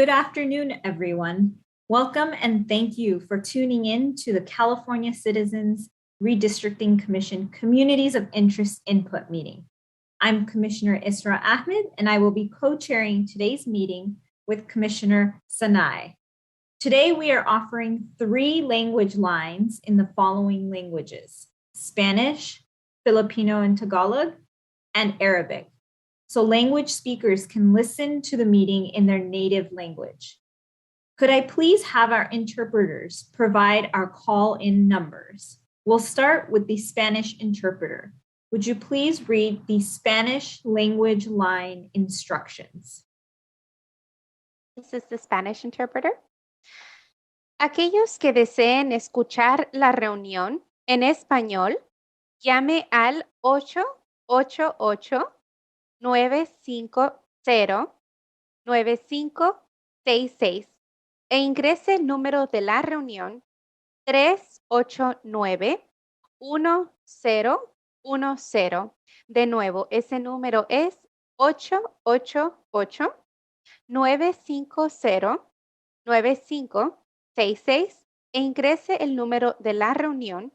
Good afternoon, everyone. Welcome and thank you for tuning in to the California Citizens Redistricting Commission Communities of Interest Input Meeting. I'm Commissioner Isra Ahmed, and I will be co-chairing today's meeting with Commissioner Sanai. Today, we are offering 3 language lines in the following languages: Spanish, Filipino and Tagalog, and Arabic. So language speakers can listen to the meeting in their native language. Could I please have our interpreters provide our call-in numbers? We'll start with the Spanish interpreter. Would you please read the Spanish language line instructions? This is the Spanish interpreter. Aquellos que deseen escuchar la reunión en español, llame al 888-950-9566 e ingrese el número de la reunión 389-1010. De nuevo, ese número es 888-950-9566 e ingrese el número de la reunión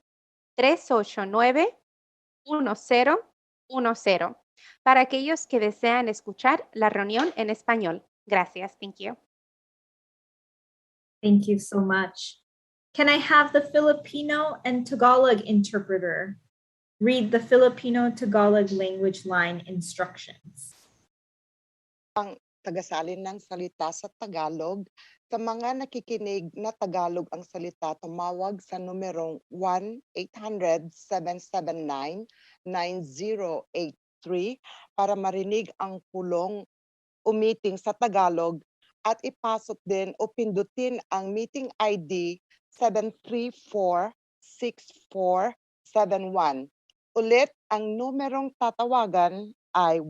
389-1010 para aquellos que desean escuchar la reunión en español. Gracias. Thank you. Thank you so much. Can I have the Filipino and Tagalog interpreter read the Filipino-Tagalog language line instructions? Ang tagasalin ng salita sa Tagalog, sa mga nakikinig na Tagalog ang salita, tumawag sa numerong 1-800-779-9083 para marinig ang pulong o meeting sa Tagalog at ipasok din o pindutin ang meeting ID 734-6471. Ulit, ang numerong tatawagan ay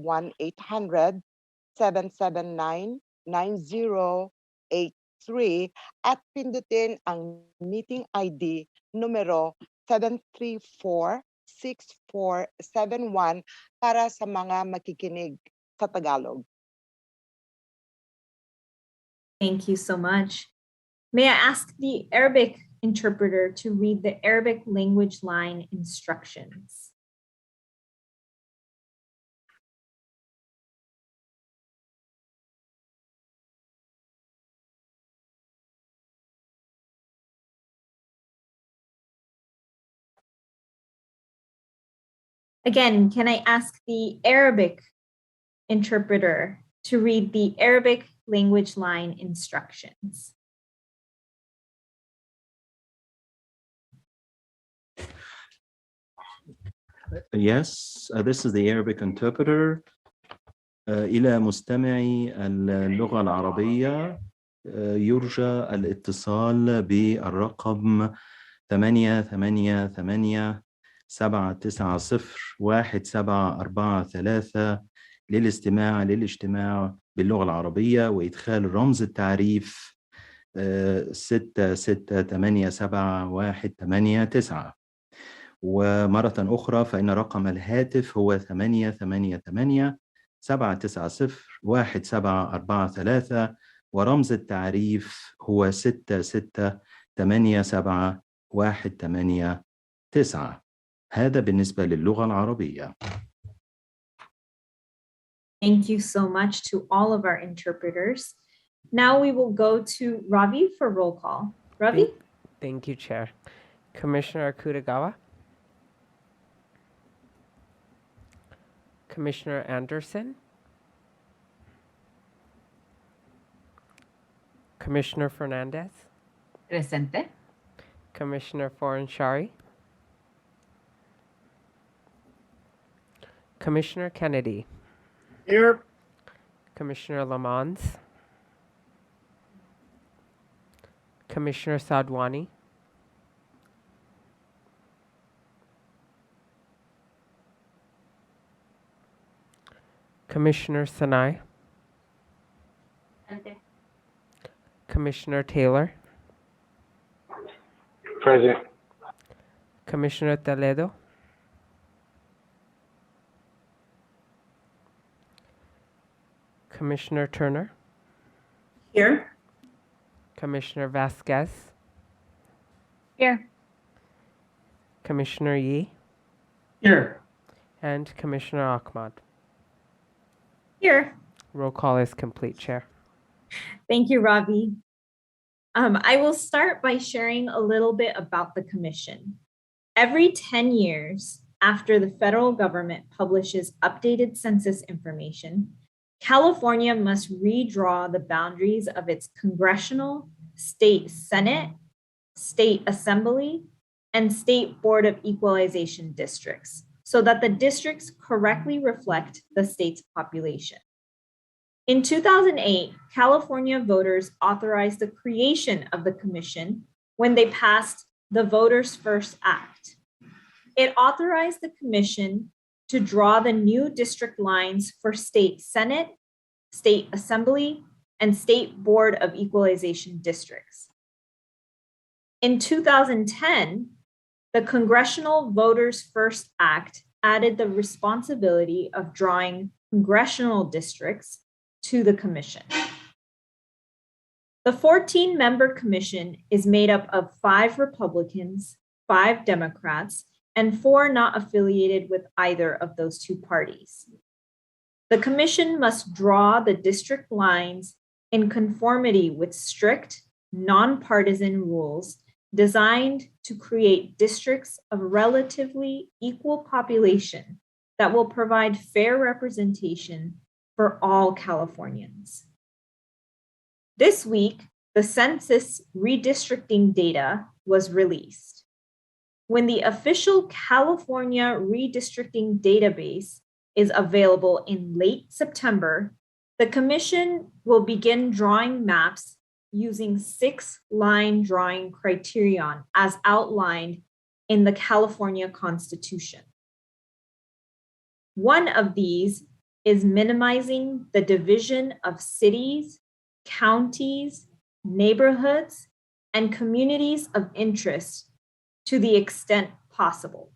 1-800-779-9083 at pindutin ang meeting ID numero 734-6471 para sa mga makikinig sa Tagalog. Thank you so much. May I ask the Arabic interpreter to read the Arabic language line instructions? Again, can I ask the Arabic interpreter to read the Arabic language line instructions? Yes, this is the Arabic interpreter. إلى مستمعي اللغة العربية يرجى الاتصال بالرقم 888-790-1743 للاجتماع باللغة العربية وإدخال رمز التعريف 6687189. ومرة أخرى فإن رقم الهاتف هو 888-790-1743 ورمز التعريف هو 6687189. هذا بالنسبة للغة العربية. Thank you so much to all of our interpreters. Now we will go to Ravi for roll call. Ravi? Thank you, Chair. Commissioner Akutagawa? Commissioner Anderson? Commissioner Fernandez? Presente. Commissioner Foranshari? Commissioner Kennedy? Here. Commissioner Lamont? Commissioner Sadwani? Commissioner Sanai? Presente. Commissioner Taylor? Present. Commissioner Toledo? Commissioner Turner? Here. Commissioner Vasquez, Here. Commissioner Yee, Here. and Commissioner Ahmad. Here. Roll call is complete, Chair. Thank you, Ravi. I will start by sharing a little bit about the commission. Every 10 years after the federal government publishes updated census information, California must redraw the boundaries of its congressional, state Senate, state assembly, and state Board of Equalization districts so that the districts correctly reflect the state's population. In 2008, California voters authorized the creation of the commission when they passed the Voters First Act. It authorized the commission to draw the new district lines for state Senate, state assembly, and state Board of Equalization districts. In 2010, the Congressional Voters First Act added the responsibility of drawing congressional districts to the commission. The 14-member commission is made up of 5 Republicans, 5 Democrats, and 4 not affiliated with either of those 2 parties. The commission must draw the district lines in conformity with strict, nonpartisan rules designed to create districts of relatively equal population that will provide fair representation for all Californians. This week, the census redistricting data was released. When the official California redistricting database is available in late September, the commission will begin drawing maps using 6-line drawing criterion as outlined in the California Constitution. One of these is minimizing the division of cities, counties, neighborhoods, and communities of interest to the extent possible.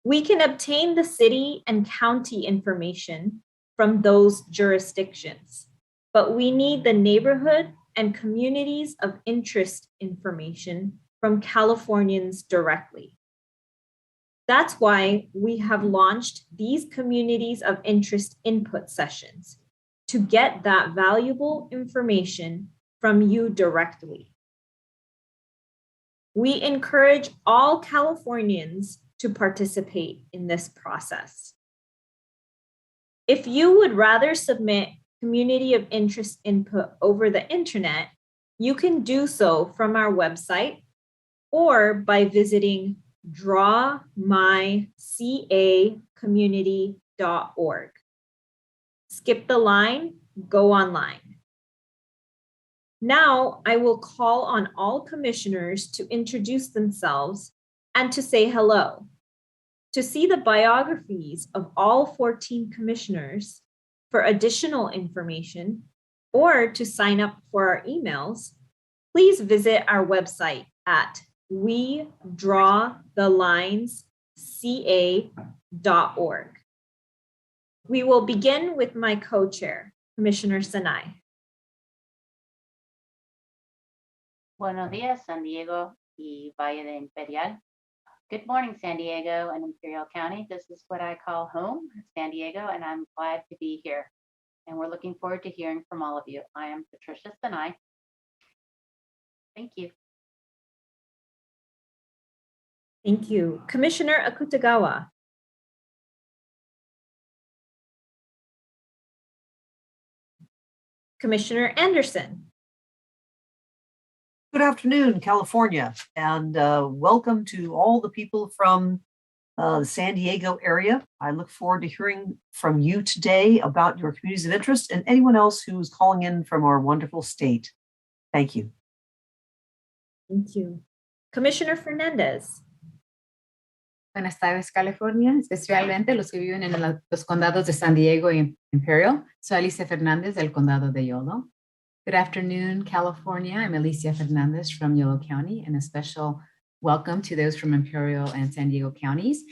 We can obtain the city and county information from those jurisdictions, but we need the neighborhood and communities of interest information from Californians directly. That's why we have launched these communities of interest input sessions to get that valuable information from you directly. We encourage all Californians to participate in this process. If you would rather submit community of interest input over the internet, you can do so from our website or by visiting drawmycacommunity.org. Skip the line, go online. Now I will call on all commissioners to introduce themselves and to say hello. To see the biographies of all 14 commissioners, for additional information, or to sign up for our emails, please visit our website at wedrawthelinesca.org. We will begin with my co-chair, Commissioner Sanai. Buenos días, San Diego y Valle de Imperial. Good morning, San Diego and Imperial County. This is what I call home, San Diego, and I'm glad to be here. And we're looking forward to hearing from all of you. I am Patricia Sanai. Thank you. Thank you. Commissioner Akutagawa. Commissioner Anderson. Good afternoon, California, and welcome to all the people from the San Diego area. I look forward to hearing from you today about your communities of interest and anyone else who is calling in from our wonderful state. Thank you. Thank you. Commissioner Fernandez. Buenas tardes, California, especialmente los que viven en los condados de San Diego y Imperial. Soy Alicia Fernández del condado de Yolo. Good afternoon, California. I'm Alicia Fernandez from Yolo County, and a special welcome to those from Imperial and San Diego counties.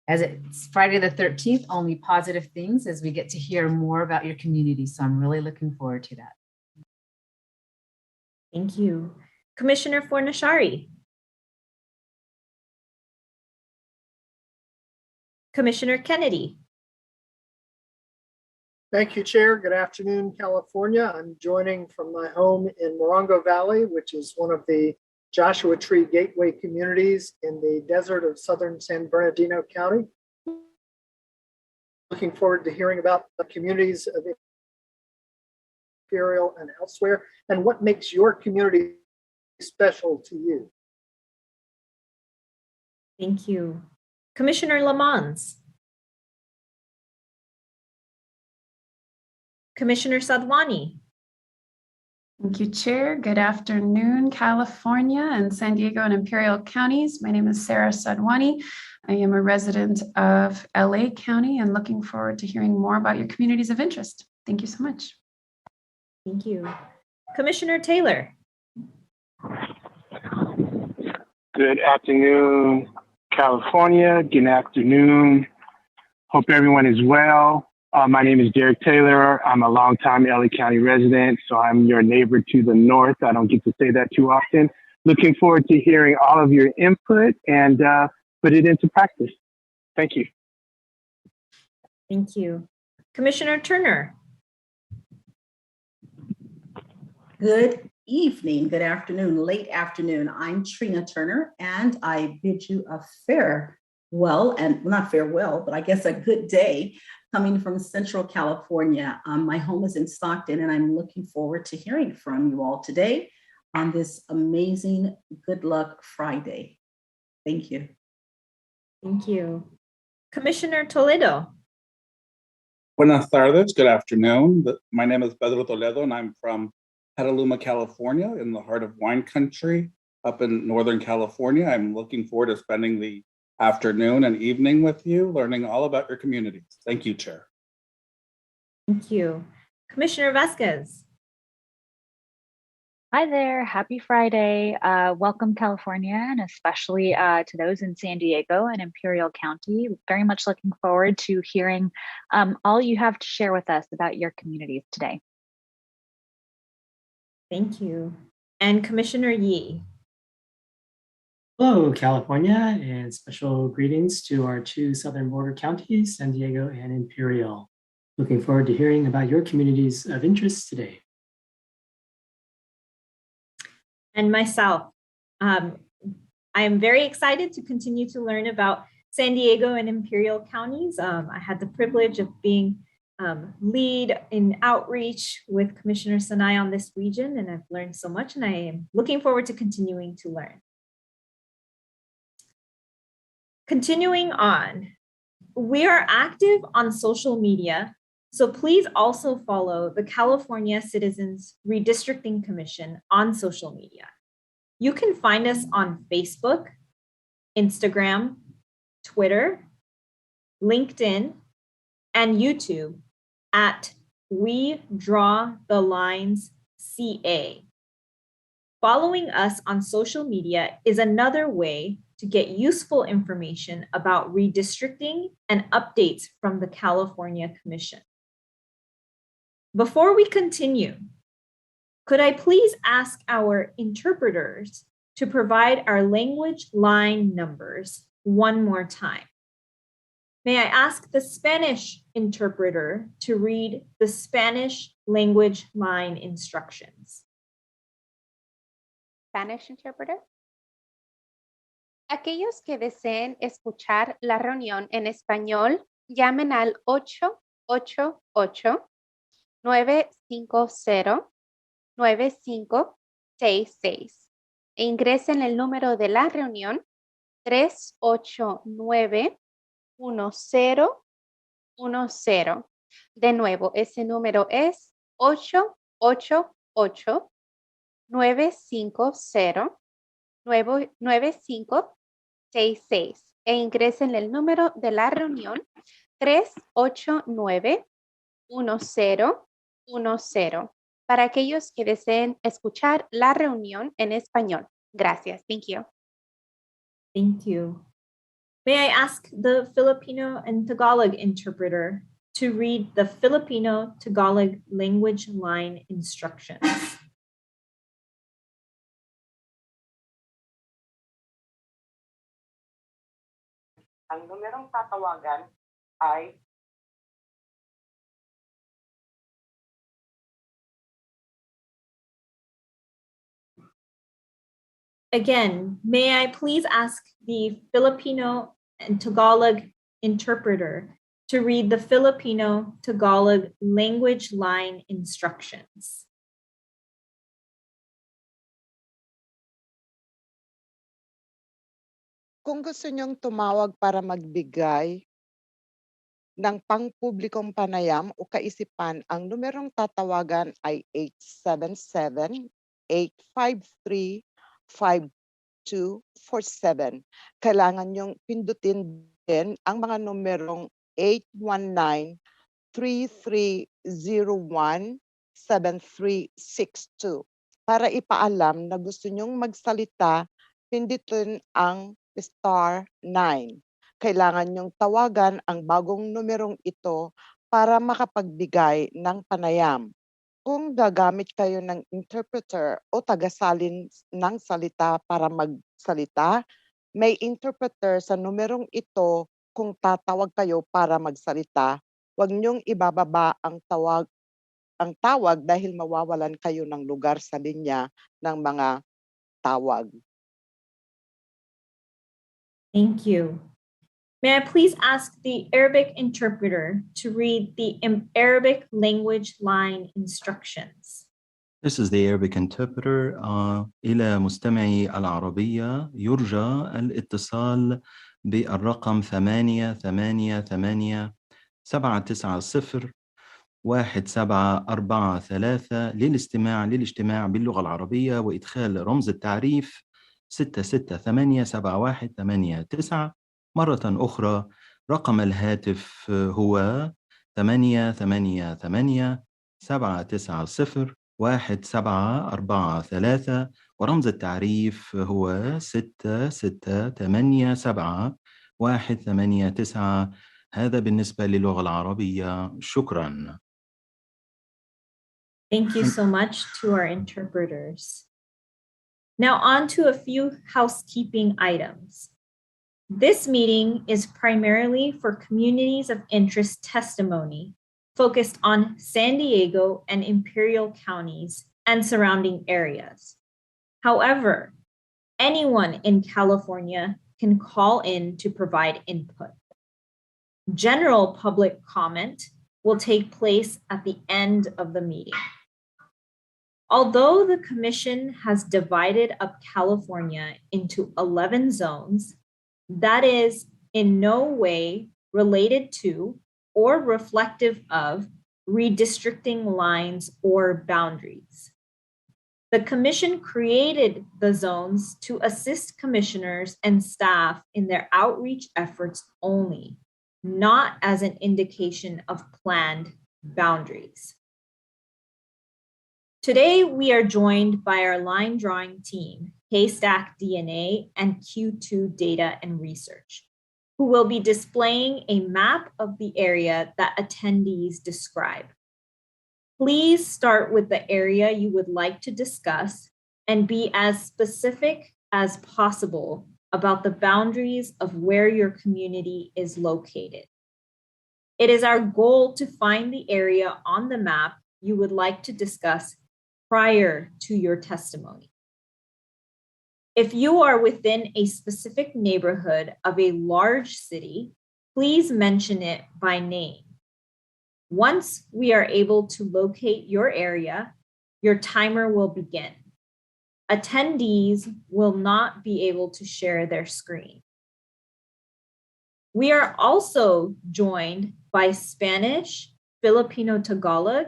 As it's Friday the 13th, only positive things as we get to hear more about your community. So I'm really looking forward to that. Thank you. Commissioner Fornashari. Commissioner Kennedy. Thank you, Chair. Good afternoon, California. I'm joining from my home in Morongo Valley, which is one of the Joshua Tree Gateway communities in the desert of southern San Bernardino County. Looking forward to hearing about the communities of Imperial and elsewhere, and what makes your community special to you. Thank you. Commissioner Lamons. Commissioner Sadwani. Thank you, Chair. Good afternoon, California and San Diego and Imperial counties. My name is Sarah Sadwani. I am a resident of LA County and looking forward to hearing more about your communities of interest. Thank you so much. Thank you. Commissioner Taylor. Good afternoon, California. Good afternoon. Hope everyone is well. My name is Derek Taylor. I'm a longtime LA County resident, so I'm your neighbor to the north. I don't get to say that too often. Looking forward to hearing all of your input and put it into practice. Thank you. Thank you. Commissioner Turner. Good evening, good afternoon, late afternoon. I'm Trina Turner, and I bid you a farewell, and not farewell, but I guess a good day coming from Central California. My home is in Stockton, and I'm looking forward to hearing from you all today on this amazing Good Luck Friday. Thank you. Thank you. Commissioner Toledo. Buenas tardes, good afternoon. My name is Pedro Toledo, and I'm from Petaluma, California, in the heart of wine country up in Northern California. I'm looking forward to spending the afternoon and evening with you, learning all about your communities. Thank you, Chair. Thank you. Commissioner Vasquez. Hi there, happy Friday. Welcome, California, and especially to those in San Diego and Imperial County. Very much looking forward to hearing all you have to share with us about your communities today. Thank you. And Commissioner Yee. Hello, California, and special greetings to our two southern border counties, San Diego and Imperial. Looking forward to hearing about your communities of interest today. And myself. I am very excited to continue to learn about San Diego and Imperial counties. I had the privilege of being lead in outreach with Commissioner Sanai on this region, and I've learned so much, and I am looking forward to continuing to learn. Continuing on, we are active on social media, so please also follow the California Citizens Redistricting Commission on social media. You can find us on Facebook, Instagram, Twitter, LinkedIn, and YouTube at We Draw the Lines CA. Following us on social media is another way to get useful information about redistricting and updates from the California Commission. Before we continue, could I please ask our interpreters to provide our language line numbers one more time? May I ask the Spanish interpreter to read the Spanish language line instructions? Spanish interpreter. Aquellos que deseen escuchar la reunión en español, llamen al 888-950-9566 e ingresen el número de la reunión 389-1010. De nuevo, ese número es 888-950-9566 e ingresen el número de la reunión 389-1010 para aquellos que deseen escuchar la reunión en español. Gracias. Thank you. Thank you. May I ask the Filipino and Tagalog interpreter to read the Filipino-Tagalog language line instructions? Ang numerong tatawagan ay Again, may I please ask the Filipino and Tagalog interpreter to read the Filipino Tagalog language line instructions. kung gusto niyong tumawag para magbigay ng pangpublikong panayam o kaisipan, ang numerong tatawagan ay 877-853-5247. Kailangan niyong pindutin din ang mga numerong 819-3301-7362. Para ipaalam na gusto niyong magsalita, pindutin ang star 9. Kailangan niyong tawagan ang bagong numerong ito para makapagbigay ng panayam. Kung gagamit kayo ng interpreter o tagasalin ng salita para magsalita, may interpreter sa numerong ito kung tatawag kayo para magsalita. Huwag niyong ibababa ang tawag dahil mawawalan kayo ng lugar sa linya ng mga tawag. Thank you. May I please ask the Arabic interpreter to read the Arabic language line instructions. This is the Arabic interpreter. إلى مستمعي العربية يرجى الاتصال بالرقم 888-790-1743 للاجتماع باللغة العربية وإدخال رمز التعريف 6687189. مرة أخرى رقم الهاتف هو 888-790-1743 ورمز التعريف هو 6687189. هذا بالنسبة للغة العربية. شكرا. Thank you so much to our interpreters. Now on to a few housekeeping items. This meeting is primarily for communities of interest testimony focused on San Diego and Imperial counties and surrounding areas. However, anyone in California can call in to provide input. General public comment will take place at the end of the meeting. Although the Commission has divided up California into 11 zones, that is in no way related to or reflective of redistricting lines or boundaries. The Commission created the zones to assist commissioners and staff in their outreach efforts only, not as an indication of planned boundaries. Today, we are joined by our line drawing team, Haystack DNA and Q2 Data and Research, who will be displaying a map of the area that attendees describe. Please start with the area you would like to discuss and be as specific as possible about the boundaries of where your community is located. It is our goal to find the area on the map you would like to discuss prior to your testimony. If you are within a specific neighborhood of a large city, please mention it by name. Once we are able to locate your area, your timer will begin. Attendees will not be able to share their screen. We are also joined by Spanish, Filipino Tagalog,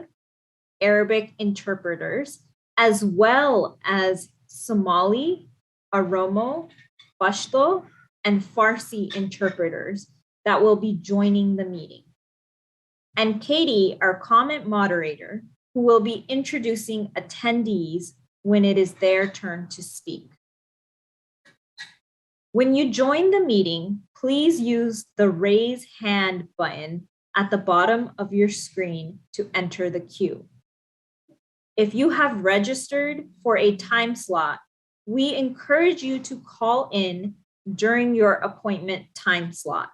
Arabic interpreters, as well as Somali, Oromo, Pashto, and Farsi interpreters that will be joining the meeting. And Katie, our comment moderator, who will be introducing attendees when it is their turn to speak. When you join the meeting, please use the raise hand button at the bottom of your screen to enter the queue. If you have registered for a time slot, we encourage you to call in during your appointment time slot.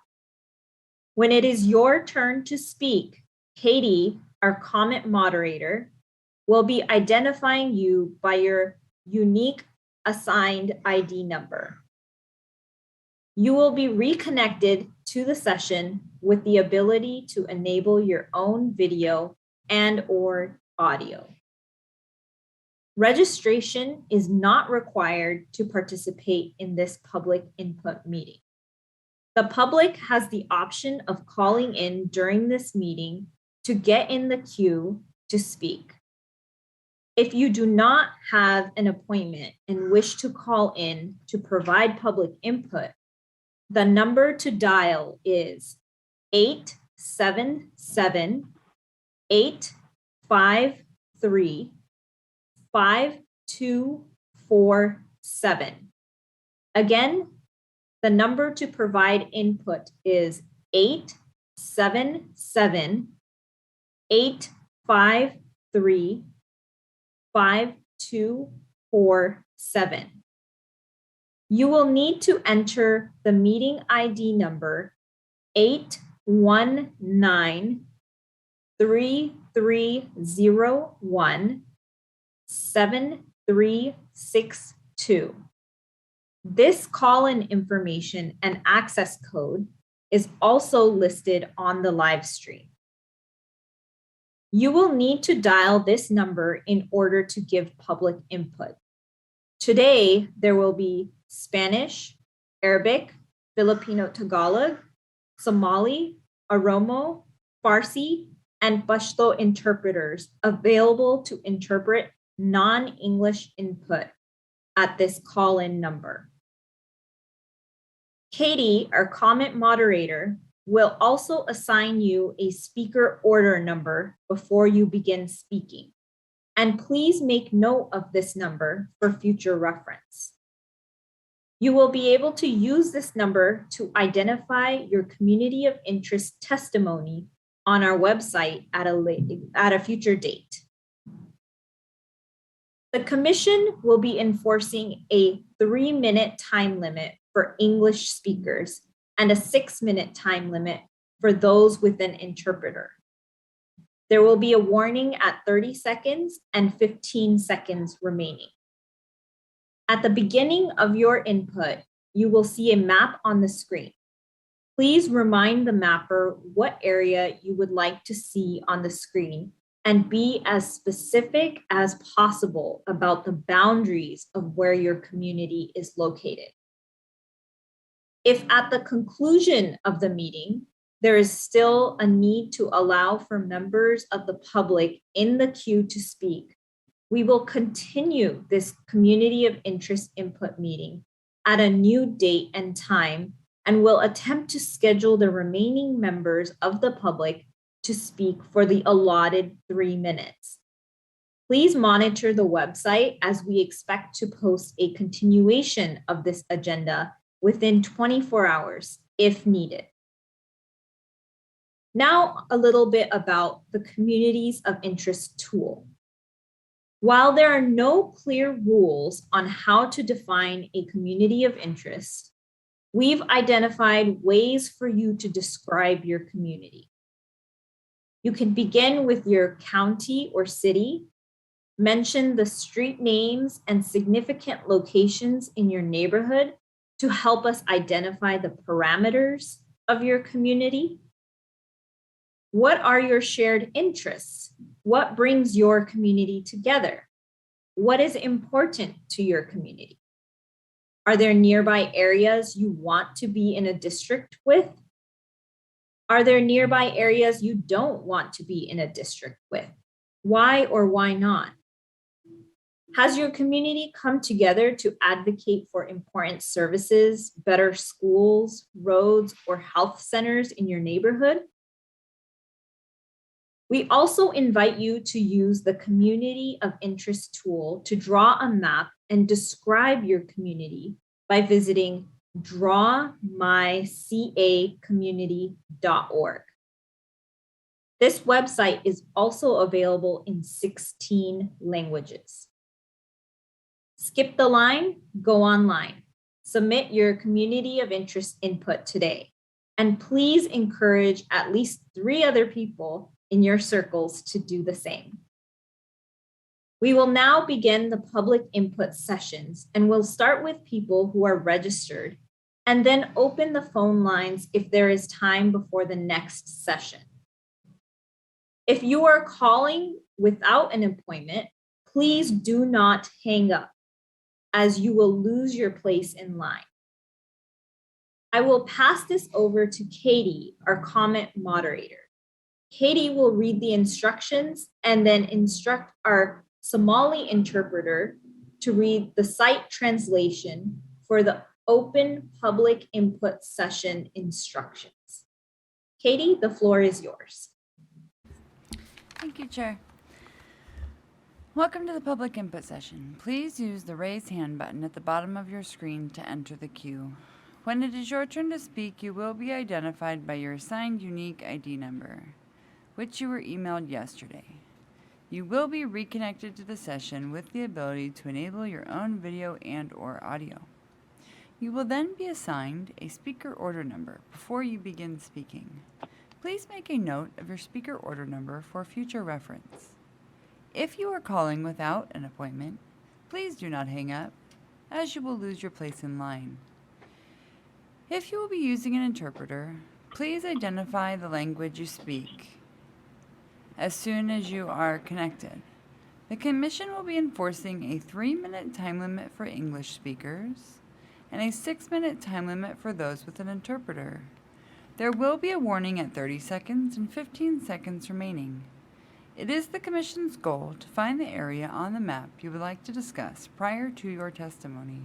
When it is your turn to speak, Katie, our comment moderator, will be identifying you by your unique assigned ID number. You will be reconnected to the session with the ability to enable your own video and/or audio. Registration is not required to participate in this public input meeting. The public has the option of calling in during this meeting to get in the queue to speak. If you do not have an appointment and wish to call in to provide public input, the number to dial is 877-853-5247. Again, the number to provide input is 877-853-5247. You will need to enter the meeting ID number 819-3301-7362. This call-in information and access code is also listed on the live stream. You will need to dial this number in order to give public input. Today, there will be Spanish, Arabic, Filipino Tagalog, Somali, Oromo, Farsi, and Pashto interpreters available to interpret non-English input at this call-in number. Katie, our comment moderator, will also assign you a speaker order number before you begin speaking. And please make note of this number for future reference. You will be able to use this number to identify your community of interest testimony on our website at a future date. The Commission will be enforcing a 3-minute time limit for English speakers and a 6-minute time limit for those with an interpreter. There will be a warning at 30 seconds and 15 seconds remaining. At the beginning of your input, you will see a map on the screen. Please remind the mapper what area you would like to see on the screen and be as specific as possible about the boundaries of where your community is located. If at the conclusion of the meeting, there is still a need to allow for members of the public in the queue to speak, we will continue this community of interest input meeting at a new date and time, and will attempt to schedule the remaining members of the public to speak for the allotted 3 minutes. Please monitor the website as we expect to post a continuation of this agenda within 24 hours if needed. Now, a little bit about the Communities of Interest tool. While there are no clear rules on how to define a community of interest, we've identified ways for you to describe your community. You can begin with your county or city, mention the street names and significant locations in your neighborhood to help us identify the parameters of your community. What are your shared interests? What brings your community together? What is important to your community? Are there nearby areas you want to be in a district with? Are there nearby areas you don't want to be in a district with? Why or why not? Has your community come together to advocate for important services, better schools, roads, or health centers in your neighborhood? We also invite you to use the Community of Interest tool to draw a map and describe your community by visiting drawmycacommunity.org. This website is also available in 16 languages. Skip the line, go online. Submit your community of interest input today. And please encourage at least 3 other people in your circles to do the same. We will now begin the public input sessions, and we'll start with people who are registered and then open the phone lines if there is time before the next session. If you are calling without an appointment, please do not hang up, as you will lose your place in line. I will pass this over to Katie, our comment moderator. Katie will read the instructions and then instruct our Somali interpreter to read the site translation for the open public input session instructions. Katie, the floor is yours. Thank you, Chair. Welcome to the public input session. Please use the raise hand button at the bottom of your screen to enter the queue. When it is your turn to speak, you will be identified by your assigned unique ID number, which you were emailed yesterday. You will be reconnected to the session with the ability to enable your own video and/or audio. You will then be assigned a speaker order number before you begin speaking. Please make a note of your speaker order number for future reference. If you are calling without an appointment, please do not hang up, as you will lose your place in line. If you will be using an interpreter, please identify the language you speak as soon as you are connected. The Commission will be enforcing a 3-minute time limit for English speakers and a 6-minute time limit for those with an interpreter. There will be a warning at 30 seconds and 15 seconds remaining. It is the Commission's goal to find the area on the map you would like to discuss prior to your testimony.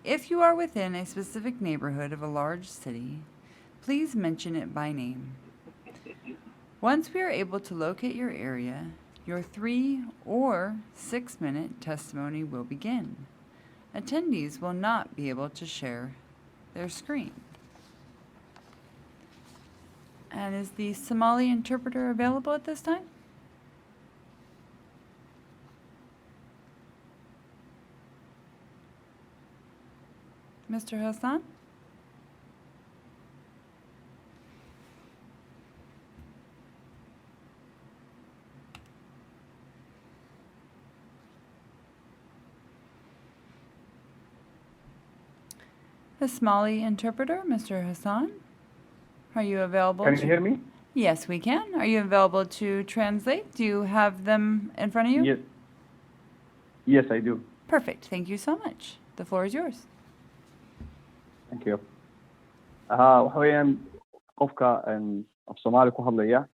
If you are within a specific neighborhood of a large city, please mention it by name. Once we are able to locate your area, your 3 or 6-minute testimony will begin. Attendees will not be able to share their screen. And is the Somali interpreter available at this time? Mr. Hassan? The Somali interpreter, Mr. Hassan, are you available? Can you hear me? Yes, we can. Are you available to translate? Do you have them in front of you? Yes. Yes, I do. Perfect. Thank you so much. The floor is yours. Thank you. waxa weeyaan qofka af Soomaali ku hadlaya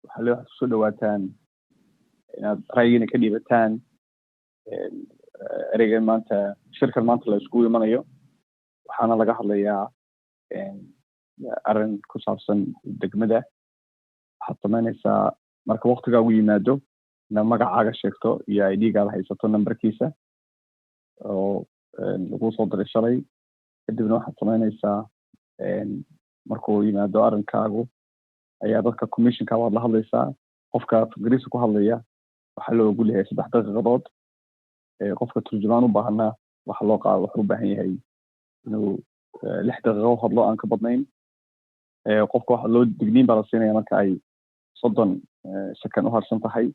waxa loo soo dhawaataan inaad ra'yigiina ka dhiibataan ereygan maanta shirkan maanta la iskugu imanayo waxaana laga hadlayaa arrin ku saabsan degmada waxaad samaynaysaa marka waqtigaagu yimaado inaad magacaaga sheegto iyo ID-gaada haysato nambarkiisa oo lagu soo diray shalay kadibna waxaad samaynaysaa markuu yimaado arrinkaagu ayaa dadka commissionka waad la hadlaysaa qofka ingiriisi ku hadlaya waxaa loo ogol yahay 3 daqiiqadood qofka turjumaan u baahana waxa loo qaado wuxuu u baahan yahay inuu 6 daqiiqo hadlo aan ka badnayn qofka waxa loo digniin baa la siinaya marka ay 30 second u harsan tahay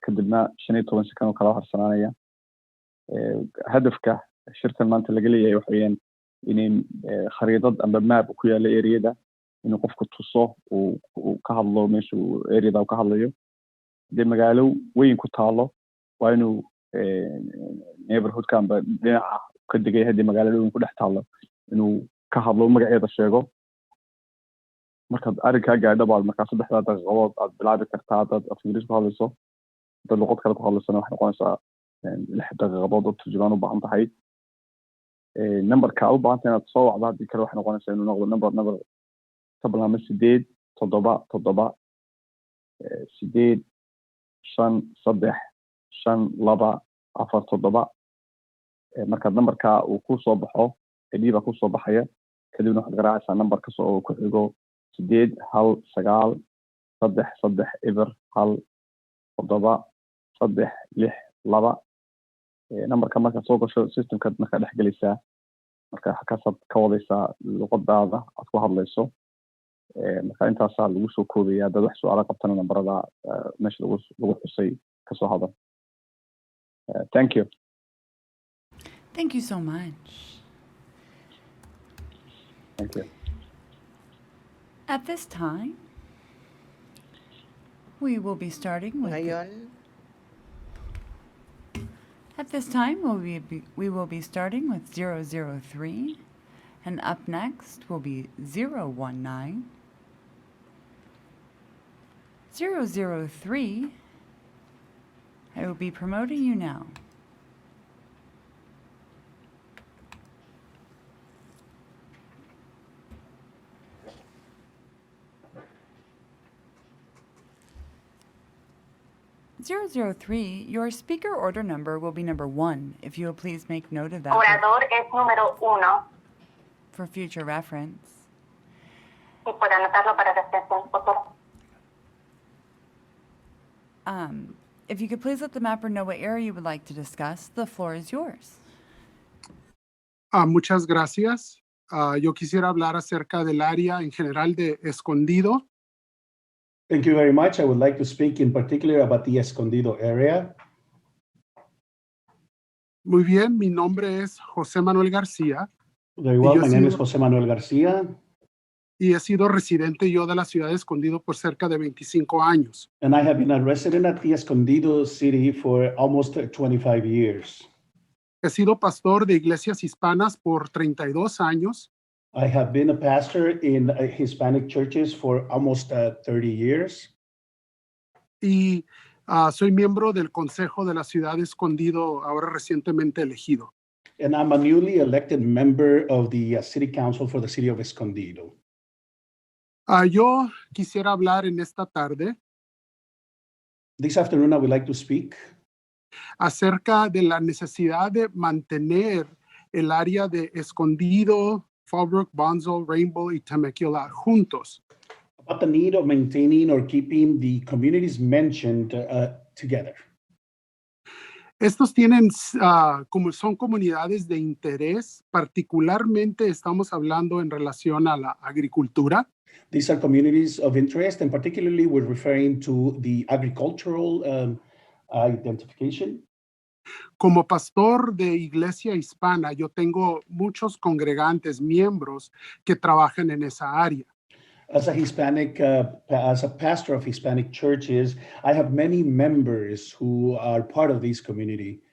kadibna 15 second oo kala harsanaanaya hadafka shirkan maanta laga leeyahay waxa weeyaan in khariidad amba map ku yaala area-da inuu qofku tuso uu ka hadlo meesha area-da ka hadlayo de magaalo weyn ku taalo waa inuu neighborhood-ka amba dhinaca ka degay hadii magaalada weyn ku dhex taalo inuu ka hadlo magaceeda sheego markaad arrinkaa gaadho baad markaa 3 daqiiqadood aad bilaabi kartaa dad af Ingiriis ku hadlayso dad luqad kale ku hadlaysana waxay noqonaysaa 6 daqiiqadood oo turjumaan u baahan tahay numberka u baahan tahay inaad soo wacdo haddii kale waxay noqonaysaa inuu noqdo number tablama 8 7 7 8 5 3 5 2 4 7 markaad numberka uu ku soo baxo ID baa ku soo baxaya kadibna waxaad garaacaysaa numberka soo ku xigo 8 1 9 3 3 eber 1 7 3 6 2 numberka markaad soo gasho systemka markaa dhex gelaysaa marka xakaasad ka wadaysaa luqadaada aad ku hadlayso marka intaasaa lagu soo koobaya dad wax su'aalo qabtana nambarada meesha lagu xusay kasoo hadal. Thank you. Thank you so much. Thank you. At this time, we will be starting with. At this time, we will be starting with 003, and up next will be 019. 003, I will be promoting you now. .003, your speaker order number will be number 1, if you will please make note of that. Orador es número 1. For future reference. Y puede anotarlo para referencia futura. If you could please let the mapper know what area you would like to discuss, the floor is yours. Muchas gracias. Yo quisiera hablar acerca del área en general de Escondido. Thank you very much. I would like to speak in particular about the Escondido area. Muy bien, mi nombre es José Manuel García. Very well, my name is José Manuel García. Y he sido residente yo de la ciudad de Escondido por cerca de 25 años. And I have been a resident at the Escondido city for almost 25 years. He sido pastor de iglesias hispanas por 32 años. I have been a pastor in Hispanic churches for almost 30 years. Y soy miembro del Consejo de la Ciudad de Escondido, ahora recientemente elegido. And I'm a newly elected member of the City Council for the City of Escondido. Yo quisiera hablar en esta tarde. This afternoon, I would like to speak acerca de la necesidad de mantener el área de Escondido, Fallbrook, Bonsall, Rainbow y Temecula juntos. About the need of maintaining or keeping the communities mentioned together. Estos como son comunidades de interés, particularmente estamos hablando en relación a la agricultura. These are communities of interest, and particularly we're referring to the agricultural identification. Como pastor de iglesia hispana, yo tengo muchos congregantes, miembros que trabajan en esa área. As a Hispanic, as a pastor of Hispanic churches, I have many members who are part of this community.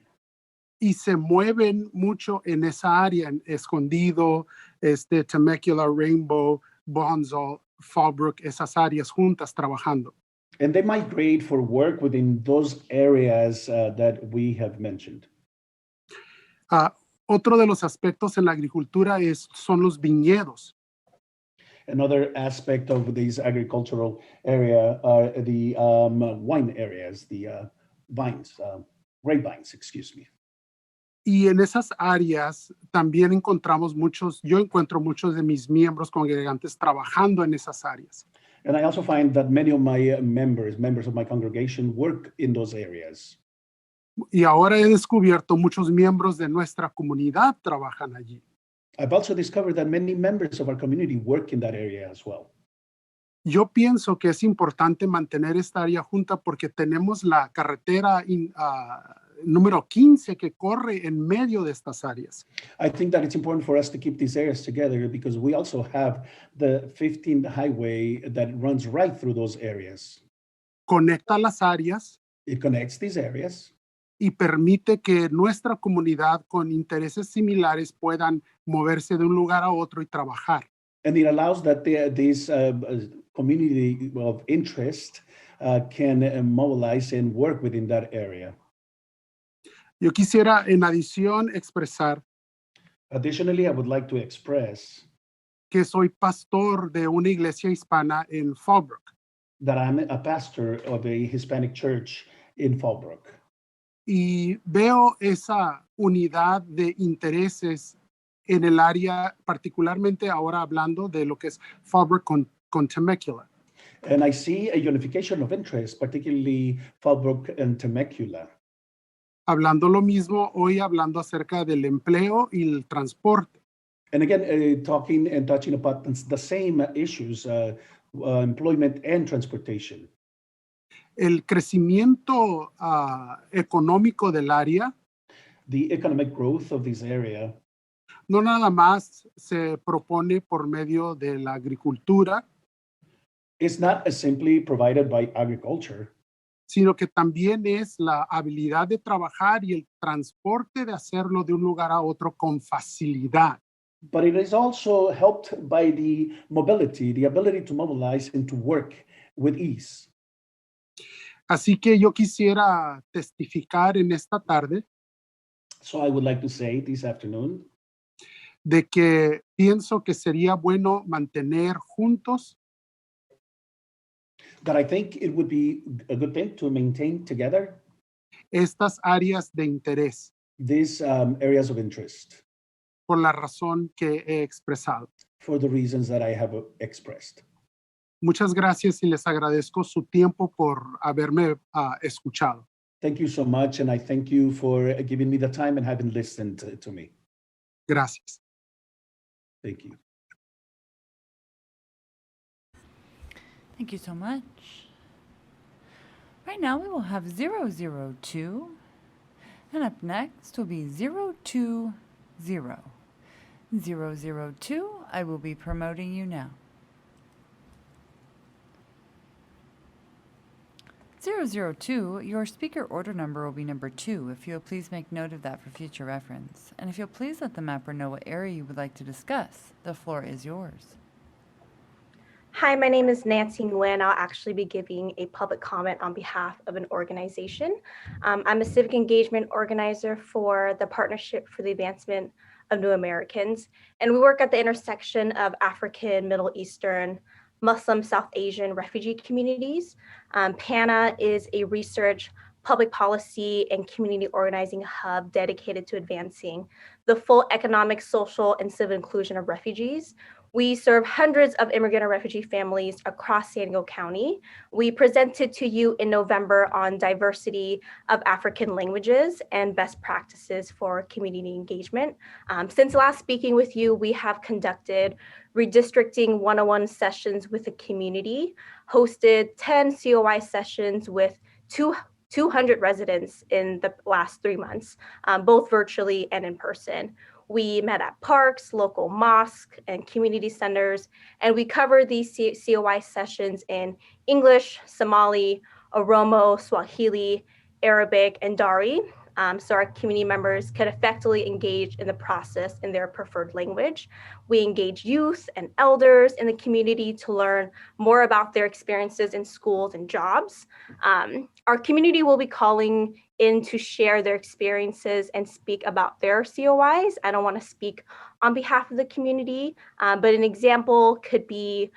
Y se mueven mucho en esa área, en Escondido, Temecula, Rainbow, Bonsall, Fallbrook, esas áreas juntas trabajando. And they migrate for work within those areas that we have mentioned. Otro de los aspectos en la agricultura son los viñedos. Another aspect of this agricultural area are the wine areas, the vines, grapevines, excuse me. Y en esas áreas también yo encuentro muchos de mis miembros congregantes trabajando en esas áreas. And I also find that many of my members of my congregation work in those areas. Y ahora he descubierto muchos miembros de nuestra comunidad trabajan allí. I've also discovered that many members of our community work in that area as well. Yo pienso que es importante mantener esta área junta porque tenemos la carretera número 15 que corre en medio de estas áreas. I think that it's important for us to keep these areas together because we also have the 15th highway that runs right through those areas. Conecta las áreas. It connects these areas. Y permite que nuestra comunidad con intereses similares puedan moverse de un lugar a otro y trabajar. And it allows that this community of interest can mobilize and work within that area. Yo quisiera, en adición, expresar Additionally, I would like to express que soy pastor de una iglesia hispana en Fallbrook. That I'm a pastor of a Hispanic church in Fallbrook. Y veo esa unidad de intereses en el área, particularmente ahora hablando de lo que es Fallbrook con Temecula. And I see a unification of interest, particularly Fallbrook and Temecula. Hablando lo mismo, hoy hablando acerca del empleo y el transporte. And again, talking and touching upon the same issues, employment and transportation. El crecimiento económico del área The economic growth of this area no nada más se propone por medio de la agricultura, is not simply provided by agriculture, sino que también es la habilidad de trabajar y el transporte de hacerlo de un lugar a otro con facilidad. but it is also helped by the mobility, the ability to mobilize and to work with ease. Así que yo quisiera testificar en esta tarde So I would like to say this afternoon de que pienso que sería bueno mantener juntos that I think it would be a good thing to maintain together estas áreas de interés these areas of interest por la razón que he expresado. for the reasons that I have expressed. Muchas gracias y les agradezco su tiempo por haberme escuchado. Thank you so much, and I thank you for giving me the time and having listened to me. Gracias. Thank you. Thank you so much. Right now we will have 002, and up next will be 020. 002, I will be promoting you now. 002, your speaker order number will be number 2. If you'll please make note of that for future reference. And if you'll please let the mapper know what area you would like to discuss, the floor is yours. Hi, my name is Nancy Nguyen. I'll actually be giving a public comment on behalf of an organization. I'm a civic engagement organizer for the Partnership for the Advancement of New Americans, and we work at the intersection of African, Middle Eastern, Muslim, South Asian refugee communities. PANA is a research, public policy, and community organizing hub dedicated to advancing the full economic, social, and civil inclusion of refugees. We serve hundreds of immigrant and refugee families across San Diego County. We presented to you in November on diversity of African languages and best practices for community engagement. Since last speaking with you, we have conducted redistricting 101 sessions with the community, hosted 10 COI sessions with 200 residents in the last 3 months, both virtually and in person. We met at parks, local mosques, and community centers, and we covered these COI sessions in English, Somali, Oromo, Swahili, Arabic, and Dari, so our community members could effectively engage in the process in their preferred language. We engage youth and elders in the community to learn more about their experiences in schools and jobs. Our community will be calling in to share their experiences and speak about their COIs. I don't want to speak on behalf of the community, but an example could be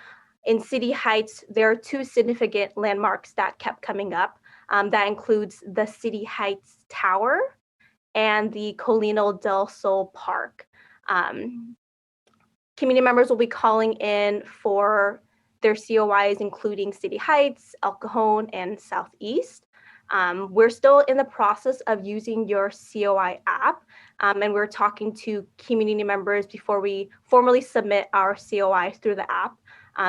in City Heights, there are 2 significant landmarks that kept coming up. That includes the City Heights Tower and the Colino del Sol Park. Community members will be calling in for their COIs, including City Heights, El Cajon, and Southeast. We're still in the process of using your COI app, and we're talking to community members before we formally submit our COIs through the app.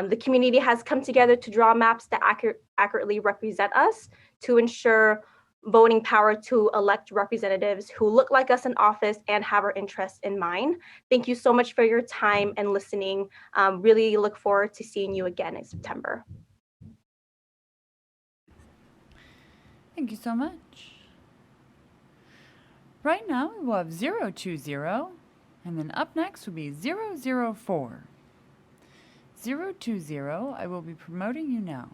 The community has come together to draw maps that accurately represent us to ensure voting power to elect representatives who look like us in office and have our interests in mind. Thank you so much for your time and listening. Really look forward to seeing you again in September. Thank you so much. Right now we will have 020, and then up next will be 004. 020, I will be promoting you now.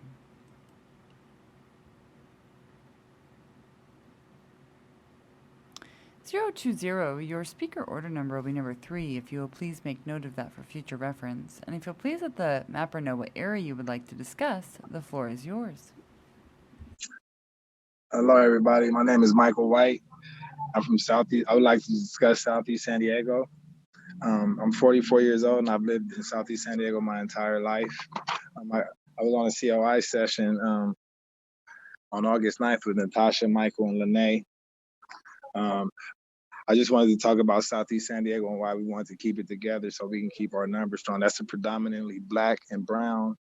020, your speaker order number will be number 3. If you will please make note of that for future reference. And if you'll please let the mapper know what area you would like to discuss, the floor is yours. Hello, everybody. My name is Michael White. I'm from Southeast. I would like to discuss Southeast San Diego. I'm 44 years old and I've lived in Southeast San Diego my entire life. I was on a COI session on August 9th with Natasha, Michael, and Lene. I just wanted to talk about Southeast San Diego and why we want to keep it together so we can keep our numbers strong. That's a predominantly Black and brown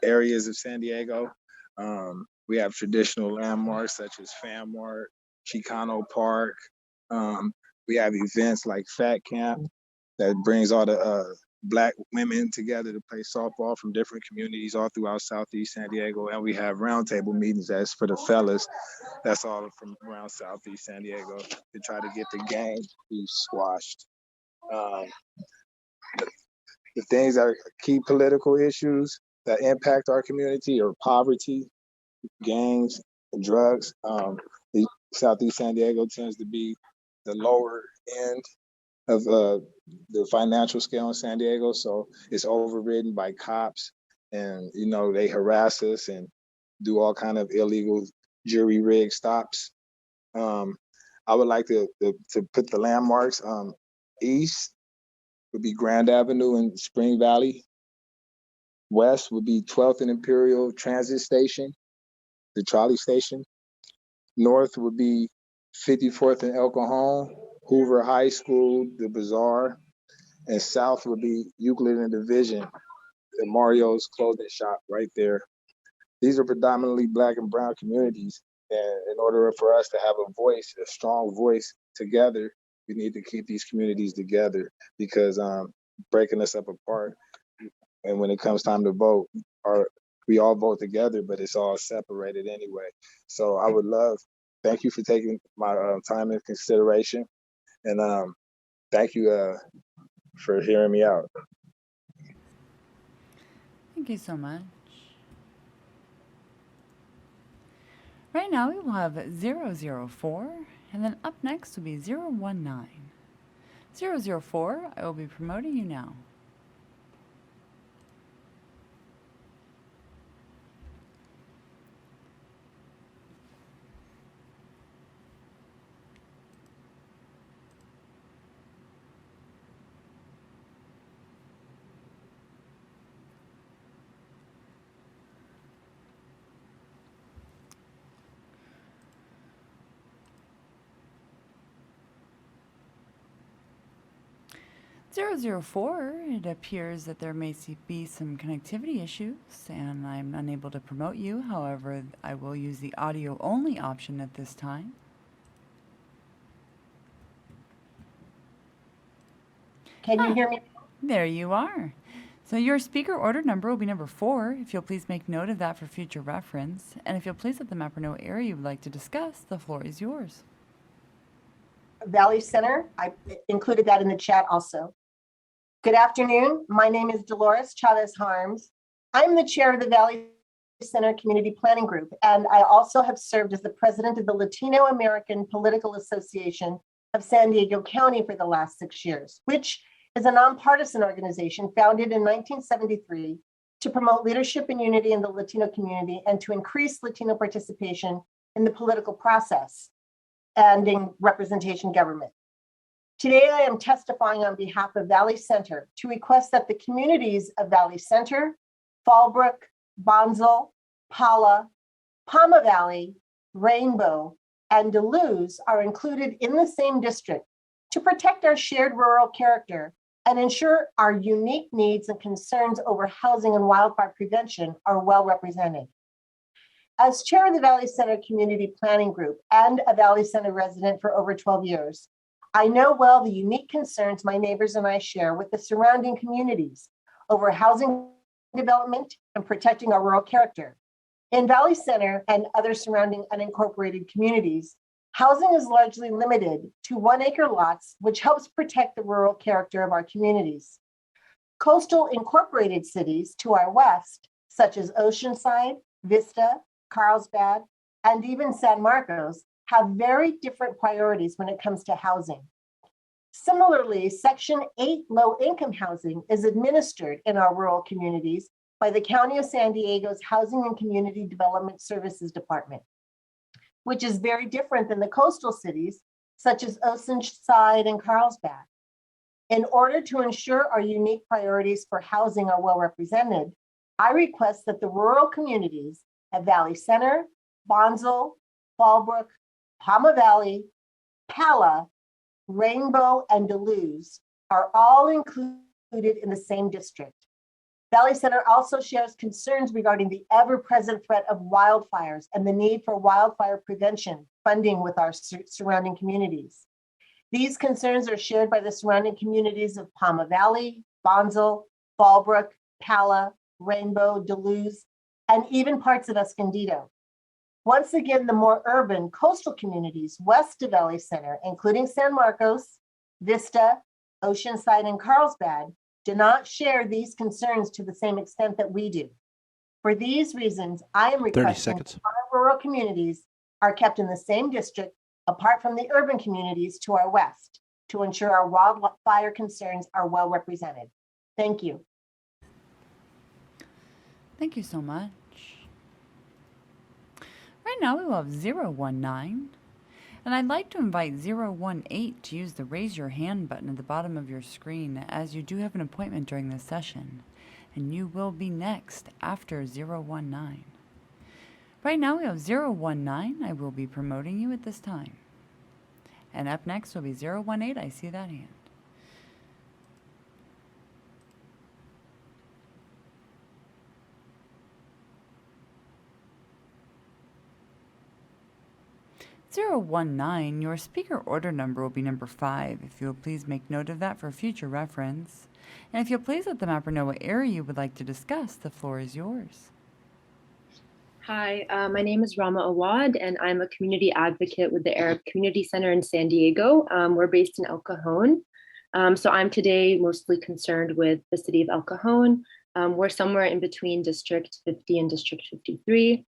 areas of San Diego. We have traditional landmarks such as Fan Mart, Chicano Park. We have events like Fat Camp that brings all the Black women together to play softball from different communities all throughout Southeast San Diego. And we have roundtable meetings that's for the fellas. That's all from around Southeast San Diego to try to get the gang be squashed. The things that are key political issues that impact our community are poverty, gangs, and drugs. Southeast San Diego tends to be the lower end of the financial scale in San Diego, so it's overridden by cops, and they harass us and do all kind of illegal jury rig stops. I would like to put the landmarks. East would be Grand Avenue and Spring Valley. West would be 12th and Imperial Transit Station, the trolley station. North would be 54th and El Cajon, Hoover High School, the Bazaar. And south would be Euclid and Division, the Mario's clothing shop right there. These are predominantly Black and brown communities. And in order for us to have a voice, a strong voice together, we need to keep these communities together, because breaking us up apart, and when it comes time to vote, we all vote together, but it's all separated anyway. So I would thank you for taking my time in consideration, and thank you for hearing me out. Thank you so much. Right now we will have 004, and then up next will be 019. 004, I will be promoting you now. It appears that there may be some connectivity issues and I'm unable to promote you. However, I will use the audio only option at this time. Can you hear me? There you are. So your speaker order number will be number 4. If you'll please make note of that for future reference. And if you'll please let the mapper know what area you would like to discuss, the floor is yours. Valley Center, I included that in the chat also. Good afternoon. My name is Dolores Chavez Harms. I'm the chair of the Valley Center Community Planning Group, and I also have served as the president of the Latino American Political Association of San Diego County for the last 6 years, which is a nonpartisan organization founded in 1973 to promote leadership and unity in the Latino community and to increase Latino participation in the political process and in representation government. Today, I am testifying on behalf of Valley Center to request that the communities of Valley Center, Fallbrook, Bonsall, Pala, Palma Valley, Rainbow, and Deleuze are included in the same district to protect our shared rural character and ensure our unique needs and concerns over housing and wildfire prevention are well represented. As chair of the Valley Center Community Planning Group and a Valley Center resident for over 12 years, I know well the unique concerns my neighbors and I share with the surrounding communities over housing development and protecting our rural character. In Valley Center and other surrounding unincorporated communities, housing is largely limited to 1-acre lots, which helps protect the rural character of our communities. Coastal incorporated cities to our west, such as Oceanside, Vista, Carlsbad, and even San Marcos, have very different priorities when it comes to housing. Similarly, Section 8 low-income housing is administered in our rural communities by the County of San Diego's Housing and Community Development Services Department, which is very different than the coastal cities, such as Oceanside and Carlsbad. In order to ensure our unique priorities for housing are well represented, I request that the rural communities at Valley Center, Bonsall, Fallbrook, Palma Valley, Pala, Rainbow, and Duluth are all included in the same district. Valley Center also shares concerns regarding the ever-present threat of wildfires and the need for wildfire prevention funding with our surrounding communities. These concerns are shared by the surrounding communities of Palma Valley, Bonsall, Fallbrook, Pala, Rainbow, Duluth, and even parts of Escondido. Once again, the more urban coastal communities west of Valley Center, including San Marcos, Vista, Oceanside, and Carlsbad, do not share these concerns to the same extent that we do. For these reasons, I am requesting that our rural communities are kept in the same district apart from the urban communities to our west to ensure our wildfire concerns are well represented. Thank you. Thank you so much. Right now we will have 019, and I'd like to invite 018 to use the raise your hand button at the bottom of your screen, as you do have an appointment during this session, and you will be next after 019. Right now we have 019. I will be promoting you at this time. And up next will be 018. I see that hand. Your speaker order number will be number 5. If you'll please make note of that for future reference. And if you'll please let the mapper know what area you would like to discuss, the floor is yours. Hi, my name is Rama Awad, and I'm a community advocate with the Arab Community Center in San Diego. We're based in El Cajon. So I'm today mostly concerned with the city of El Cajon. We're somewhere in between District 50 and District 53.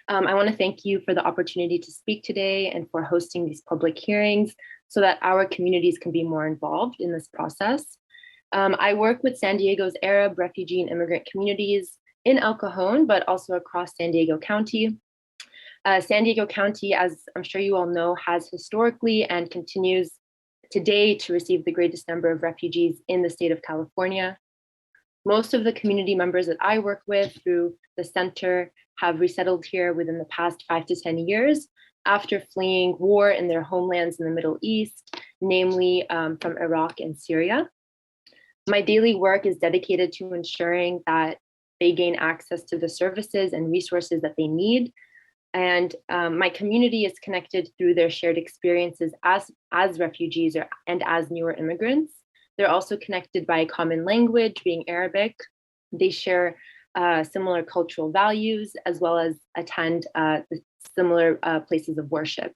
I want to thank you for the opportunity to speak today and for hosting these public hearings so that our communities can be more involved in this process. I work with San Diego's Arab, refugee, and immigrant communities in El Cajon, but also across San Diego County. San Diego County, as I'm sure you all know, has historically and continues today to receive the greatest number of refugees in the state of California. Most of the community members that I work with through the center have resettled here within the past 5 to 10 years after fleeing war in their homelands in the Middle East, namely from Iraq and Syria. My daily work is dedicated to ensuring that they gain access to the services and resources that they need. And my community is connected through their shared experiences as refugees and as newer immigrants. They're also connected by a common language, being Arabic. They share similar cultural values, as well as attend similar places of worship.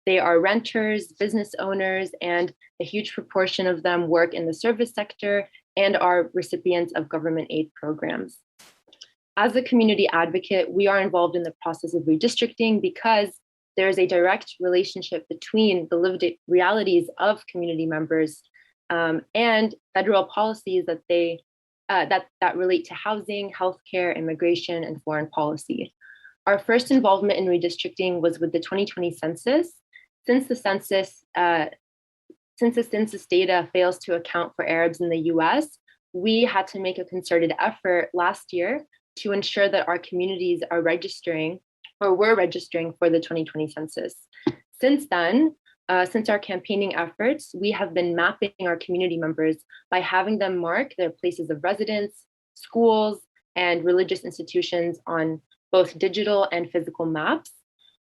They are renters, business owners, and a huge proportion of them work in the service sector and are recipients of government aid programs. As a community advocate, we are involved in the process of redistricting because there is a direct relationship between the lived realities of community members and federal policies that that relate to housing, healthcare, immigration, and foreign policy. Our first involvement in redistricting was with the 2020 census. Since the census data fails to account for Arabs in the US, we had to make a concerted effort last year to ensure that our communities are registering or were registering for the 2020 census. Since then, since our campaigning efforts, we have been mapping our community members by having them mark their places of residence, schools, and religious institutions on both digital and physical maps.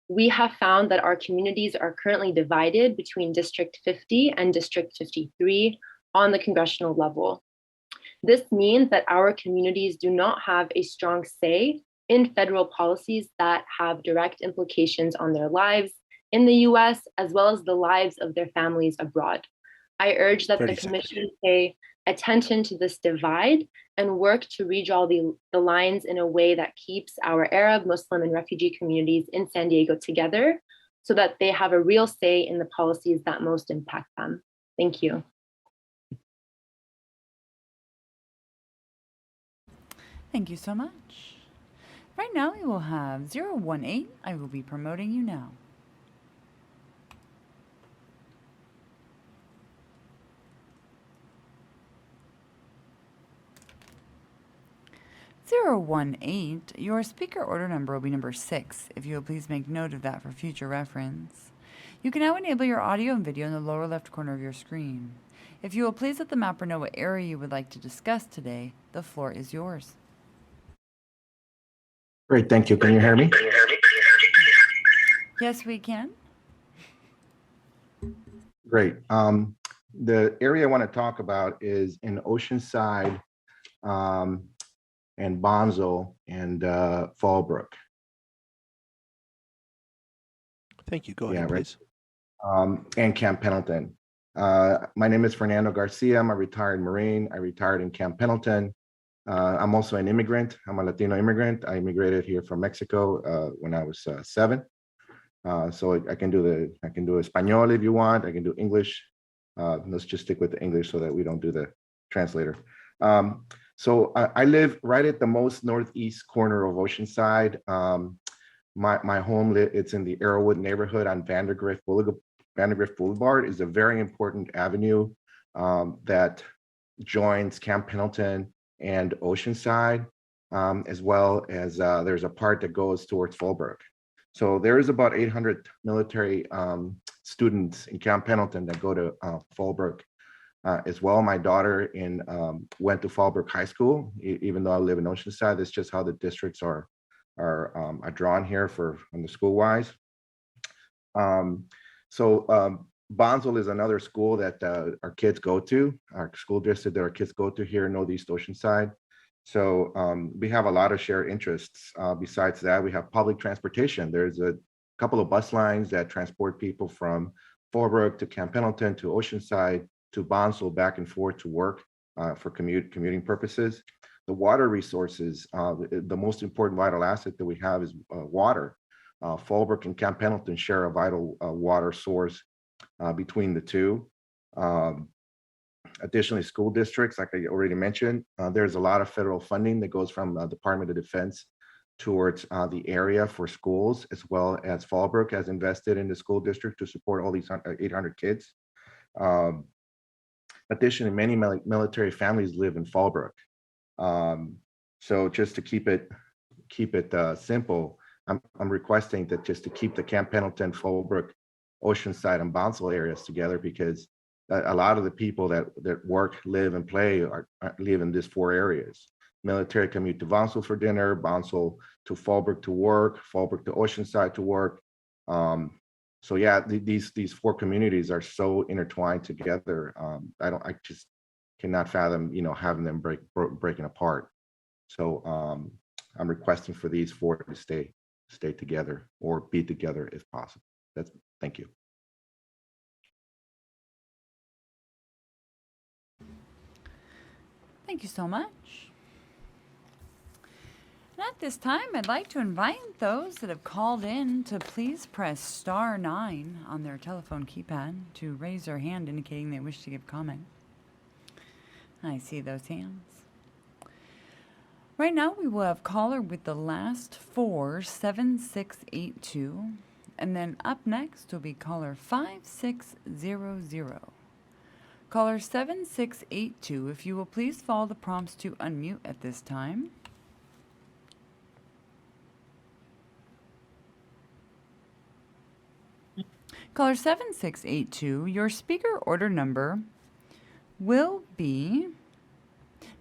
We have found that our communities are currently divided between District 50 and District 53 on the congressional level. This means that our communities do not have a strong say in federal policies that have direct implications on their lives in the US, as well as the lives of their families abroad. I urge that the commission pay attention to this divide and work to redraw the lines in a way that keeps our Arab, Muslim, and refugee communities in San Diego together so that they have a real say in the policies that most impact them. Thank you. Thank you so much. Right now we will have 018. I will be promoting you now. Your speaker order number will be number 6. If you will please make note of that for future reference. You can now enable your audio and video in the lower left corner of your screen. If you will please let the mapper know what area you would like to discuss today, the floor is yours. Great, thank you. Can you hear me? Yes, we can. Great. The area I want to talk about is in Oceanside and Bonzo and Fallbrook. Thank you. Go ahead, please. And Camp Pendleton. My name is Fernando Garcia. I'm a retired Marine. I retired in Camp Pendleton. I'm also an immigrant. I'm a Latino immigrant. I immigrated here from Mexico when I was 7. So I can do Espanol if you want. I can do English. Let's just stick with the English so that we don't do the translator. So I live right at the most northeast corner of Oceanside. My home, it's in the Arrowwood neighborhood on Vandergrift Boulevard. Vandergrift Boulevard is a very important avenue that joins Camp Pendleton and Oceanside, as well as there's a part that goes towards Fallbrook. So there is about 800 military students in Camp Pendleton that go to Fallbrook as well. My daughter went to Fallbrook High School, even though I live in Oceanside. That's just how the districts are drawn here on the school wise. Bonsall is another school that our kids go to, our school district that our kids go to here in Northeast Oceanside. So we have a lot of shared interests. Besides that, we have public transportation. There's a couple of bus lines that transport people from Fallbrook to Camp Pendleton to Oceanside to Bonsall back and forth to work for commuting purposes. The water resources, the most important vital asset that we have is water. Fallbrook and Camp Pendleton share a vital water source between the two. Additionally, school districts, like I already mentioned, there's a lot of federal funding that goes from the Department of Defense towards the area for schools, as well as Fallbrook has invested in the school district to support all these 800 kids. Additionally, many military families live in Fallbrook. So just to keep it simple, I'm requesting that just to keep the Camp Pendleton, Fallbrook, Oceanside, and Bonsall areas together, because a lot of the people that work, live, and play live in these 4 areas. Military commute to Bonsall for dinner, Bonsall to Fallbrook to work, Fallbrook to Oceanside to work. So yeah, these 4 communities are so intertwined together. I just cannot fathom, having them breaking apart. So I'm requesting for these 4 to stay together or be together if possible. Thank you. Thank you so much. And at this time, I'd like to invite those that have called in to please press star 9 on their telephone keypad to raise their hand indicating they wish to give comment. I see those hands. Right now, we will have caller with the last 4, 7682, and then up next will be caller 5600. Caller 7682, if you will please follow the prompts to unmute at this time. Caller 7682, your speaker order number will be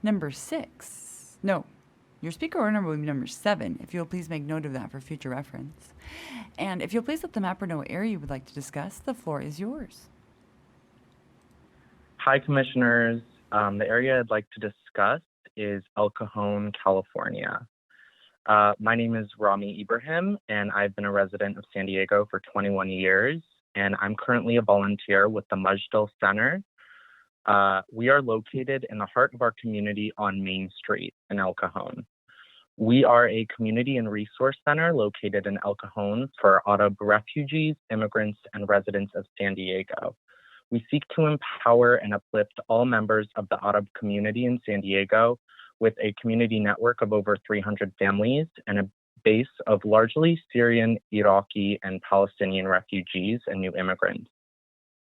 number 6. No, your speaker order number will be number 7, if you'll please make note of that for future reference. And if you'll please let the mapper know what area you would like to discuss, the floor is yours. Hi, Commissioners. The area I'd like to discuss is El Cajon, California. My name is Rami Ibrahim, and I've been a resident of San Diego for 21 years, and I'm currently a volunteer with the Majdal Center. We are located in the heart of our community on Main Street in El Cajon. We are a community and resource center located in El Cajon for Arab refugees, immigrants, and residents of San Diego. We seek to empower and uplift all members of the Arab community in San Diego with a community network of over 300 families and a base of largely Syrian, Iraqi, and Palestinian refugees and new immigrants.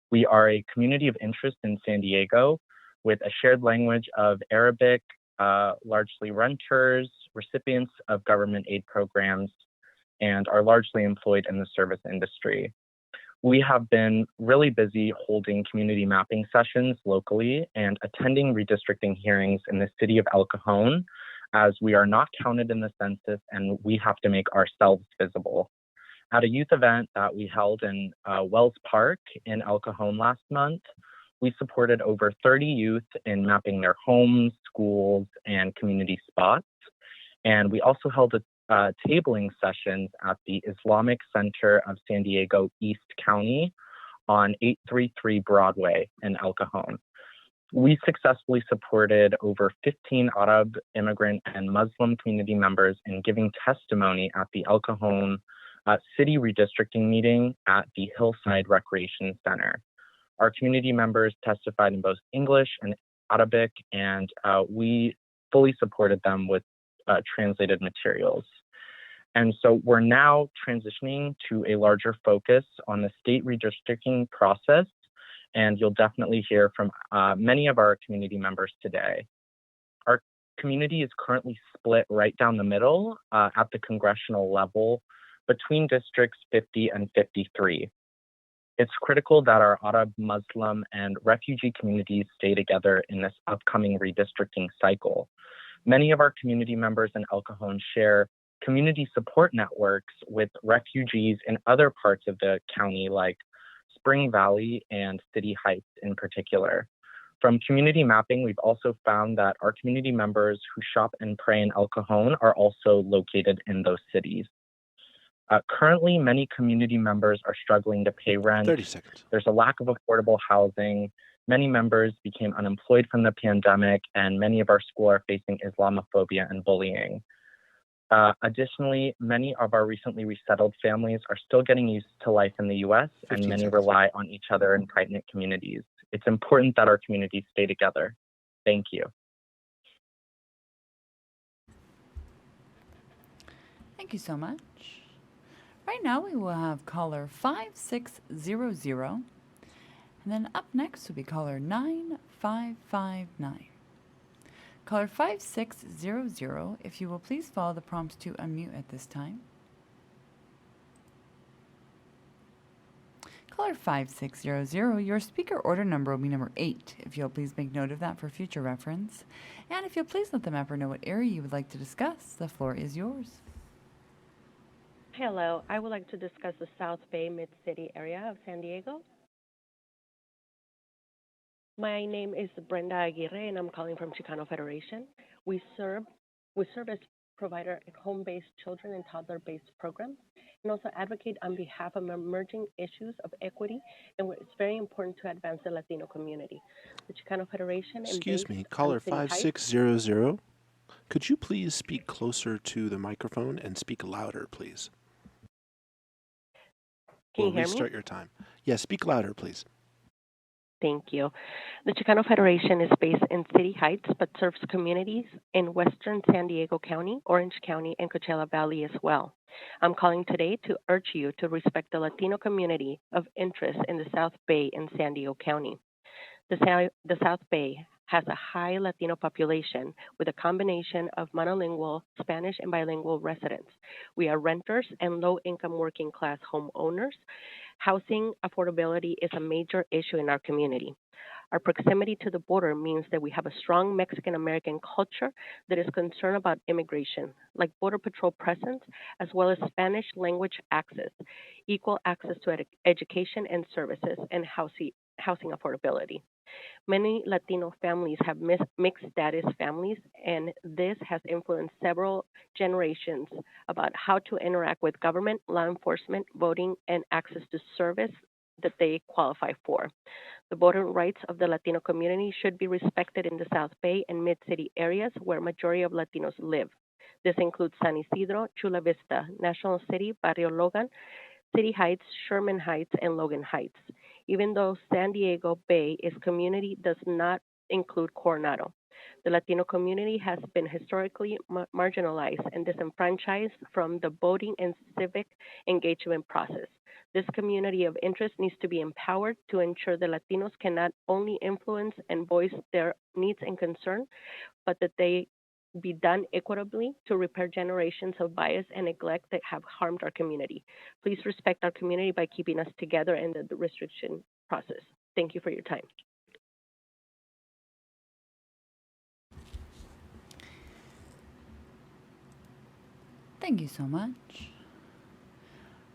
We are a community of interest in San Diego with a shared language of Arabic, largely renters, recipients of government aid programs, and are largely employed in the service industry. We have been really busy holding community mapping sessions locally and attending redistricting hearings in the city of El Cajon, as we are not counted in the census and we have to make ourselves visible. At a youth event that we held in Wells Park in El Cajon last month, we supported over 30 youth in mapping their homes, schools, and community spots. And we also held tabling sessions at the Islamic Center of San Diego East County on 833 Broadway in El Cajon. We successfully supported over 15 Arab immigrant and Muslim community members in giving testimony at the El Cajon City Redistricting meeting at the Hillside Recreation Center. Our community members testified in both English and Arabic, and we fully supported them with translated materials. And so we're now transitioning to a larger focus on the state redistricting process, and you'll definitely hear from many of our community members today. Our community is currently split right down the middle at the congressional level between districts 50 and 53. It's critical that our Arab, Muslim, and refugee communities stay together in this upcoming redistricting cycle. Many of our community members in El Cajon share community support networks with refugees in other parts of the county, like Spring Valley and City Heights in particular. From community mapping, we've also found that our community members who shop and pray in El Cajon are also located in those cities. Currently, many community members are struggling to pay rent. 30 seconds. There's a lack of affordable housing. Many members became unemployed from the pandemic, and many of our schools are facing Islamophobia and bullying. Additionally, many of our recently resettled families are still getting used to life in the U.S., and many rely on each other in tight-knit communities. It's important that our communities stay together. Thank you. Thank you so much. Right now we will have caller 5600, and then up next will be caller 9559. Caller 5600, if you will please follow the prompts to unmute at this time. Caller 5600, your speaker order number will be number 8. If you'll please make note of that for future reference. And if you'll please let the mapper know what area you would like to discuss, the floor is yours. Hello, I would like to discuss the South Bay Mid-City area of San Diego. My name is Brenda Aguirre, and I'm calling from Chicano Federation. We serve as provider at home-based children and toddler-based programs, and also advocate on behalf of emerging issues of equity, and where it's very important to advance the Latino community. The Chicano Federation. Excuse me, caller 5600. Could you please speak closer to the microphone and speak louder, please? Can you We'll hear me? restart your time. Yes, speak louder, please. Thank you. The Chicano Federation is based in City Heights, but serves communities in Western San Diego County, Orange County, and Coachella Valley as well. I'm calling today to urge you to respect the Latino community of interest in the South Bay and San Diego County. The South Bay has a high Latino population with a combination of monolingual Spanish and bilingual residents. We are renters and low-income working class homeowners. Housing affordability is a major issue in our community. Our proximity to the border means that we have a strong Mexican-American culture that is concerned about immigration, like Border Patrol presence, as well as Spanish language access, equal access to education and services, and housing affordability. Many Latino families have mixed status families, and this has influenced several generations about how to interact with government, law enforcement, voting, and access to service that they qualify for. The voting rights of the Latino community should be respected in the South Bay and mid-city areas where majority of Latinos live. This includes San Isidro, Chula Vista, National City, Barrio Logan, City Heights, Sherman Heights, and Logan Heights. Even though San Diego Bay is community, does not include Coronado. The Latino community has been historically marginalized and disenfranchised from the voting and civic engagement process. This community of interest needs to be empowered to ensure that Latinos can not only influence and voice their needs and concerns, but that they be done equitably to repair generations of bias and neglect that have harmed our community. Please respect our community by keeping us together in the restriction process. Thank you for your time. Thank you so much.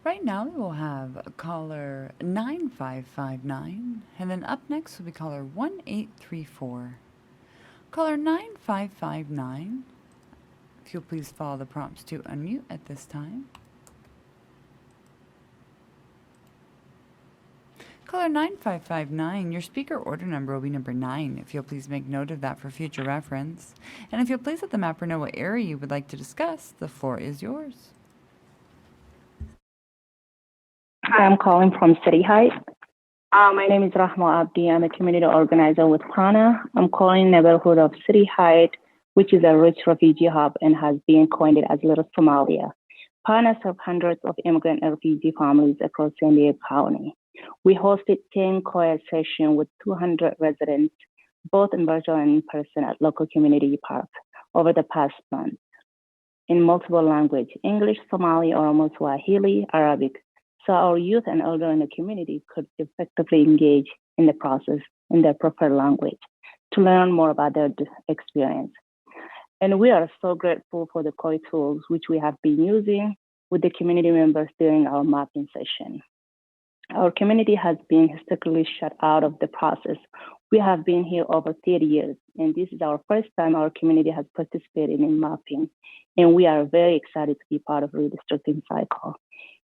Right now, we will have caller 9559, and then up next will be caller 1834. Caller 9559, if you'll please follow the prompts to unmute at this time. Caller 9559, your speaker order number will be number 9, if you'll please make note of that for future reference. And if you'll please let the mapper know what area you would like to discuss, the floor is yours. Hi, I'm calling from City Heights. My name is Rahma Abdi. I'm a community organizer with PANA. I'm calling neighborhood of City Heights, which is a rich refugee hub and has been coined as Little Somalia. PANA serves hundreds of immigrant and refugee families across San Diego County. We hosted 10 choir sessions with 200 residents, both in virtual and in person at local community parks over the past month in multiple languages, English, Somali, Oromo, Swahili, Arabic, so our youth and elder in the community could effectively engage in the process in their preferred language to learn more about their experience. And we are so grateful for the COI tools, which we have been using with the community members during our mapping session. Our community has been historically shut out of the process. We have been here over 30 years, and this is our first time our community has participated in mapping, and we are very excited to be part of the redistricting cycle.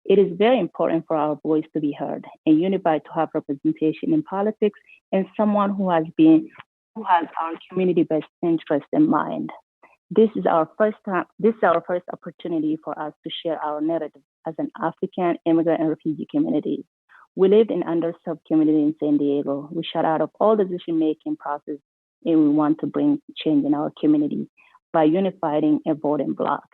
It is very important for our voice to be heard and unified to have representation in politics and someone who has our community best interest in mind. This is our first opportunity for us to share our narrative as an African immigrant and refugee community. We lived in underserved community in San Diego. We shut out of all decision-making process, and we want to bring change in our community by unifying a voting bloc.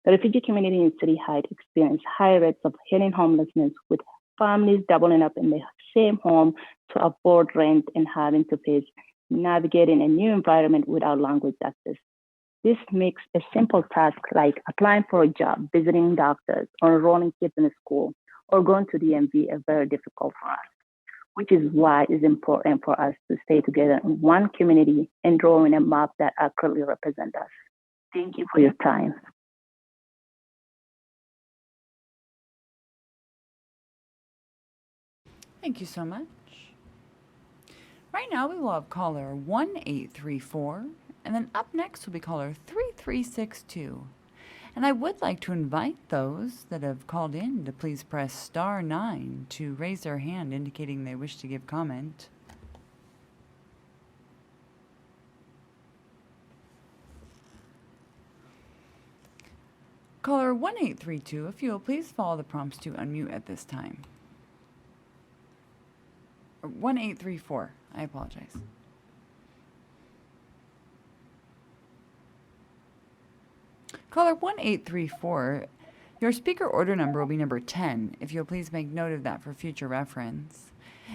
The refugee community in City Heights experienced high rates of hidden homelessness, with families doubling up in the same home to afford rent and having to face navigating a new environment without language access. This makes a simple task like applying for a job, visiting doctors, or enrolling kids in a school, or going to DMV very difficult for us, which is why it's important for us to stay together in one community and drawing a map that accurately represents us. Thank you for your time. Thank you so much. Right now, we will have caller 1834, and then up next will be caller 3362. And I would like to invite those that have called in to please press star 9 to raise their hand indicating they wish to give comment. Caller 1832, if you will please follow the prompts to unmute at this time. 1834, I apologize. Caller 1834, your speaker order number will be number 10, if you'll please make note of that for future reference.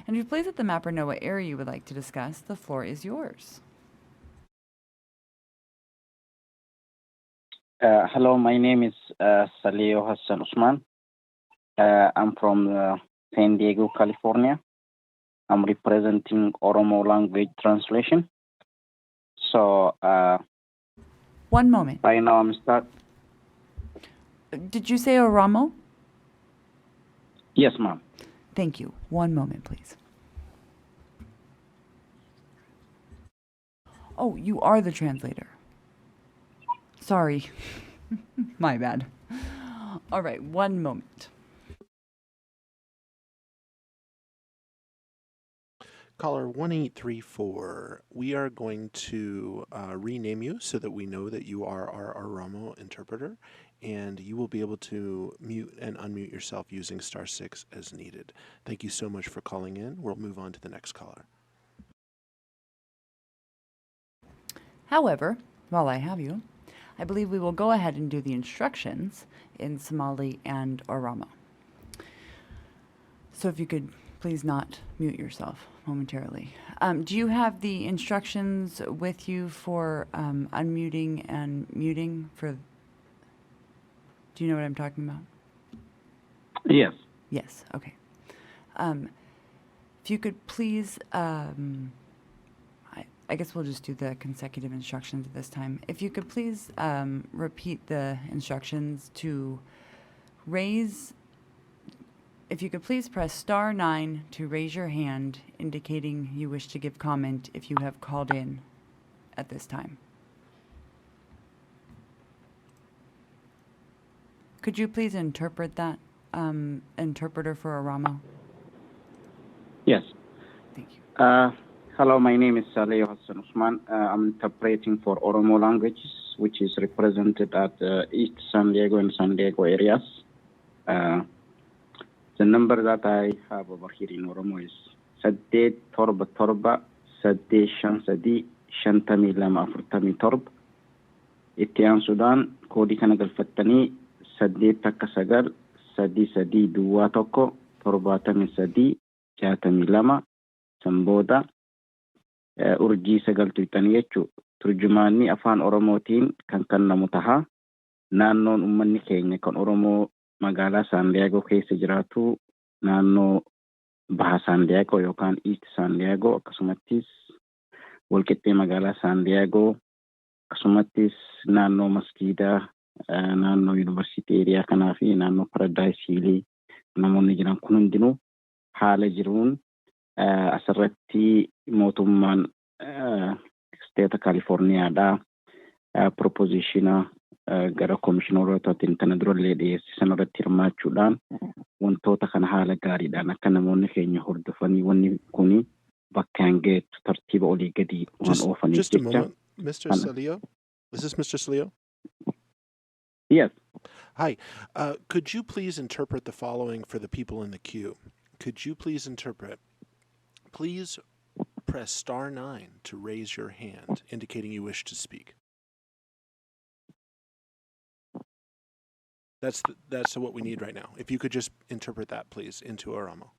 And if you please let the mapper know what area you would like to discuss, the floor is yours. Hello, my name is Salio Hassan Usman. I'm from San Diego, California. I'm representing Oromo language translation. So, 1 moment. Right now I'm Did you say Oromo? Yes, ma'am. Thank you. 1 moment, please. Oh, you are the translator. Sorry. My bad. All right, 1 moment. Caller 1834, we are going to rename you so that we know that you are our Oromo interpreter, and you will be able to mute and unmute yourself using star 6 as needed. Thank you so much for calling in. We'll move on to the next caller. However, while I have you, I believe we will go ahead and do the instructions in Somali and Oromo. So if you could please not mute yourself momentarily. Do you have the instructions with you for unmuting and muting for? Do you know what I'm talking about? Yes. Yes, okay. If you could please, I guess we'll just do the consecutive instructions at this time. If you could please repeat the instructions to raise, if you could please press *9 to raise your hand, indicating you wish to give comment if you have called in at this time. Could you please interpret that, interpreter for Aramo? Yes. Thank you. Hello, my name is Saleh Hassan Usman. I'm interpreting for Oromo languages, which is represented at East San Diego and San Diego areas. The number that I have over here in Oromo is 877 853 547. Itti aansuudhaan koodii kana galfattanii 8 3 duwwaa 1 73 62 san booda urjii 9 tuqxanii jechuudha. Turjumaanni afaan Oromootiin kan kennamu taha. Naannoon uummanni keenya kan Oromoo magaalaa San Diego keessa jiraatu naannoo Baha San Diego yookaan East San Diego, akkasumattis walqixxee magaalaa San Diego, akkasumattis naannoo masgiidaa, naannoo yuunivarsiitii eriyaa kanaa fi naannoo Paradise Hill namoonni jiran kun hundinuu haala jiruun asirratti mootummaan steeta Kaalifoorniyaadhaa propositionaa gara komishineerotaatiin kana durallee dhiyeessisan irratti hirmaachuudhaan wantoota kana haala gaariidhaan akka namoonni keenya hordofanii wanni kuni bakka hin geettu tartiiba olii gadi waan oofaniif Just a jecha. moment, Mr. Salio. Is this Mr. Salio? Yes. Hi. Could you please interpret the following for the people in the queue? Could you please interpret? Please press *9 to raise your hand, indicating you wish to speak. That's what we need right now. If you could just interpret that, please, into Oromo.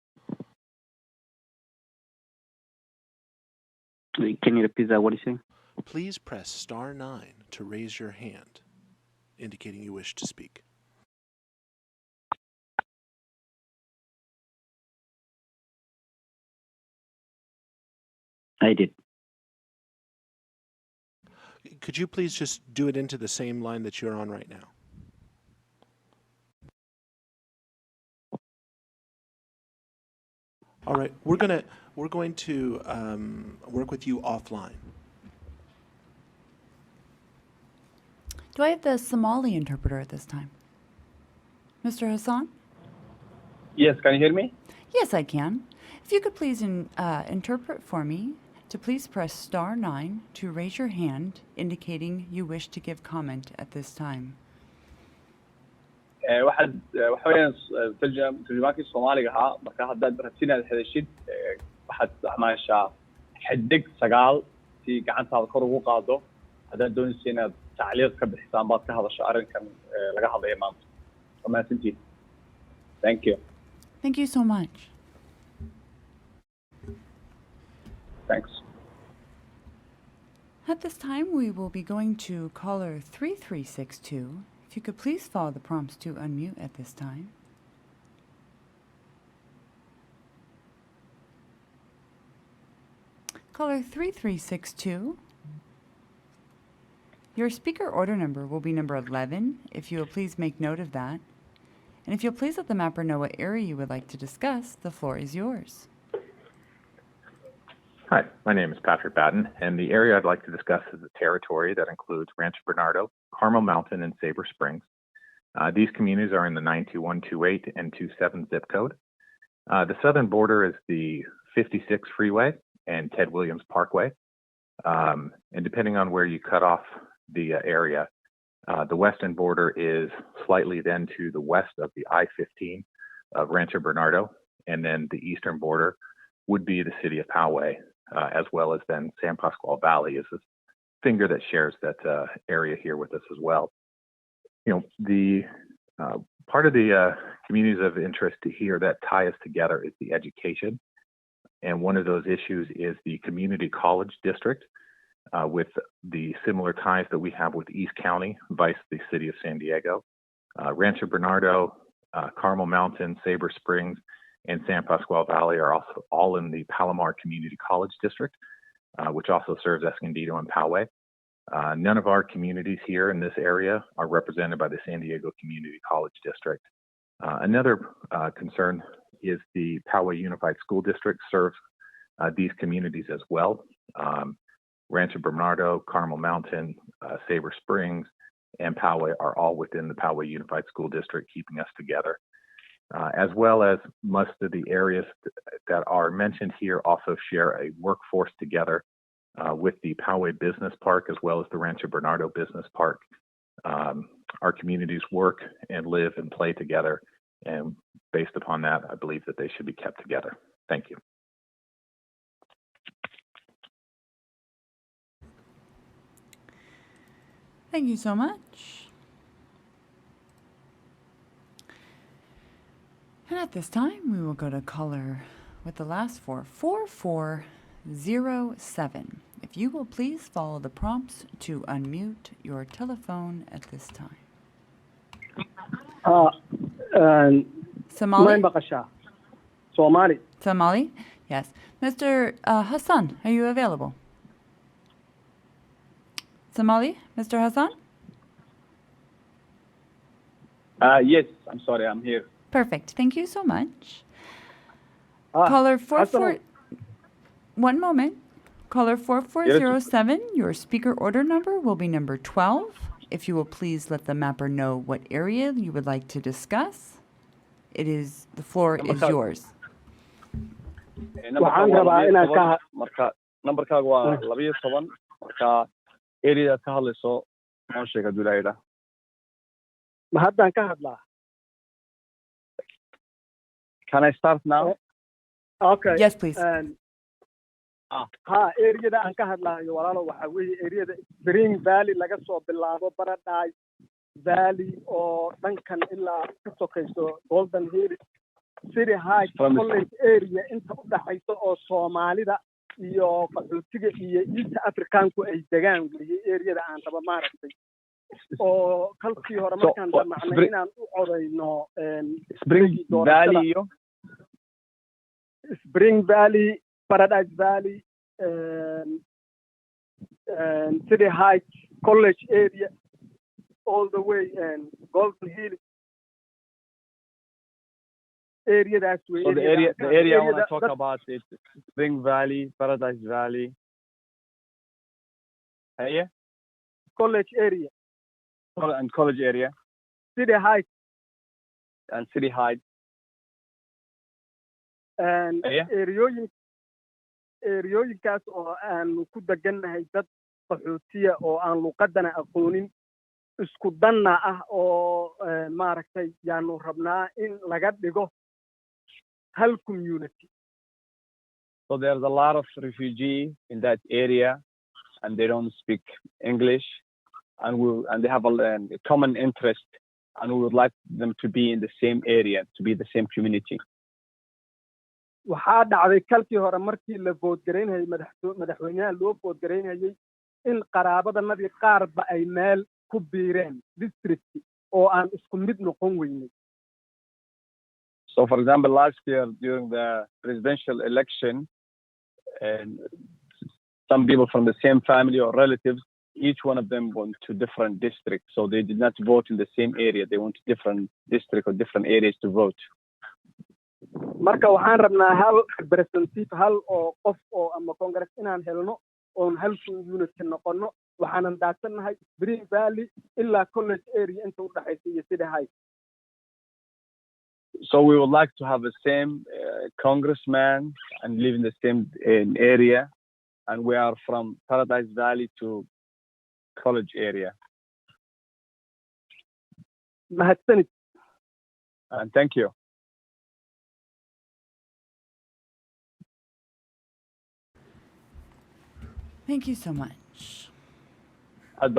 Can you repeat that? What are you saying? Please press *9 to raise your hand, indicating you wish to speak. I did. Could you please just do it into the same line that you're on right now? All right, we're going to work with you offline. Do I have the Somali interpreter at this time? Mr. Hassan? Yes, can you hear me? Yes, I can. If you could please interpret for me, to please press *9 to raise your hand, indicating you wish to give comment at this time. waxaweyaan turjumaankii Soomaaliga ahaa marka haddaad rabtiin inaad hadashid waxaad isticmaashaa xidig 9 si gacantaada kor ugu qaado haddaad doonaysa inaad tacliiq ka bixisaan baad ka hadasho arrinkan laga hadlayo maanta. Waa mahadsantihiin. Thank you. Thank you so much. Thanks. At this time, we will be going to caller 3362. If you could please follow the prompts to unmute at this time. Caller 3362. Your speaker order number will be number 11, if you will please make note of that. And if you'll please let the mapper know what area you would like to discuss, the floor is yours. Hi, my name is Patrick Batten, and the area I'd like to discuss is a territory that includes Rancho Bernardo, Carmel Mountain, and Sabre Springs. These communities are in the 92128 and 27 zip code. The southern border is the 56 freeway and Ted Williams Parkway. And depending on where you cut off the area, the western border is slightly then to the west of the I-15 of Rancho Bernardo, and then the eastern border would be the city of Poway, as well as then San Pasqual Valley is a finger that shares that area here with us as well. You know, the Part of the communities of interest here that tie us together is the education. And one of those issues is the community college district with the similar ties that we have with East County, vice the city of San Diego. Rancho Bernardo, Carmel Mountain, Sabre Springs, and San Pasqual Valley are also all in the Palomar Community College District, which also serves Escondido and Poway. None of our communities here in this area are represented by the San Diego Community College District. Another concern is the Poway Unified School District serves these communities as well. Rancho Bernardo, Carmel Mountain, Sabre Springs, and Poway are all within the Poway Unified School District, keeping us together. As well as most of the areas that are mentioned here also share a workforce together with the Poway Business Park as well as the Rancho Bernardo Business Park. Our communities work and live and play together, and based upon that, I believe that they should be kept together. Thank you. Thank you so much. And at this time, we will go to caller with the last four, 4407. If you will please follow the prompts to unmute your telephone at this time. Somali? Somali? Yes. Mr. Hassan, are you available? Somali? Mr. Hassan? Yes, I'm sorry, I'm here. Perfect. Thank you so much. Caller 44... One moment. Caller 4407, your speaker order number will be number 12. If you will please let the mapper know what area you would like to discuss. The floor is yours. Numberkaagu waa 12 marka area ka hadlayso noo sheega dulayda. Ma haddaan ka hadlaa? Can I start now? Okay. Yes, please. Area aan ka hadlayo walaalo waxa weeye area Spring Valley laga soo bilaabo Paradise Valley oo dhankan ilaa ka sokayso Golden Hill City Heights College area inta u dhaxayso oo Soomaalida iyo qaxootiga iyo East Africanku ay degaan weeye area aan raba maaragtay oo kalkii hore markaan damacnay inaan u codayno Spring Valley iyo Spring Valley, Paradise Valley, City Heights, College area, all the way, and Golden Hill area. That's where. So the area I want to talk about is Spring Valley, Paradise Valley. Yeah. College area. And college area. City Heights. And City Heights. And ereyooyinkaas oo aanu ku degannahay dad qaxootiya oo aan luqadana aqoonin isku danna ah oo maaragtay yaanu rabnaa in laga dhigo hal community. So there's a lot of refugees in that area and they don't speak English and they have a common interest and we would like them to be in the same area, to be the same community. waxaa dhacday kalkii hore markii la boodgaraynayay madaxweynaha loo boodgaraynayay in qaraabadanadii qaarba ay meel ku biireen district oo aan isku mid noqon weynay. So for example, last year during the presidential election, some people from the same family or relatives, each one of them went to different districts. So they did not vote in the same area. They went to different districts or different areas to vote. marka waxaan rabnaa hal representative hal oo qof oo ama congress inaan helno oon hal unit noqono waxaanan daadsannahay Spring Valley ilaa college area inta u dhaxaysa iyo City Heights. So we would like to have the same congressman and live in the same area and we are from Paradise Valley to college area. mahadsanid. And thank you. Thank you so much. For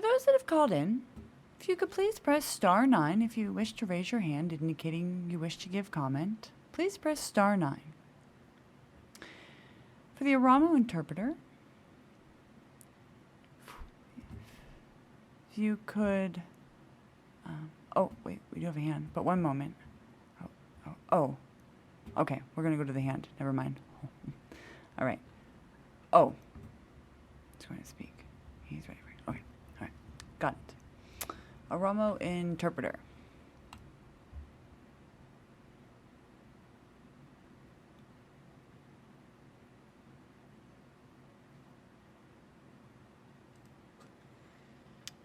those that have called in, if you could please press star 9 if you wish to raise your hand indicating you wish to give comment. Please press star 9. For the Oromo interpreter, if you could, oh, wait, we do have a hand, but one moment. Oh, okay, we're going to go to the hand. Never mind. All right. Oh, he's going to speak. He's ready for it. Okay, all right, got it. Oromo interpreter.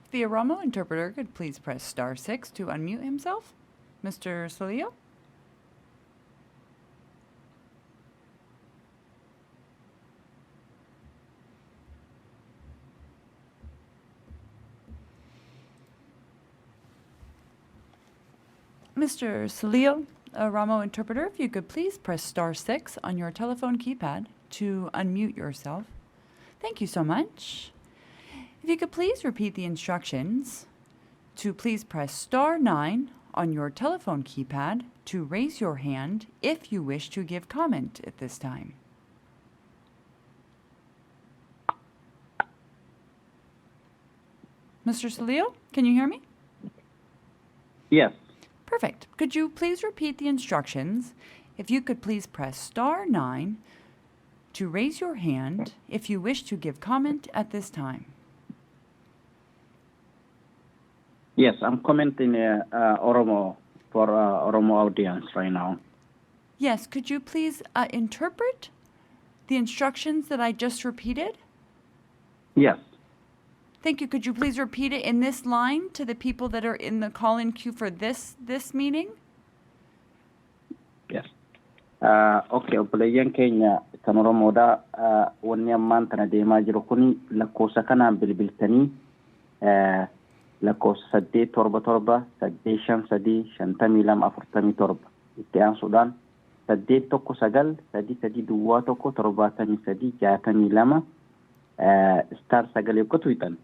If the Oromo interpreter could please press star 6 to unmute himself. Mr. Salio? Mr. Salio, Oromo interpreter, if you could please press star 6 on your telephone keypad to unmute yourself. Thank you so much. If you could please repeat the instructions to please press star 9 on your telephone keypad to raise your hand if you wish to give comment at this time. Mr. Salio, can you hear me? Yes. Perfect. Could you please repeat the instructions? If you could please press star 9 to raise your hand if you wish to give comment at this time. Yes, I'm commenting Oromo for Oromo audience right now. Yes, could you please interpret the instructions that I just repeated? Yes. Thank you. Could you please repeat it in this line to the people that are in the call-in queue for this meeting? Yes. Okay, obboleeyyan keenya kan Oromoodha. Wanni ammaan tana deemaa jiru kuni lakkoofsa kanaan bilbiltanii lakkoofsa 877 itti aansuudhaan 819 star 9 yokkatu hidhan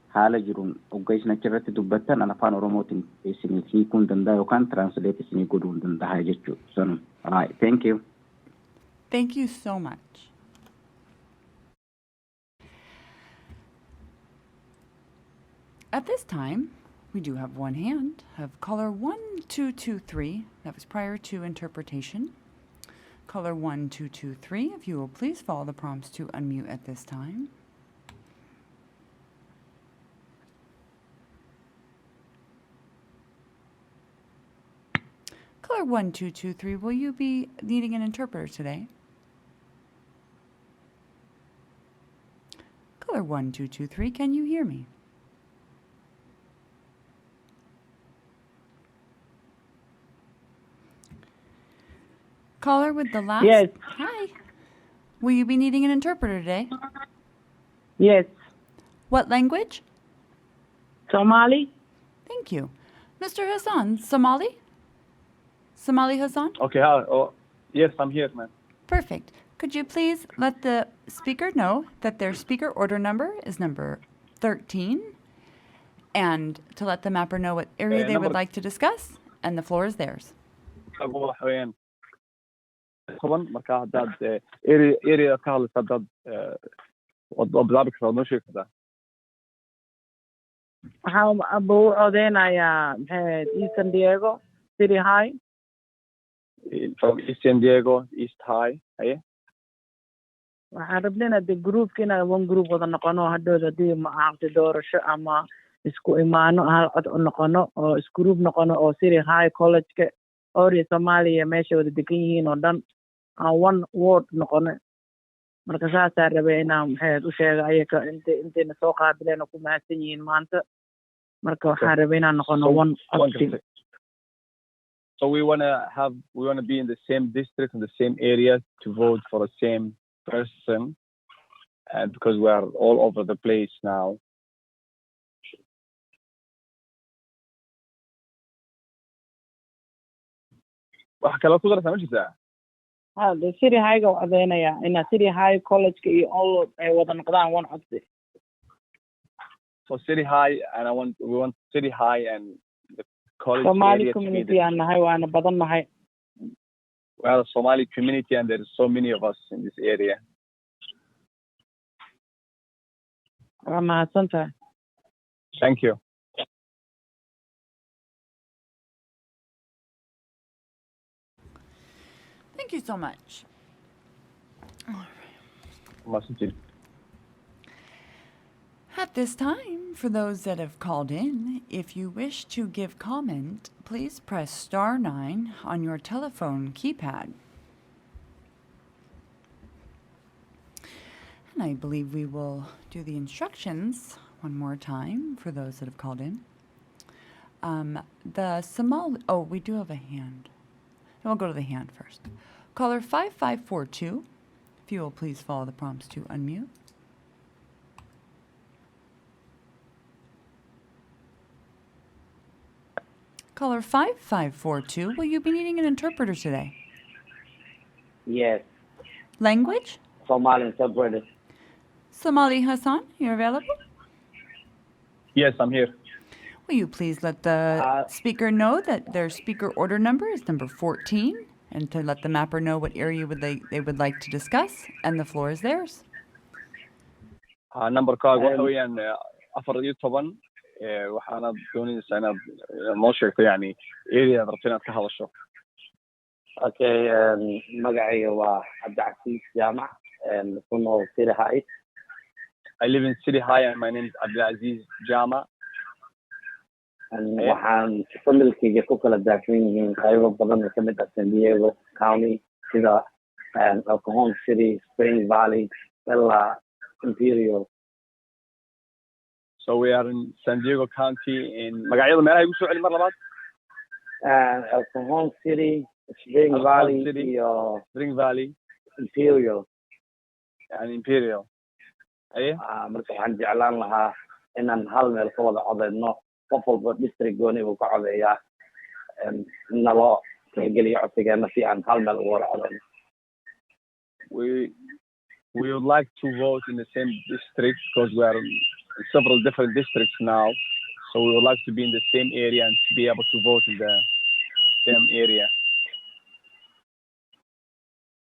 haala jiruun hoggaa isin achirratti dubbattan an afaan Oromootiin isinii hiikuu hin danda'a yookaan translate isinii godhuu hin danda'a jechuudha. Sanuma. Thank you. Thank you so much. At this time, we do have one hand of caller 1223. That was prior to interpretation. Caller 1223, if you will please follow the prompts to unmute at this time. Caller 1223, will you be needing an interpreter today? Caller 1223, can you hear me? Caller with the last... Yes. Hi. Will you be needing an interpreter today? Yes. What language? Somali. Thank you. Mr. Hassan, Somali? Somali Hassan? Okay, yes, I'm here, man. Perfect. Could you please let the speaker know that their speaker order number is number 13, and to let the mapper know what area they would like to discuss, and the floor is theirs. marka haddaad area ka hadlaysa haddaad bilaabi kartaa noo sheegi kartaa. Waxaan abuu odeynayaa East San Diego City High. From East San Diego, East High, haye. Waxaan rabnaa de groupka inaan one group wada noqono hadhood hadii macaaqdi doorasho ama isku imaano hal cod u noqono oo isku group noqono oo City High College-ka Ori Soomaaliya meesha wada degan yihiin oo dhan one ward noqono. Marka saasaan rabay inaan u sheego ayaga intayna soo qaabileen oo ku mahadsan yihiin maanta. Marka waxaan rabay inaan noqono one codsi. So we want to be in the same district, in the same area to vote for the same person, and because we are all over the place now. wax kale ku darsan ma jirtaa? The City High ga codeynaya in City High College-ka iyo all ay wada noqdaan one codsi. for City High, and we want City High and the college Somali area to be community the, aan nahay waana badan nahay. we are a Somali community, and there is so many of us in this area. Waa mahadsantahay. Thank you. Thank you so much. At this time, for those that have called in, if you wish to give comment, please press *9 on your telephone keypad. And I believe we will do the instructions one more time for those that have called in. The Somali, oh, we do have a hand. We'll go to the hand first. Caller 5542, if you will please follow the prompts to unmute. Caller 5542, will you be needing an interpreter today? Yes, Language? Somali interpreter. Somali Hassan, you're available? Yes, I'm here. Will you please let the speaker know that their speaker order number is number 14, and to let the mapper know what area they would like to discuss, and the floor is theirs. Number card waxa weeyaan 14 waxaana doonaysaa inaad noo sheegto yani area aad rabto inaad ka hadasho. Okay, magacayga waa Abdulcasiis Jaamac, ku nool City High. I live in City High, and my name is Abdulaziz Jama. Waxaan familkayga ku kala daafan yihiin qaybo badan oo ka mid ah San Diego County sida El Cajon City, Spring Valley, ilaa Imperial. So we are in San Diego County in magacyada meelaha igu soo celi mar labaad. El Cajon City, Spring Valley, iyo Spring Valley, Imperial. And Imperial. Marka waxaan jeclaan lahaa inaan hal meel ka wada codeyno, qof walba district gooni uu ka codeeyaa, naloo tixgeliyo codsigeena si aan hal meel ugu wada codeyno. We would like to vote in the same district because we are in several different districts now. So we would like to be in the same area and to be able to vote in the same area.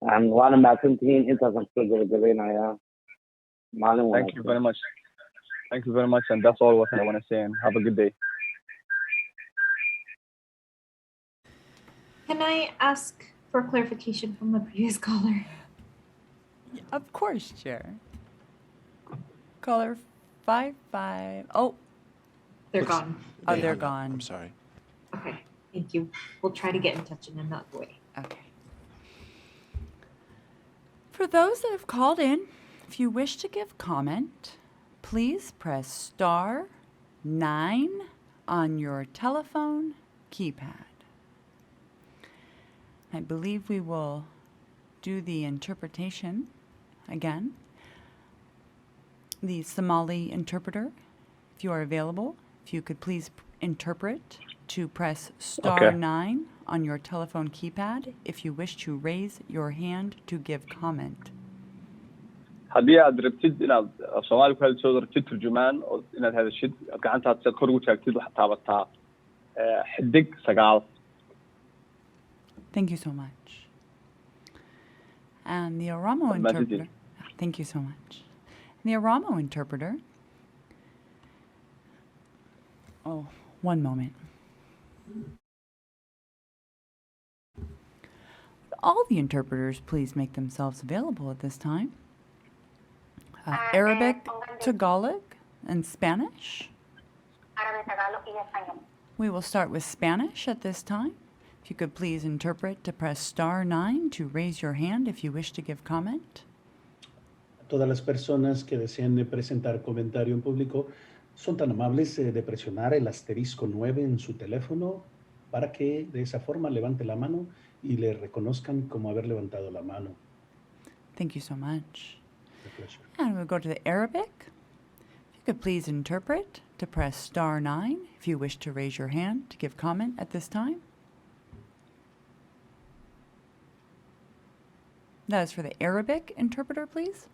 Waana mahadsantihiin intaasaan kusoo gabagabeynayaa. Thank you very much. Thank you very much, and that's all what I want to say, and have a good day. Can I ask for clarification from the previous caller? Of course, Chair. Caller 55. Oh. They're gone. Oh, they're gone. I'm sorry. Okay, thank you. We'll try to get in touch in another way. Okay. For those that have called in, if you wish to give comment, please press *9 on your telephone keypad. I believe we will do the interpretation again. The Somali interpreter, if you are available, if you could please interpret to press *9 on your telephone keypad if you wish to raise your hand to give comment. haddii aad rabtid inaad Soomaali ku hadasho rabtid turjumaan oo inaad hadashid gacantaad si kor ugu taagtid waxaad taabataa xidig 9. Thank you so much. And the Oromo interpreter. Thank you so much. The Oromo interpreter. Oh, one moment. All the interpreters, please make themselves available at this time. Arabic, Tagalog, and Spanish. We will start with Spanish at this time. If you could please interpret to press *9 to raise your hand if you wish to give comment. Todas las personas que deseen presentar comentario en público son tan amables de presionar el asterisco 9 en su teléfono para que de esa forma levante la mano y le reconozcan como haber levantado la mano. Thank you so much. My pleasure. And we'll go to the Arabic. If you could please interpret to press *9 if you wish to raise your hand to give comment at this time. That is for the Arabic interpreter, please.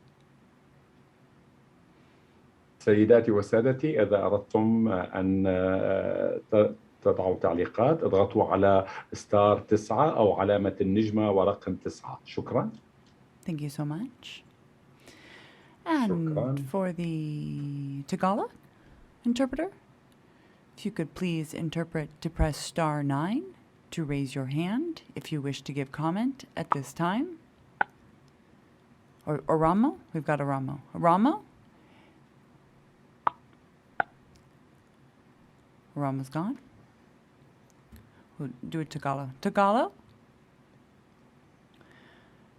سيداتي وسادتي، إذا أردتم أن تضعوا تعليقات اضغطوا على ستار 9 أو علامة النجمة ورقم 9. شكرا. Thank you so much. And for the Tagalog interpreter, if you could please interpret to press star 9 to raise your hand if you wish to give comment at this time. Or Ramo? We've got a Ramo. Ramo? Ramo's gone. We'll do a Tagalog. Tagalog?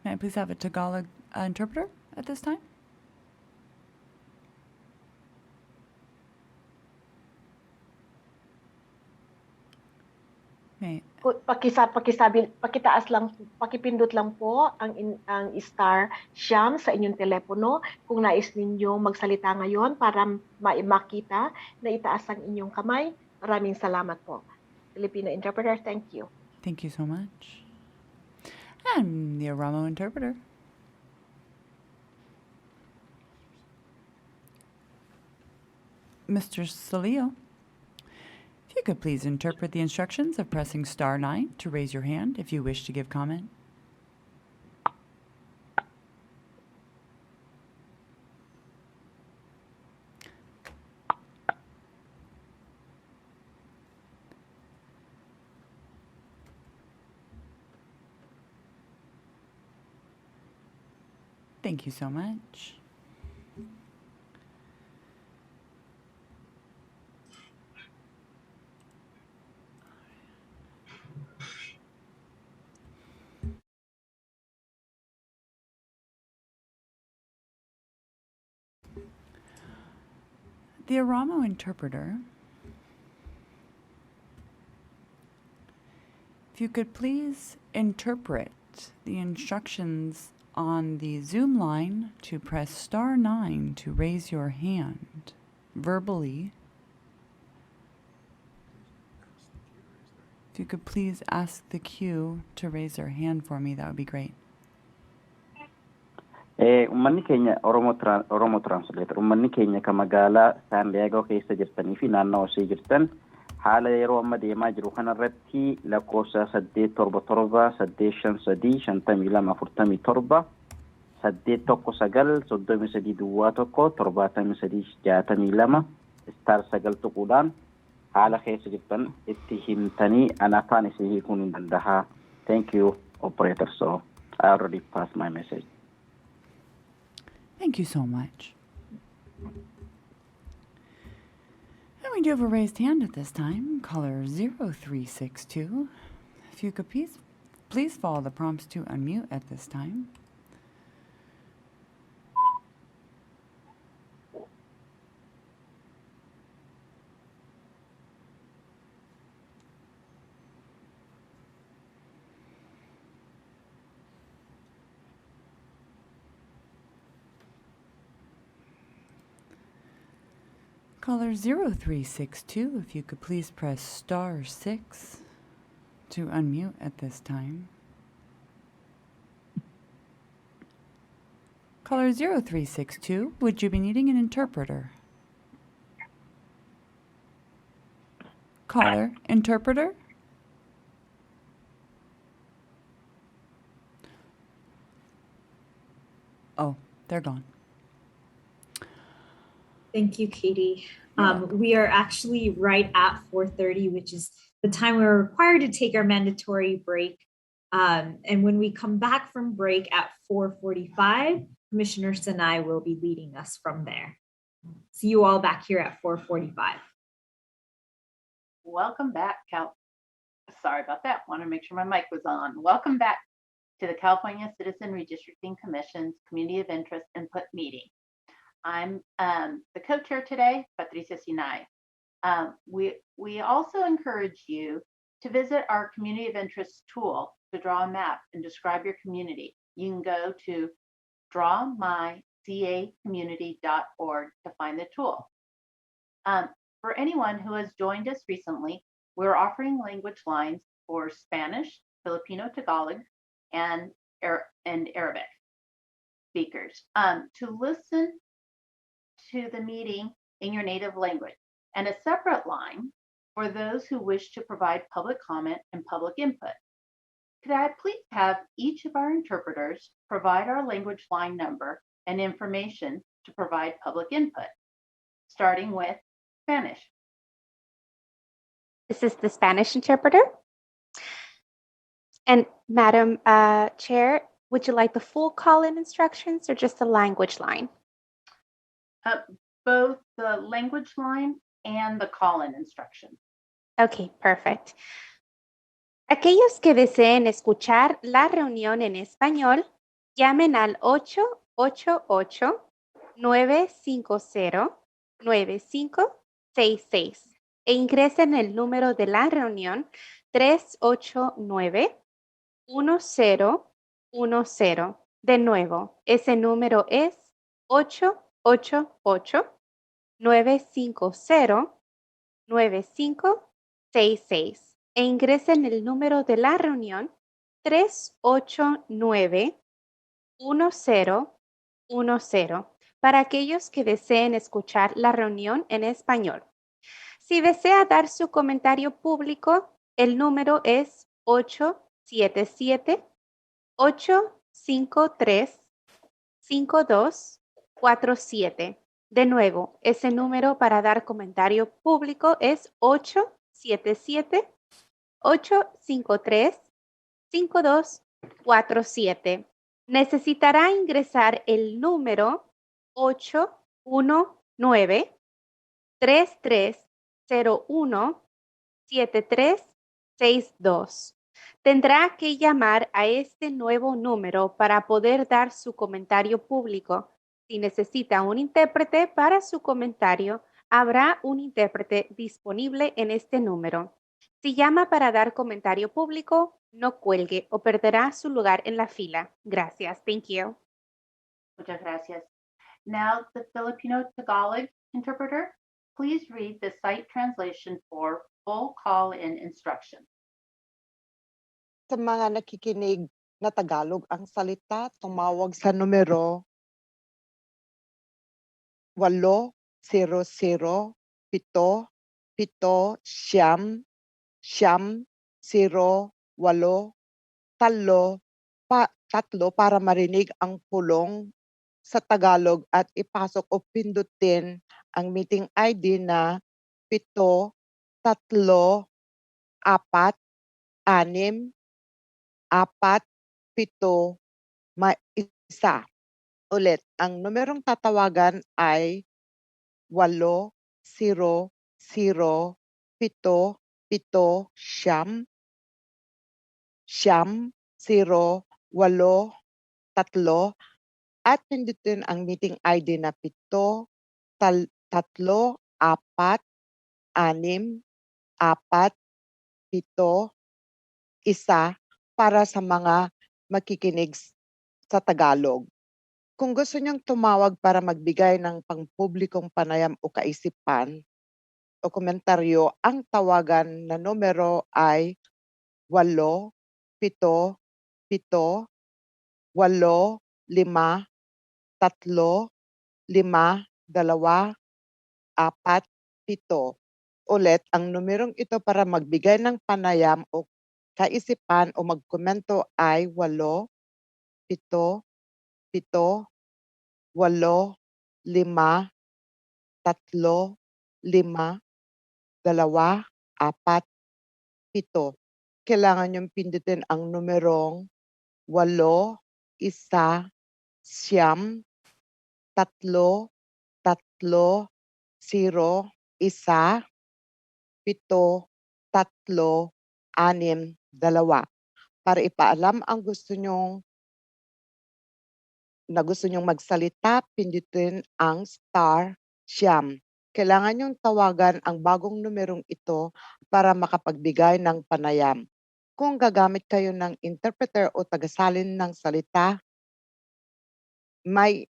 May I please have a Tagalog interpreter at this time? May Pakitaas lang, pakipindot lang po ang star siyam sa inyong telepono kung nais ninyo magsalita ngayon para makita na itaas ang inyong kamay. Maraming salamat po. Filipino interpreter, thank you. Thank you so much. And the Aramo interpreter. Mr. Salio, if you could please interpret the instructions of pressing star 9 to raise your hand if you wish to give comment. Thank you so much. The Aramo interpreter, if you could please interpret the instructions on the Zoom line to press star 9 to raise your hand verbally. If you could please ask the queue to raise their hand for me, that would be great. Uummanni keenya Oromo Translator uummanni keenya kan magaalaa San Diego keessa jirtanii fi naannoo ishee jirtan haala yeroo amma deemaa jiru kanarratti lakkoofsa 877 853 5247 819 33 duwwaa 1 73 62 star 9 tuquudhaan haala keessa jirtan itti himtanii anafaan isii hiikuun hin danda'a. Thank you, operator. So I already passed my message. Thank you so much. And we do have a raised hand at this time, caller 0362. If you could please follow the prompts to unmute at this time. Caller 0362, if you could please press star 6 to unmute at this time. Caller 0362, would you be needing an interpreter? Caller, interpreter? Oh, they're gone. Thank you, Katie. We are actually right at 4:30, which is the time we're required to take our mandatory break. And when we come back from break at 4:45, Commissioner Sinai will be leading us from there. See you all back here at 4:45. Welcome back, Sorry about that. Want to make sure my mic was on. Welcome back to the California Citizen Redistricting Commission's Community of Interest Input Meeting. I'm the co-chair today, Patricia Sinai. We also encourage you to visit our Community of Interest tool to draw a map and describe your community. You can go to drawmycacommunity.org to find the tool. For anyone who has joined us recently, we're offering language lines for Spanish, Filipino, Tagalog, and Arabic speakers. To listen to the meeting in your native language, and a separate line for those who wish to provide public comment and public input. Could I please have each of our interpreters provide our language line number and information to provide public input, starting with Spanish. This is the Spanish interpreter. And Madam Chair, would you like the full call-in instructions or just the language line? Both the language line and the call-in instructions. Okay, perfect. Aquellos que deseen escuchar la reunión en español, llamen al 888-950-9566 e ingresen el número de la reunión 389-1010. De nuevo, ese número es 888-950-9566 e ingresen el número de la reunión 389-1010 para aquellos que deseen escuchar la reunión en español. Si desea dar su comentario público, el número es 877-853-5247. De nuevo, ese número para dar comentario público es 877-853-5247. Necesitará ingresar el número 819-3301-7362. Tendrá que llamar a este nuevo número para poder dar su comentario público. Si necesita un intérprete para su comentario, habrá un intérprete disponible en este número. Si llama para dar comentario público, no cuelgue o perderá su lugar en la fila. Gracias. Thank you. Muchas gracias. Now, the Filipino Tagalog interpreter, please read the site translation for full call-in instruction. Sa mga nakikinig na Tagalog ang salita, tumawag sa numero 800-777-08-3 para marinig ang pulong sa Tagalog at ipasok o pindutin ang meeting ID na 73446 1. Ulit, ang numerong tatawagan ay 800-777-08-3 at pindutin ang meeting ID na 73446 1 para sa mga makikinig sa Tagalog. Kung gusto niyong tumawag para magbigay ng pangpublikong panayam o kaisipan o komentaryo, ang tawagan na numero ay 877-885-5247. Ulit, ang numerong ito para magbigay ng panayam o kaisipan o magkomento ay 877-85-247. Kailangan niyong pindutin ang numerong 8-1-3-3-0-1-7-3-6-2 para ipaalam ang gusto niyong magsalita, pindutin ang *9. Kailangan niyong tawagan ang bagong numerong ito para makapagbigay ng panayam. Kung gagamit kayo ng interpreter o tagasalin ng salita, may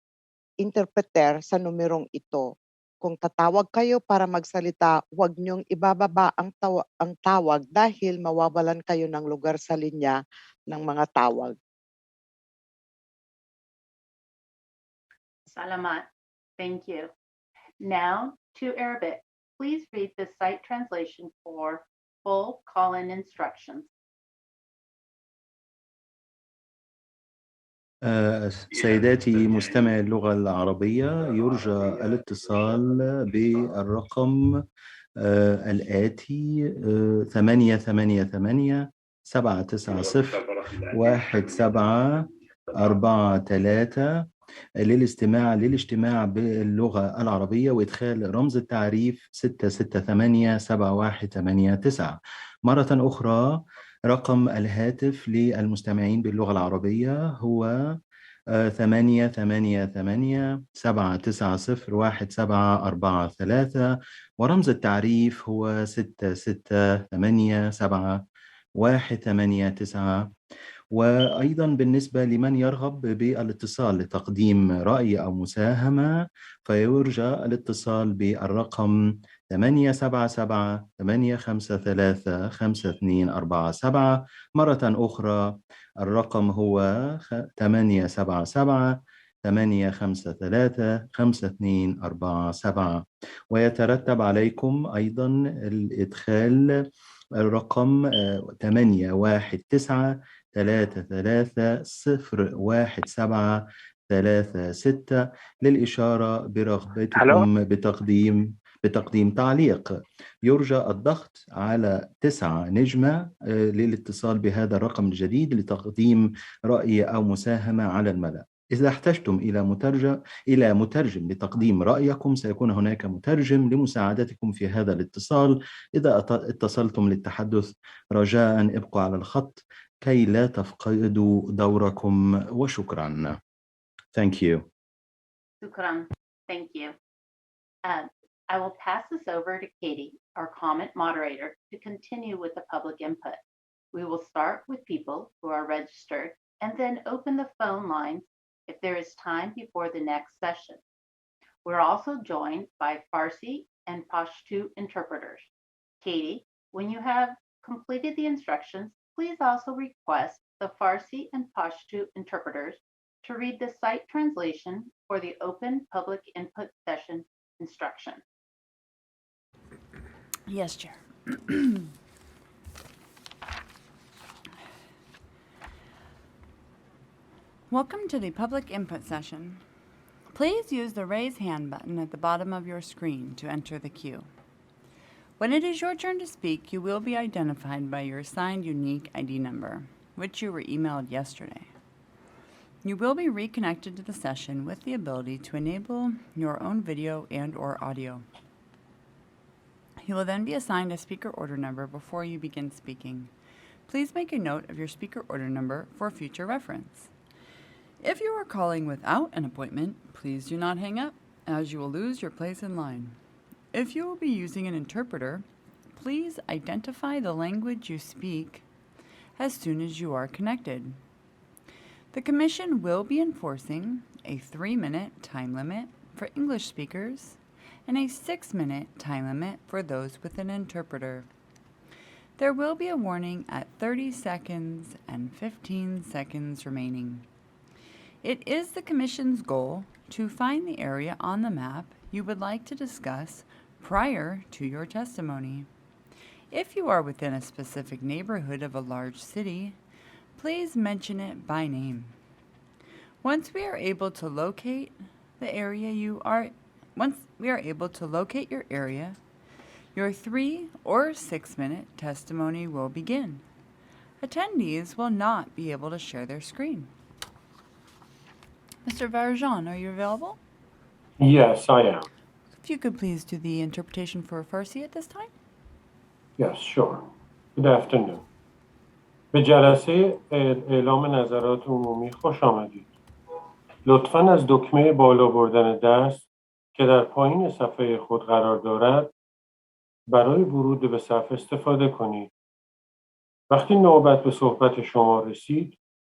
interpreter sa numerong ito. Kung tatawag kayo para magsalita, huwag niyong ibababa ang tawag dahil mawawalan kayo ng lugar sa linya ng mga tawag. Salamat. Thank you. Now to Arabic. Please read the site translation for full call-in instructions. سيداتي مستمعي اللغة العربية، يرجى الاتصال بالرقم الآتي 888-790-1743 للاجتماع باللغة العربية وإدخال رمز التعريف 668-7189. مرة أخرى رقم الهاتف للمستمعين باللغة العربية هو 888-790-1743 ورمز التعريف هو 668-7189. وأيضا بالنسبة لمن يرغب بالاتصال لتقديم رأي أو مساهمة فيرجى الاتصال بالرقم 877-853-5247. مرة أخرى الرقم هو 877-853-5247. ويترتب عليكم أيضا الإدخال الرقم 819-33-01736 للإشارة برغبتكم بتقديم تعليق. يرجى الضغط على 9 نجمة للاتصال بهذا الرقم الجديد لتقديم رأي أو مساهمة على الملأ. إذا احتجتم إلى مترجم لتقديم رأيكم سيكون هناك مترجم لمساعدتكم في هذا الاتصال. إذا اتصلتم للتحدث رجاء ابقوا على الخط كي لا تفقدوا دوركم وشكرا. Thank you. Shukran. Thank you. I will pass this over to Katie, our comment moderator, to continue with the public input. We will start with people who are registered and then open the phone lines if there is time before the next session. We're also joined by Farsi and Pashto interpreters. Katie, when you have completed the instructions, please also request the Farsi and Pashto interpreters to read the site translation for the open public input session instruction. Yes, Chair. Welcome to the public input session. Please use the raise hand button at the bottom of your screen to enter the queue. When it is your turn to speak, you will be identified by your assigned unique ID number, which you were emailed yesterday. You will be reconnected to the session with the ability to enable your own video and/or audio. You will then be assigned a speaker order number before you begin speaking. Please make a note of your speaker order number for future reference. If you are calling without an appointment, please do not hang up, as you will lose your place in line. If you will be using an interpreter, please identify the language you speak as soon as you are connected. The Commission will be enforcing a 3-minute time limit for English speakers and a 6-minute time limit for those with an interpreter. There will be a warning at 30 seconds and 15 seconds remaining. It is the Commission's goal to find the area on the map you would like to discuss prior to your testimony. If you are within a specific neighborhood of a large city, please mention it by name. Once we are able to locate your area, your 3 or 6-minute testimony will begin. Attendees will not be able to share their screen. Mr. Varajan, are you available? Yes, I am. If you could please do the interpretation for Farsi at this time. Yes, sure. Good afternoon. به جلسه اعلام نظرات عمومی خوش آمدید. لطفاً از دکمه بالا بردن دست که در پایین صفحه خود قرار دارد برای ورود به صفحه استفاده کنید. وقتی نوبت به صحبت شما رسید،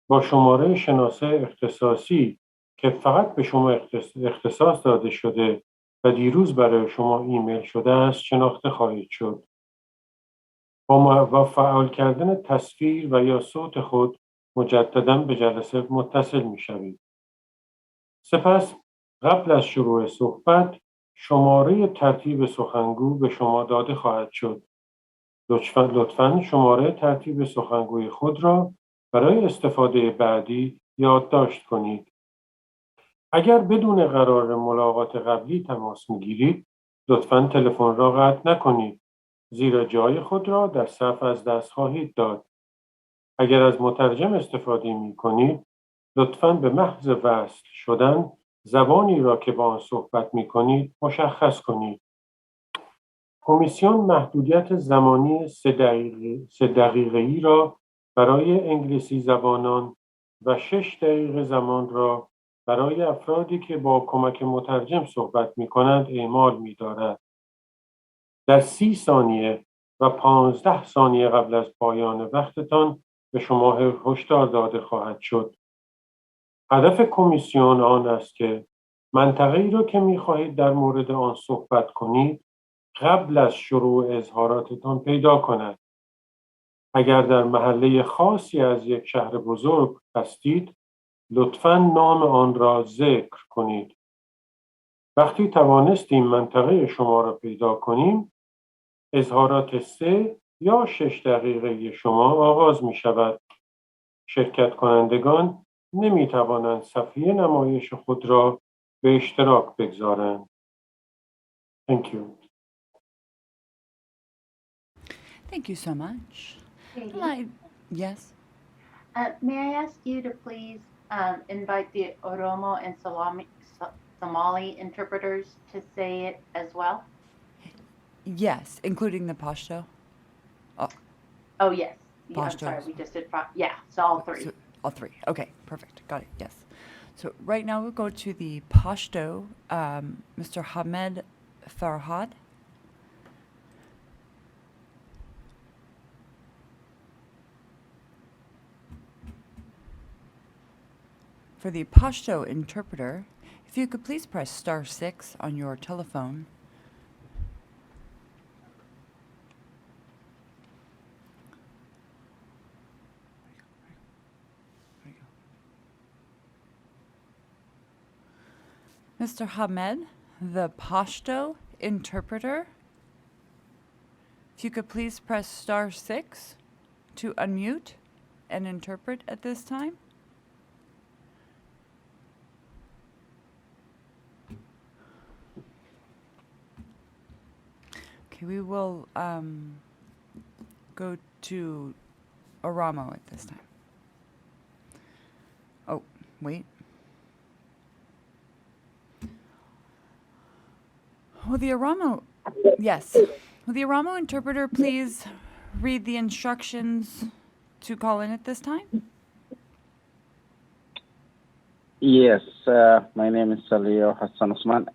با شماره شناسه اختصاصی که فقط به شما اختصاص داده شده و دیروز برای شما ایمیل شده است شناخته خواهید شد. با فعال کردن تصویر و یا صوت خود مجدداً به جلسه متصل می شوید. سپس قبل از شروع صحبت شماره ترتیب سخنگو به شما داده خواهد شد. لطفاً شماره ترتیب سخنگوی خود را برای استفاده بعدی یادداشت کنید. اگر بدون قرار ملاقات قبلی تماس می‌گیرید، لطفاً تلفن را قطع نکنید، زیرا جای خود را در صف از دست خواهید داد. اگر از مترجم استفاده می‌کنید، لطفاً به محض وصل شدن زبانی را که با آن صحبت می‌کنید مشخص کنید. کمیسیون محدودیت زمانی 3 دقیقه‌ای را برای انگلیسی زبانان و 6 دقیقه زمان را برای افرادی که با کمک مترجم صحبت می‌کنند اعمال می‌دارد. در 30 ثانیه و 15 ثانیه قبل از پایان وقتتان به شما هشدار داده خواهد شد. هدف کمیسیون آن است که منطقه‌ای را که می‌خواهید در مورد آن صحبت کنید قبل از شروع اظهاراتتان پیدا کند. اگر در محله خاصی از یک شهر بزرگ هستید، لطفاً نام آن را ذکر کنید. وقتی توانستیم منطقه شما را پیدا کنیم، اظهارات 3 یا 6 دقیقه شما آغاز می شود. شرکت کنندگان نمی توانند صفحه نمایش خود را به اشتراک بگذارند. Thank you. Thank you so much. Katie? Yes. May I ask you to please invite the Oromo and Somali interpreters to say it as well? Yes, including the Pashto. Oh, yes. Yeah, I'm Pashto. sorry, we just did yeah, so all three. So, all three. Okay, perfect. Got it. Yes. So right now we'll go to the Pashto, Mr. Hamed Farhad. For the Pashto interpreter, if you could please press *6 on your telephone. Mr. Hamed, the Pashto interpreter, if you could please press *6 to unmute and interpret at this time. Okay, we will go to Oramo at this time. Oh, wait. Will the Oramo, yes. Will the Oramo interpreter please read the instructions to call in at this time? Yes, my name is Salio Hassan Usman.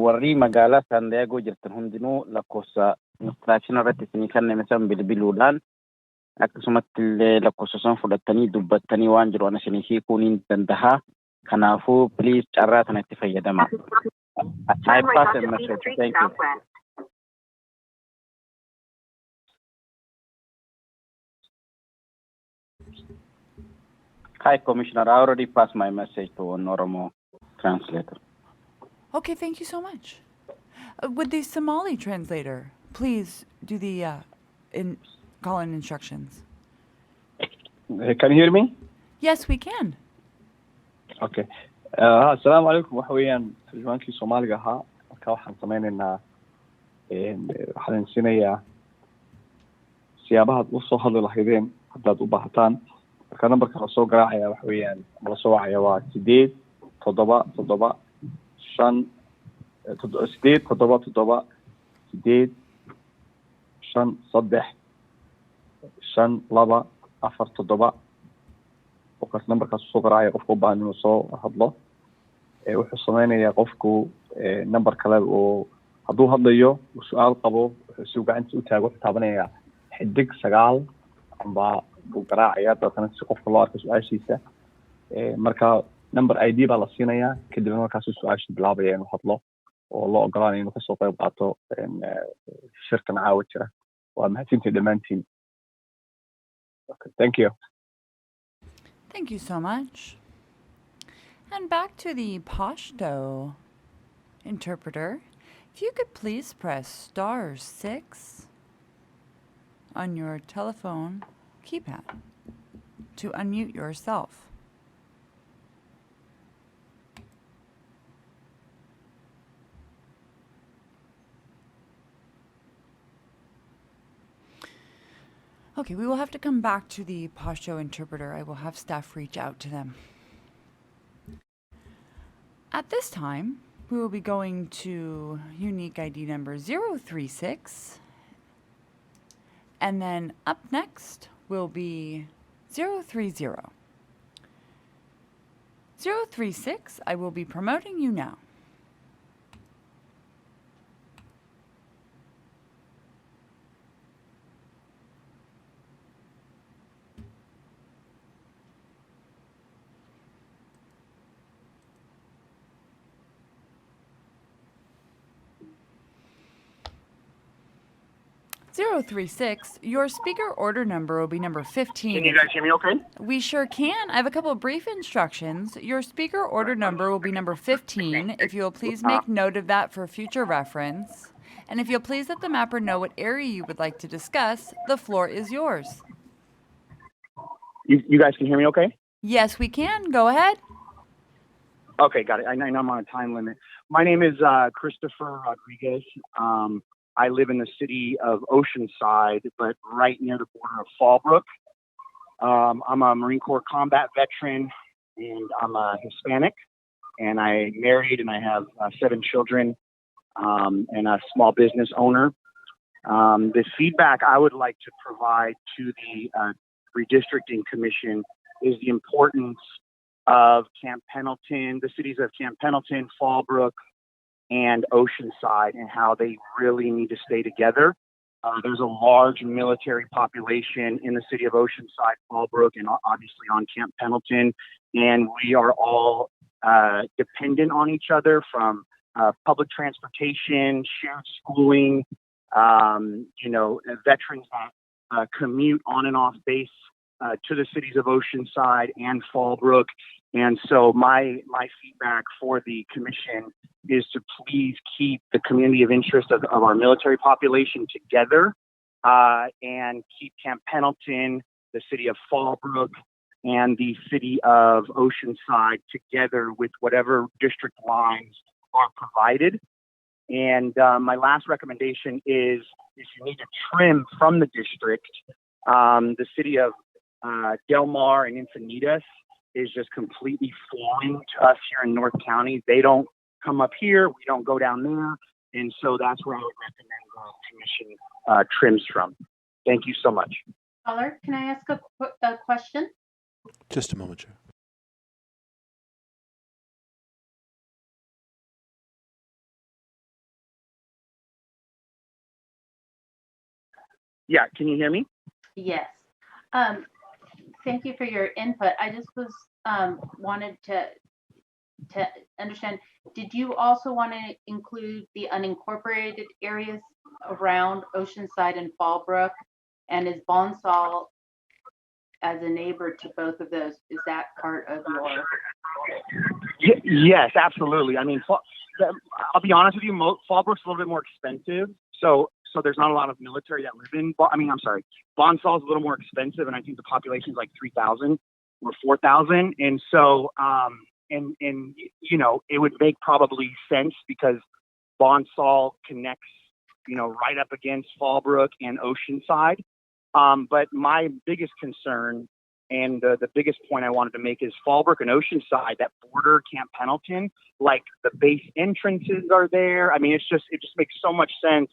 Warri magala San Diego jirtan hundinuu lakkoofsa instruction irratti isinii kenname san bilbiluudhaan akkasumatti illee lakkoofsa san fudhattanii dubbattanii waan jiru ana isinii hiikuu ni danda'a. Kanaafuu please carraa kana itti fayyadamaa. I pass a message. Thank you. Hi, Commissioner. I already passed my message to an Oromo translator. Okay, thank you so much. Would the Somali translator please do the call-in instructions? Can you hear me? Yes, we can. Okay. Assalamu alaikum. Waxa weeyaan tarjumaankii Soomaaliga ahaa. Marka waxaan sameynaynaa waxaan siinayaa siyaabaha u soo hadli lahaydeen haddaad u baahataan. Marka nambarka la soo garaacaya waxa weeyaan la soo wacaya waa 8 7 7 5 8 7 7 8 5 3 5 2 4 7 qofkaas nambarkaas soo garaacaya qofku u baahan inuu soo hadlo wuxuu sameynayaa qofku nambar kale oo hadduu hadlayo su-aal qabo wuxuu gacanta u taago wuxuu taabanayaa xidig 9 amba buu garaacaya dadkana si qofka loo arko su-aashiisa marka number ID baa la siinayaa kadibna markaas su-aasha bilaabaya inuu hadlo oo loo ogolaanayo inuu kasoo qayb qaato shirkan caawa jira waa mahadsantihiin dhammaantiin. Okay, thank you. Thank you so much. And back to the Pashto interpreter. If you could please press *6 on your telephone keypad to unmute yourself. Okay, we will have to come back to the Pashto interpreter. I will have staff reach out to them. At this time, we will be going to unique ID number 036. And then up next will be 030. 036, I will be promoting you now. #036, your speaker order number will be number 15. Can you guys hear me okay? We sure can. I have a couple of brief instructions. Your speaker order number will be number 15. If you'll please make note of that for future reference. And if you'll please let the mapper know what area you would like to discuss, the floor is yours. You guys can hear me okay? Yes, we can. Go ahead. Okay, got it. I know I'm on a time limit. My name is Christopher Rodriguez. I live in the city of Oceanside, but right near the border of Fallbrook. I'm a Marine Corps combat veteran, and I'm a Hispanic, and I married, and I have 7 children, and a small business owner. The feedback I would like to provide to the Redistricting Commission is the importance of Camp Pendleton, the cities of Camp Pendleton, Fallbrook, and Oceanside, and how they really need to stay together. There's a large military population in the city of Oceanside, Fallbrook, and obviously on Camp Pendleton, and we are all dependent on each other, from public transportation, shared schooling, veterans that commute on and off base to the cities of Oceanside and Fallbrook. And so my feedback for the commission is to please keep the community of interest of our military population together, and keep Camp Pendleton, the city of Fallbrook, and the city of Oceanside together with whatever district lines are provided. And my last recommendation is, if you need to trim from the district, the city of Del Mar and Encinitas is just completely foreign to us here in North County. They don't come up here, we don't go down there, and so that's where I would recommend the commission trims from. Thank you so much. Caller, can I ask a question? Just a moment, Chair. Yeah, can you hear me? Yes. Thank you for your input. I just was wanted to understand, did you also want to include the unincorporated areas around Oceanside and Fallbrook? And is Bonsall, as a neighbor to both of those, is that part of your? Yes, absolutely. I mean, I'll be honest with you, Fallbrook's a little bit more expensive, so there's not a lot of military that live in. Bonsall's a little more expensive, and I think the population is like 3,000 or 4,000, and so it would make probably sense because Bonsall connects, right up against Fallbrook and Oceanside. But my biggest concern and the biggest point I wanted to make is Fallbrook and Oceanside, that border Camp Pendleton, like the base entrances are there. I mean, it just makes so much sense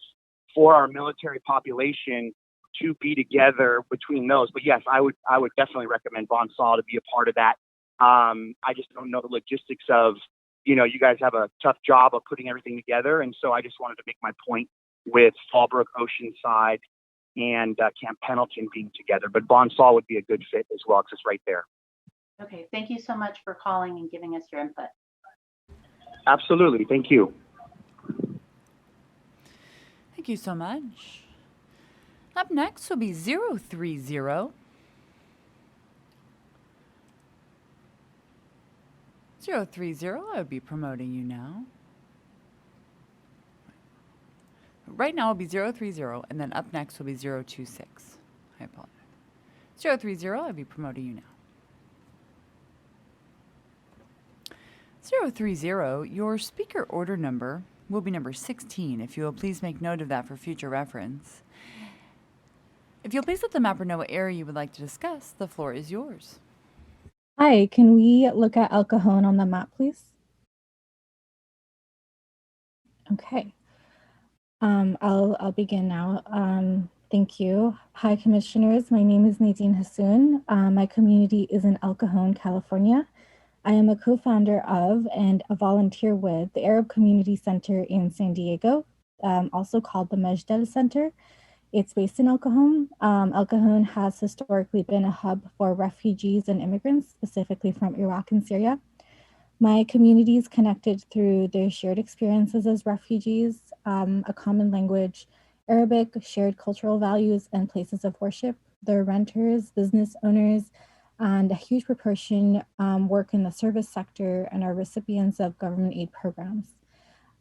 for our military population to be together between those. But yes, I would definitely recommend Bonsall to be a part of that. I just don't know the logistics of, you guys have a tough job of putting everything together. And so I just wanted to make my point with Fallbrook, Oceanside, and Camp Pendleton being together. But Bonsall would be a good fit as well, because it's right there. Okay, thank you so much for calling and giving us your input. Absolutely, thank you. Thank you so much. Up next will be 030. 030, I will be promoting you now. Right now will be 030, and then up next will be 026. I apologize. 030, I'll be promoting you now. 030, your speaker order number will be number 16. If you will please make note of that for future reference. If you'll please let the mapper know what area you would like to discuss, the floor is yours. Hi, can we look at El Cajon on the map, please? Okay. I'll begin now. Thank you. Hi, commissioners. My name is Nadine Hassoun. My community is in El Cajon, California. I am a co-founder of and a volunteer with the Arab Community Center in San Diego, also called the Mejdal Center. It's based in El Cajon. El Cajon has historically been a hub for refugees and immigrants, specifically from Iraq and Syria. My community is connected through their shared experiences as refugees, a common language, Arabic, shared cultural values, and places of worship. They're renters, business owners, and a huge proportion work in the service sector and are recipients of government aid programs.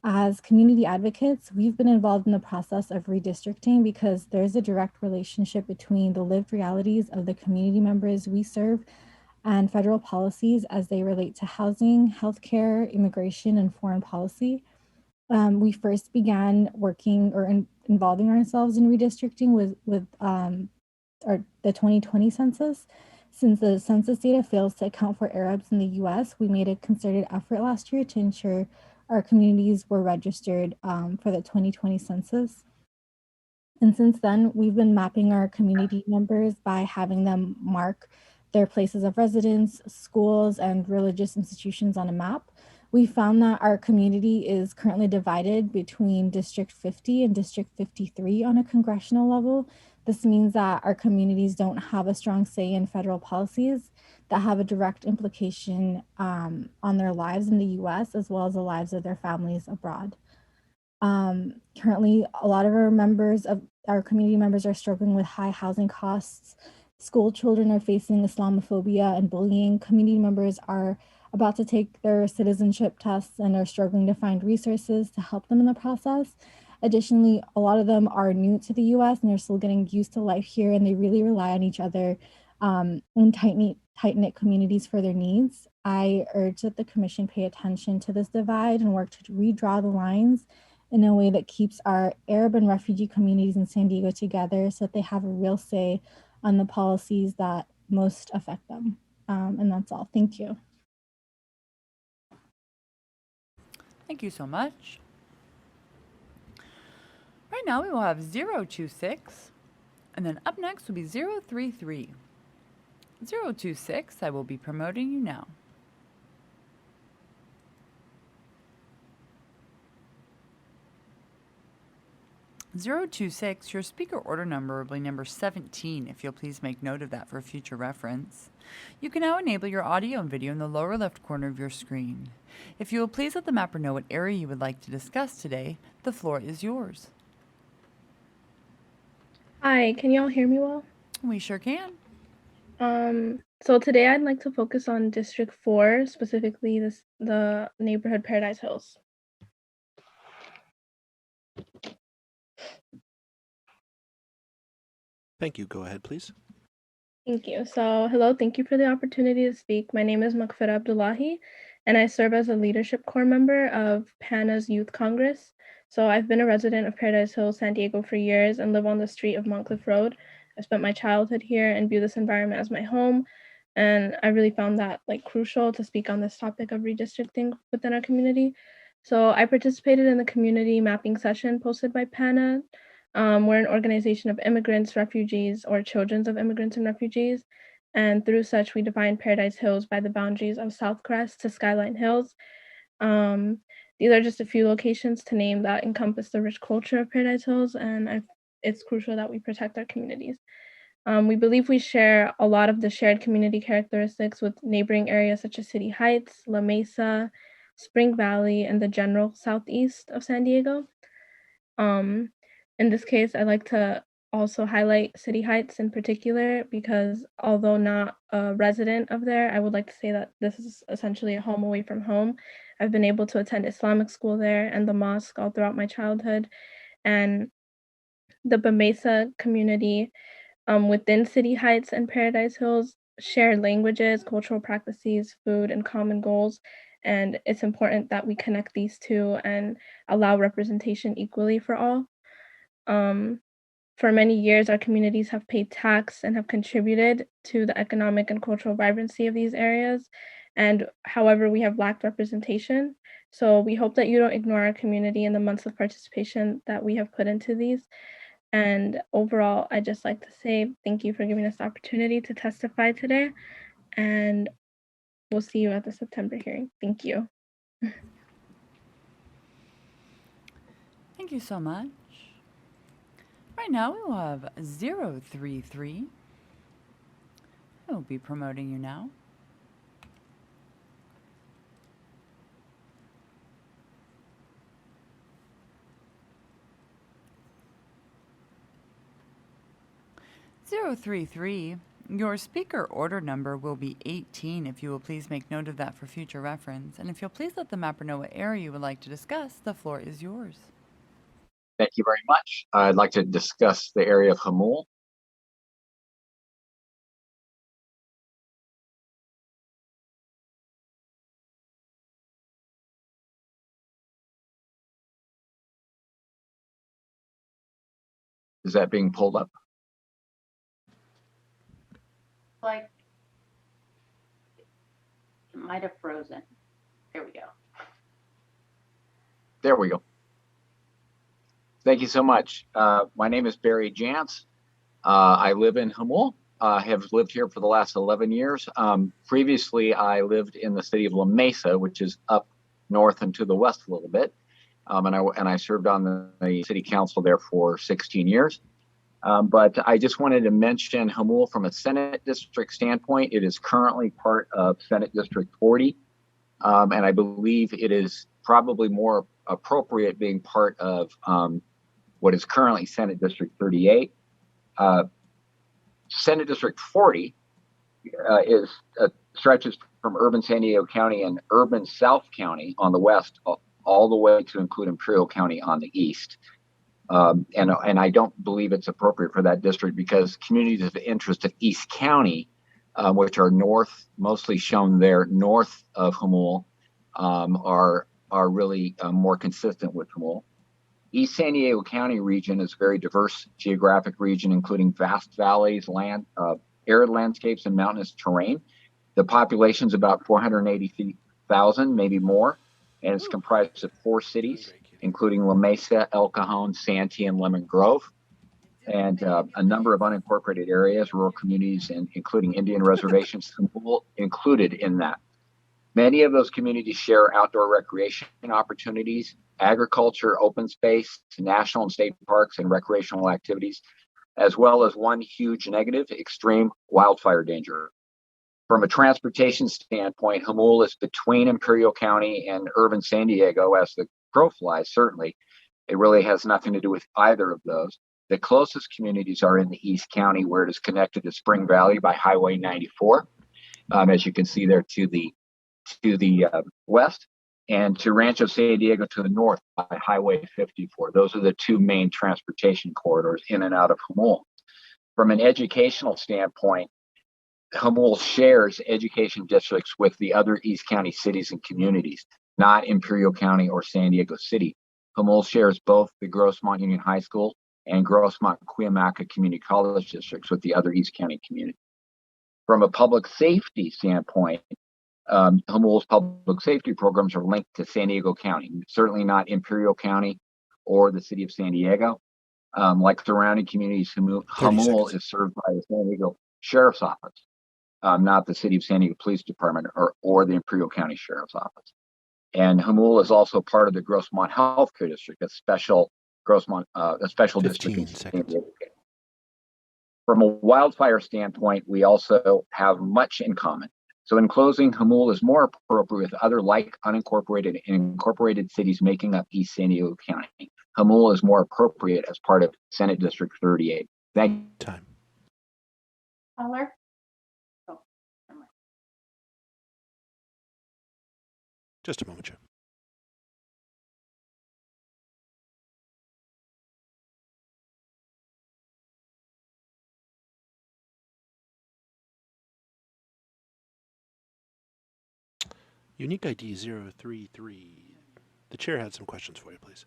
As community advocates, we've been involved in the process of redistricting because there's a direct relationship between the lived realities of the community members we serve and federal policies as they relate to housing, healthcare, immigration, and foreign policy. We first began working or involving ourselves in redistricting with the 2020 census. Since the census data fails to account for Arabs in the US, we made a concerted effort last year to ensure our communities were registered for the 2020 census. And since then, we've been mapping our community members by having them mark their places of residence, schools, and religious institutions on a map. We found that our community is currently divided between District 50 and District 53 on a congressional level. This means that our communities don't have a strong say in federal policies that have a direct implication on their lives in the US, as well as the lives of their families abroad. Currently, a lot of our community members are struggling with high housing costs. School children are facing Islamophobia and bullying. Community members are about to take their citizenship tests and are struggling to find resources to help them in the process. Additionally, a lot of them are new to the US and they're still getting used to life here, and they really rely on each other in tight-knit communities for their needs. I urge that the Commission pay attention to this divide and work to redraw the lines in a way that keeps our Arab and refugee communities in San Diego together so that they have a real say on the policies that most affect them. And that's all. Thank you. Thank you so much. Right now we will have 026, and then up next will be 033. 026, I will be promoting you now. (026), your speaker order number will be number 17, if you'll please make note of that for future reference. You can now enable your audio and video in the lower left corner of your screen. If you will please let the mapper know what area you would like to discuss today, the floor is yours. Hi, can y'all hear me well? We sure can. So today I'd like to focus on District 4, specifically the neighborhood Paradise Hills. Thank you. Go ahead, please. Thank you. So, hello, thank you for the opportunity to speak. My name is Makfira Abdullahi, and I serve as a leadership core member of PANA's Youth Congress. So I've been a resident of Paradise Hills, San Diego for years and live on the street of Montcliff Road. I spent my childhood here and view this environment as my home. And I really found that crucial to speak on this topic of redistricting within our community. So I participated in the community mapping session posted by PANA. We're an organization of immigrants, refugees, or children of immigrants and refugees. And through such, we defined Paradise Hills by the boundaries of South Crest to Skyline Hills. These are just a few locations to name that encompass the rich culture of Paradise Hills, and it's crucial that we protect our communities. We believe we share a lot of the shared community characteristics with neighboring areas such as City Heights, La Mesa, Spring Valley, and the general southeast of San Diego. In this case, I'd like to also highlight City Heights in particular because although not a resident of there, I would like to say that this is essentially a home away from home. I've been able to attend Islamic school there and the mosque all throughout my childhood. and the Bamesa community within City Heights and Paradise Hills share languages, cultural practices, food, and common goals. And it's important that we connect these two and allow representation equally for all. For many years, our communities have paid tax and have contributed to the economic and cultural vibrancy of these areas. And however, we have lacked representation. So we hope that you don't ignore our community in the months of participation that we have put into these. And overall, I'd just like to say thank you for giving us the opportunity to testify today. And we'll see you at the September hearing. Thank you. Thank you so much. Right now we will have 033. I will be promoting you now. Your speaker order number will be 18 if you will please make note of that for future reference. And if you'll please let the mapper know what area you would like to discuss, the floor is yours. Thank you very much. I'd like to discuss the area of Hamul. Is that being pulled up? Like it might have frozen. There we go. There we go. Thank you so much. My name is Barry Jantz. I live in Hamul. I have lived here for the last 11 years. Previously, I lived in the city of La Mesa, which is up north and to the west a little bit. And I served on the city council there for 16 years. But I just wanted to mention Hamul from a Senate district standpoint. It is currently part of Senate District 40. And I believe it is probably more appropriate being part of what is currently Senate District 38. Senate District 40 stretches from urban San Diego County and urban South County on the west, all the way to include Imperial County on the east. And I don't believe it's appropriate for that district because communities of interest of East County, which are north, mostly shown there, north of Hamul, are really more consistent with Hamul. East San Diego County region is a very diverse geographic region, including vast valleys, arid landscapes, and mountainous terrain. The population is about 480,000, maybe more, and it's comprised of 4 cities, including La Mesa, El Cajon, Santee, and Lemon Grove, and a number of unincorporated areas, rural communities, and including Indian reservations included in that. Many of those communities share outdoor recreation opportunities, agriculture, open space, national and state parks, and recreational activities, as well as one huge negative, extreme wildfire danger. From a transportation standpoint, Hamul is between Imperial County and urban San Diego, as the crow flies, certainly. It really has nothing to do with either of those. The closest communities are in the East County, where it is connected to Spring Valley by Highway 94, as you can see there to the west, and to Rancho San Diego to the north by Highway 54. Those are the 2 main transportation corridors in and out of Hamul. From an educational standpoint, Hamul shares education districts with the other East County cities and communities, not Imperial County or San Diego City. Hamul shares both the Grossmont Union High School and Grossmont-Cuyamaca Community College districts with the other East County communities. From a public safety standpoint, Hamul's public safety programs are linked to San Diego County, certainly not Imperial County or the city of San Diego. Like surrounding communities, Hamul is served by the San Diego Sheriff's Office, not the city of San Diego Police Department or the Imperial County Sheriff's Office. And Hamul is also part of the Grossmont Healthcare District, a special district in San Diego. From a wildfire standpoint, we also have much in common. So in closing, Hamul is more appropriate with other like unincorporated and incorporated cities making up East San Diego County. Hamul is more appropriate as part of Senate District 38. Thank you. Time. Caller? Just a moment, Joe. Unique ID 033. The chair had some questions for you, please.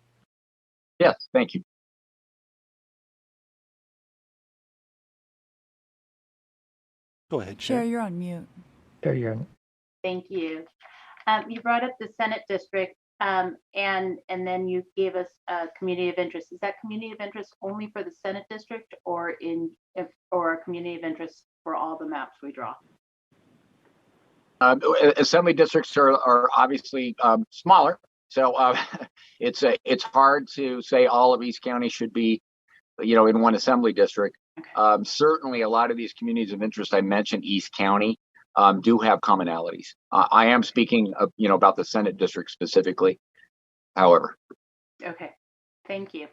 Yes, thank you. Go ahead, Chair, Chair. you're on mute. Thank you. You brought up the Senate district, and then you gave us a community of interest. Is that community of interest only for the Senate district, or or a community of interest for all the maps we draw? Assembly districts are obviously smaller, so it's hard to say all of East County should be, in one assembly district. Certainly, a lot of these communities of interest I mentioned, East County, do have commonalities. I am speaking, about the Senate district specifically. However. Okay, thank you.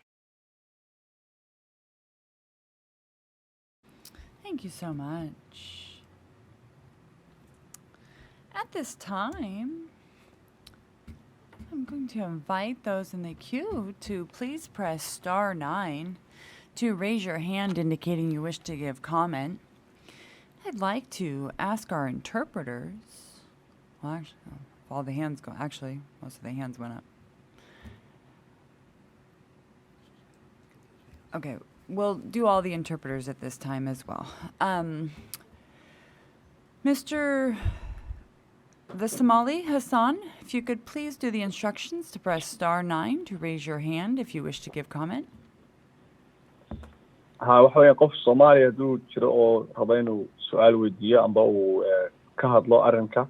Thank you so much. At this time, I'm going to invite those in the queue to please press star 9 to raise your hand indicating you wish to give comment. I'd like to ask our interpreters, well, actually, if all the hands go, actually, most of the hands went up. Okay, we'll do all the interpreters at this time as well. Mr. The Somali Hassan, if you could please do the instructions to press star 9 to raise your hand if you wish to give comment. waxa weeye qof Soomaali haduu jiro oo rabo inuu su'aal weydiiyo amba uu ka hadlo arrinka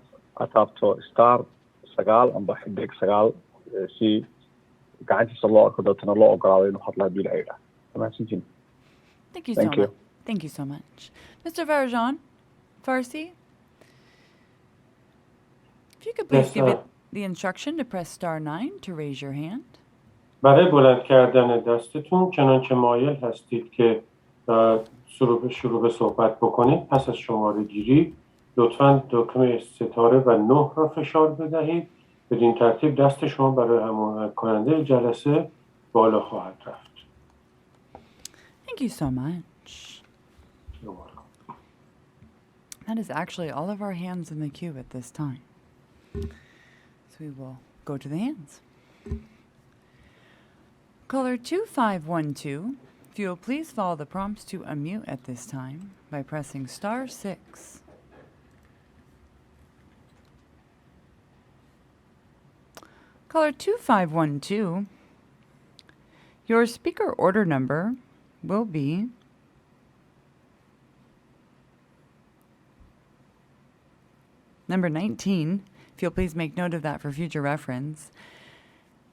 ataabto star 9 amba xidig 9 si gacantiisa loo arko dadna loo ogolaado inuu hadlo hadii la yiraahdo. Thank you so much. Thank you so much. Mr. Farjan, Farsi, if you could please give it the instruction to press star 9 to raise your hand. برای بلند کردن دستتون چنانچه مایل هستید که شروع به صحبت بکنید پس از شماره گیری لطفاً دکمه ستاره و 9 را فشار بدهید. بدین ترتیب دست شما برای هماهنگ کننده جلسه بالا خواهد رفت. Thank you so much. You're welcome. That is actually all of our hands in the queue at this time. So we will go to the hands. Caller 2512, if you will please follow the prompts to unmute at this time by pressing star 6. Caller 2512, your speaker order number will be number 19. If you'll please make note of that for future reference.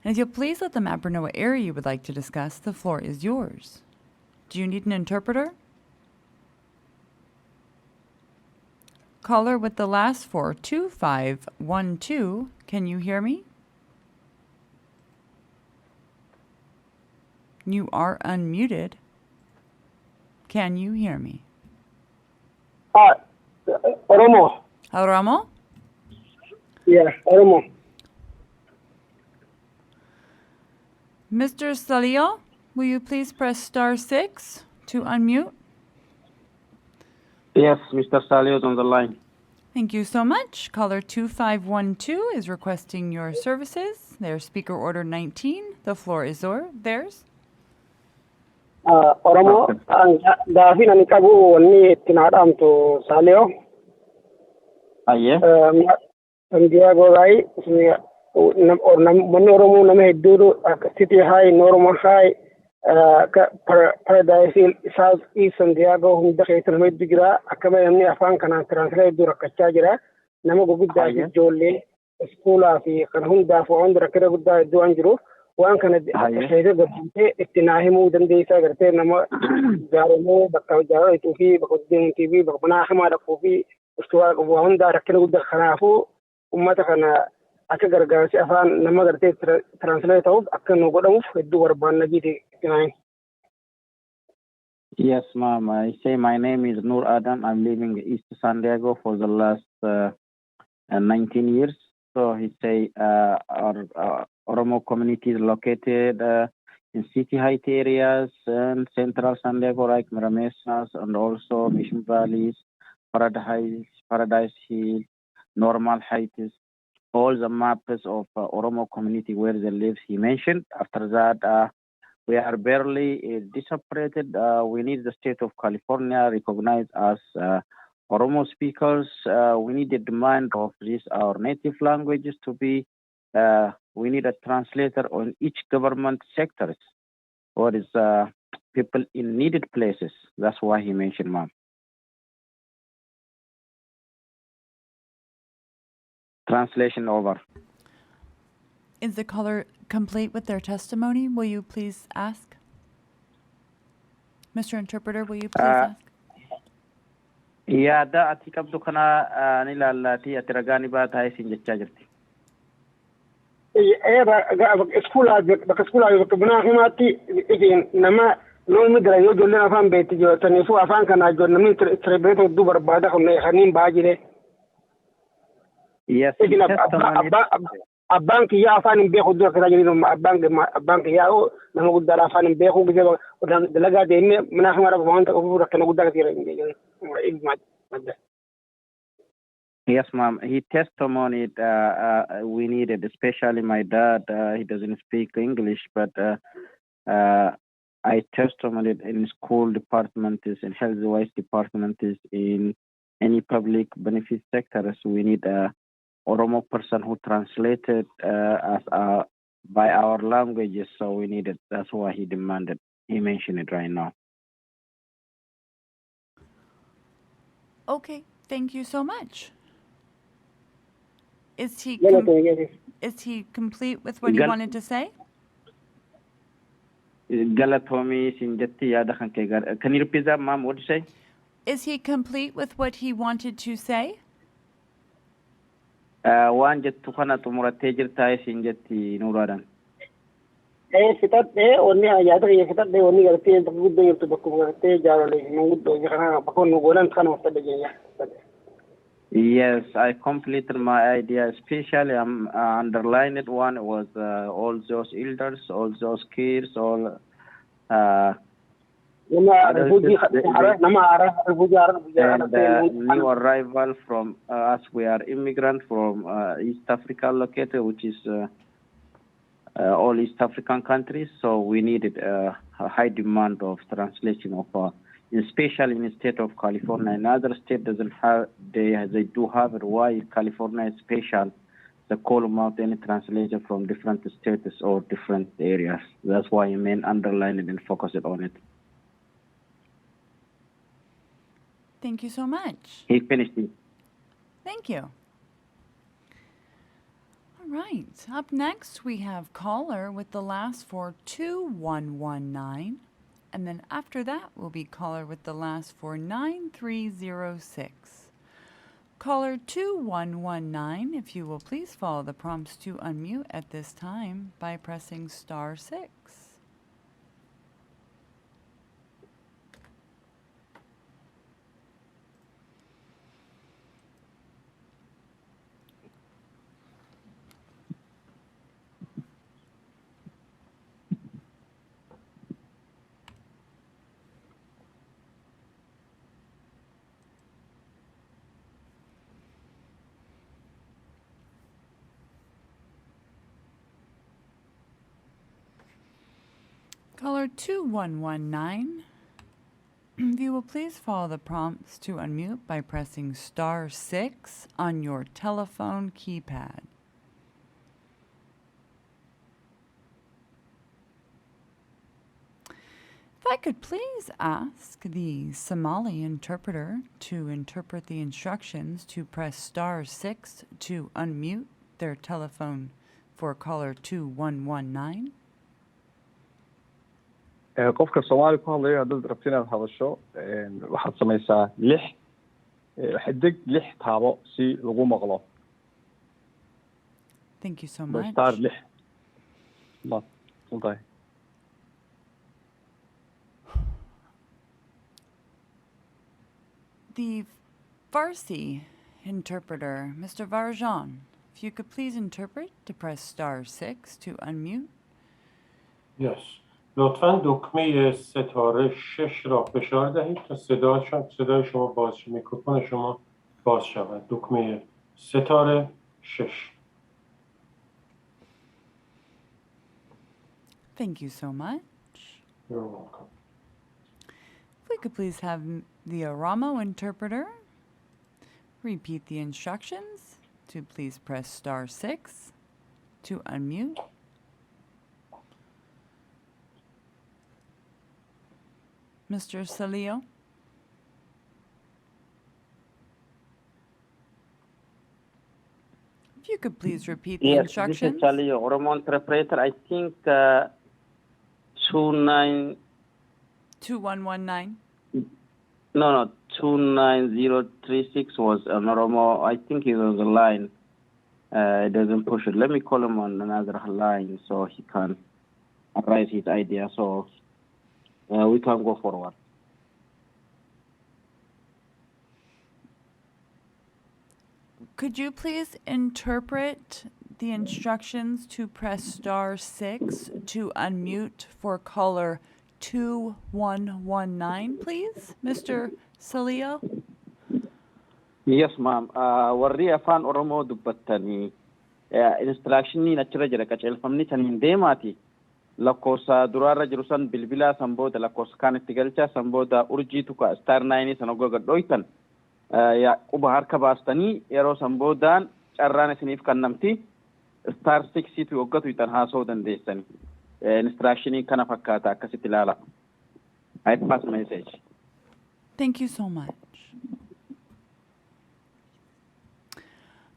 And if you'll please let the mapper know what area you would like to discuss, the floor is yours. Do you need an interpreter? Caller with the last 4, 2512, can you hear me? You are unmuted. Can you hear me? Oromo. Oromo? Yeah, Oromo. Mr. Salio, will you please press star 6 to unmute? Yes, Mr. Salio is on the line. Thank you so much. Caller 2512 is requesting your services. Their speaker order 19. The floor is theirs. Oromo, gaafin ani qabu wanni ittiin haadhaamtu Salio. Aye. Santiago Rai, manni Oromoo nama hedduutu City High, Normal High, Paradise Hill, South East Santiago hunda keessa nama hedduu jira. Akkama namni afaan kanaan translate hedduu rakkachaa jira. Nama guguddaa fi ijoollee iskuulaa fi kan hundaaf waan rakkina guddaa hedduu waan jiruuf waan kana keessa gabbitee itti naa himuu dandeessaa gartee nama jaaramuu bakka jaarratuu fi bakka deemtii fi bakka manaa himaa dhaquu fi istuwaa qabu waan hundaa rakkina guddaa kanaafuu ummata kana akka gargaarsi afaan nama gartee translate ta'uuf akka nu godhamuuf hedduu barbaanna jiiti itti. Yes, ma'am. I say my name is Noor Adam. I'm living in East San Diego for the last 19 years. So he say our Oromo community is located in city height areas and central San Diego like Miramesas and also Mission Valleys, Paradise Hill, Normal Heights. all the maps of Oromo community where they live, he mentioned. After that, we are barely separated. We need the state of California recognized as Oromo speakers. We need the demand of these our native languages to be. We need a translator on each government sectors, or is people in needed places. That's why he mentioned, ma'am. Translation over. Is the caller complete with their testimony? Will you please ask? Mr. Interpreter, will you please ask? Yeah, da ati kabdu kana nilaalati ati ragani ba tahay sinjechaa jirti. Bakka iskuulaa bakka bunaa himaatti nama noonni gara yoo ijoolleen afaan beekti jirataniifu afaan kanaa ijoolleen namni tirebeeta hedduu barbaada kanneen ba'aa jire. Yes, abbaan kiyyaa afaan hin beeku dura kasaa jiru abbaan kiyyaa nama guddaadha afaan hin beeku gisee dalagaa deemee mana himaadha wanta ofuu rakkina guddaa kasiira hin beekan. Yes, ma'am. He testimonied we needed, especially my dad. He doesn't speak English, but I testimonied in school departments, in health-wise departments, in any public benefit sectors. We need a Oromo person who translated as by our languages, so we need it. That's why he demanded. He mentioned it right now. Okay, thank you so much. Is he complete with what he wanted to say? Galatomi Sinjati Yada. Can you repeat that, ma'am? What did you say? Is he complete with what he wanted to say? Waan jettu kana xumuratee jirtaa Sinjati Nuuraadhaan. Fixadhee onni yaada kiyya fixadhee onni gartee bakka guddoo jirtu bakkuma gartee jaarole manguddoo kana bakka onni goolan kana uffadhe jeenya. Yes, I completed my idea. Especially, I'm underlined one was all those elders, all those kids, all. And new arrival from us. We are immigrant from East Africa, located, which is all East African countries. So we needed a high demand of translation of. Especially in the state of California, another state doesn't have. They do have it. Why California is special? The call them out any translation from different states or different areas. That's why I mean underline it and focus it on it. Thank you so much. He finished it. Thank you. All right. Up next, we have caller with the last four 2119. And then after that will be caller with the last four 9306. Caller 2119, if you will please follow the prompts to unmute at this time by pressing *6. Caller 2119, if you will please follow the prompts to unmute by pressing *6 on your telephone keypad. If I could please ask the Somali interpreter to interpret the instructions to press *6 to unmute their telephone for caller 2119. qofka Soomaali ku hadlaya haddaad rabto inaad hadasho waxaad samaysaa 6 xidig 6 taabo si lagu maqlo. Thank you so much. Star 6. Okay. The Farsi interpreter, Mr. Varjan, if you could please interpret to press *6 to unmute. Yes. لطفاً دکمه ستاره 6 را فشار دهید تا صدای شما باز شود. میکروفون شما باز شود. دکمه ستاره 6. Thank you so much. You're welcome. If we could please have the Oromo interpreter repeat the instructions to please press *6 to unmute. Mr. Salio? If you could please repeat the instructions. This is Charlie, Oromo interpreter. I think 2119. No, 29036 was an Oromo. I think he's on the line. It doesn't push it. Let me call him on another line so he can raise his idea. So we can go forward. Could you please interpret the instructions to press *6 to unmute for caller 2119, please, Mr. Salio? Yes, ma'am. Warri afaan Oromoo dubbattanii instructionii achirra jira qaceelfamni saniin deemaati. Lakkoofsa duraarra jiru san bilbilaa san booda lakkoofsa kaan itti galchaa san booda urjii tuqa star 9 san oggoga dhoytan quba harka baastanii yeroo san boodaan carraan isiniif kannamti star 6 tu oggatu itan haasoo dandeessani. Instructionii kana fakkaata akkasitti ilaala. I pass message. Thank you so much.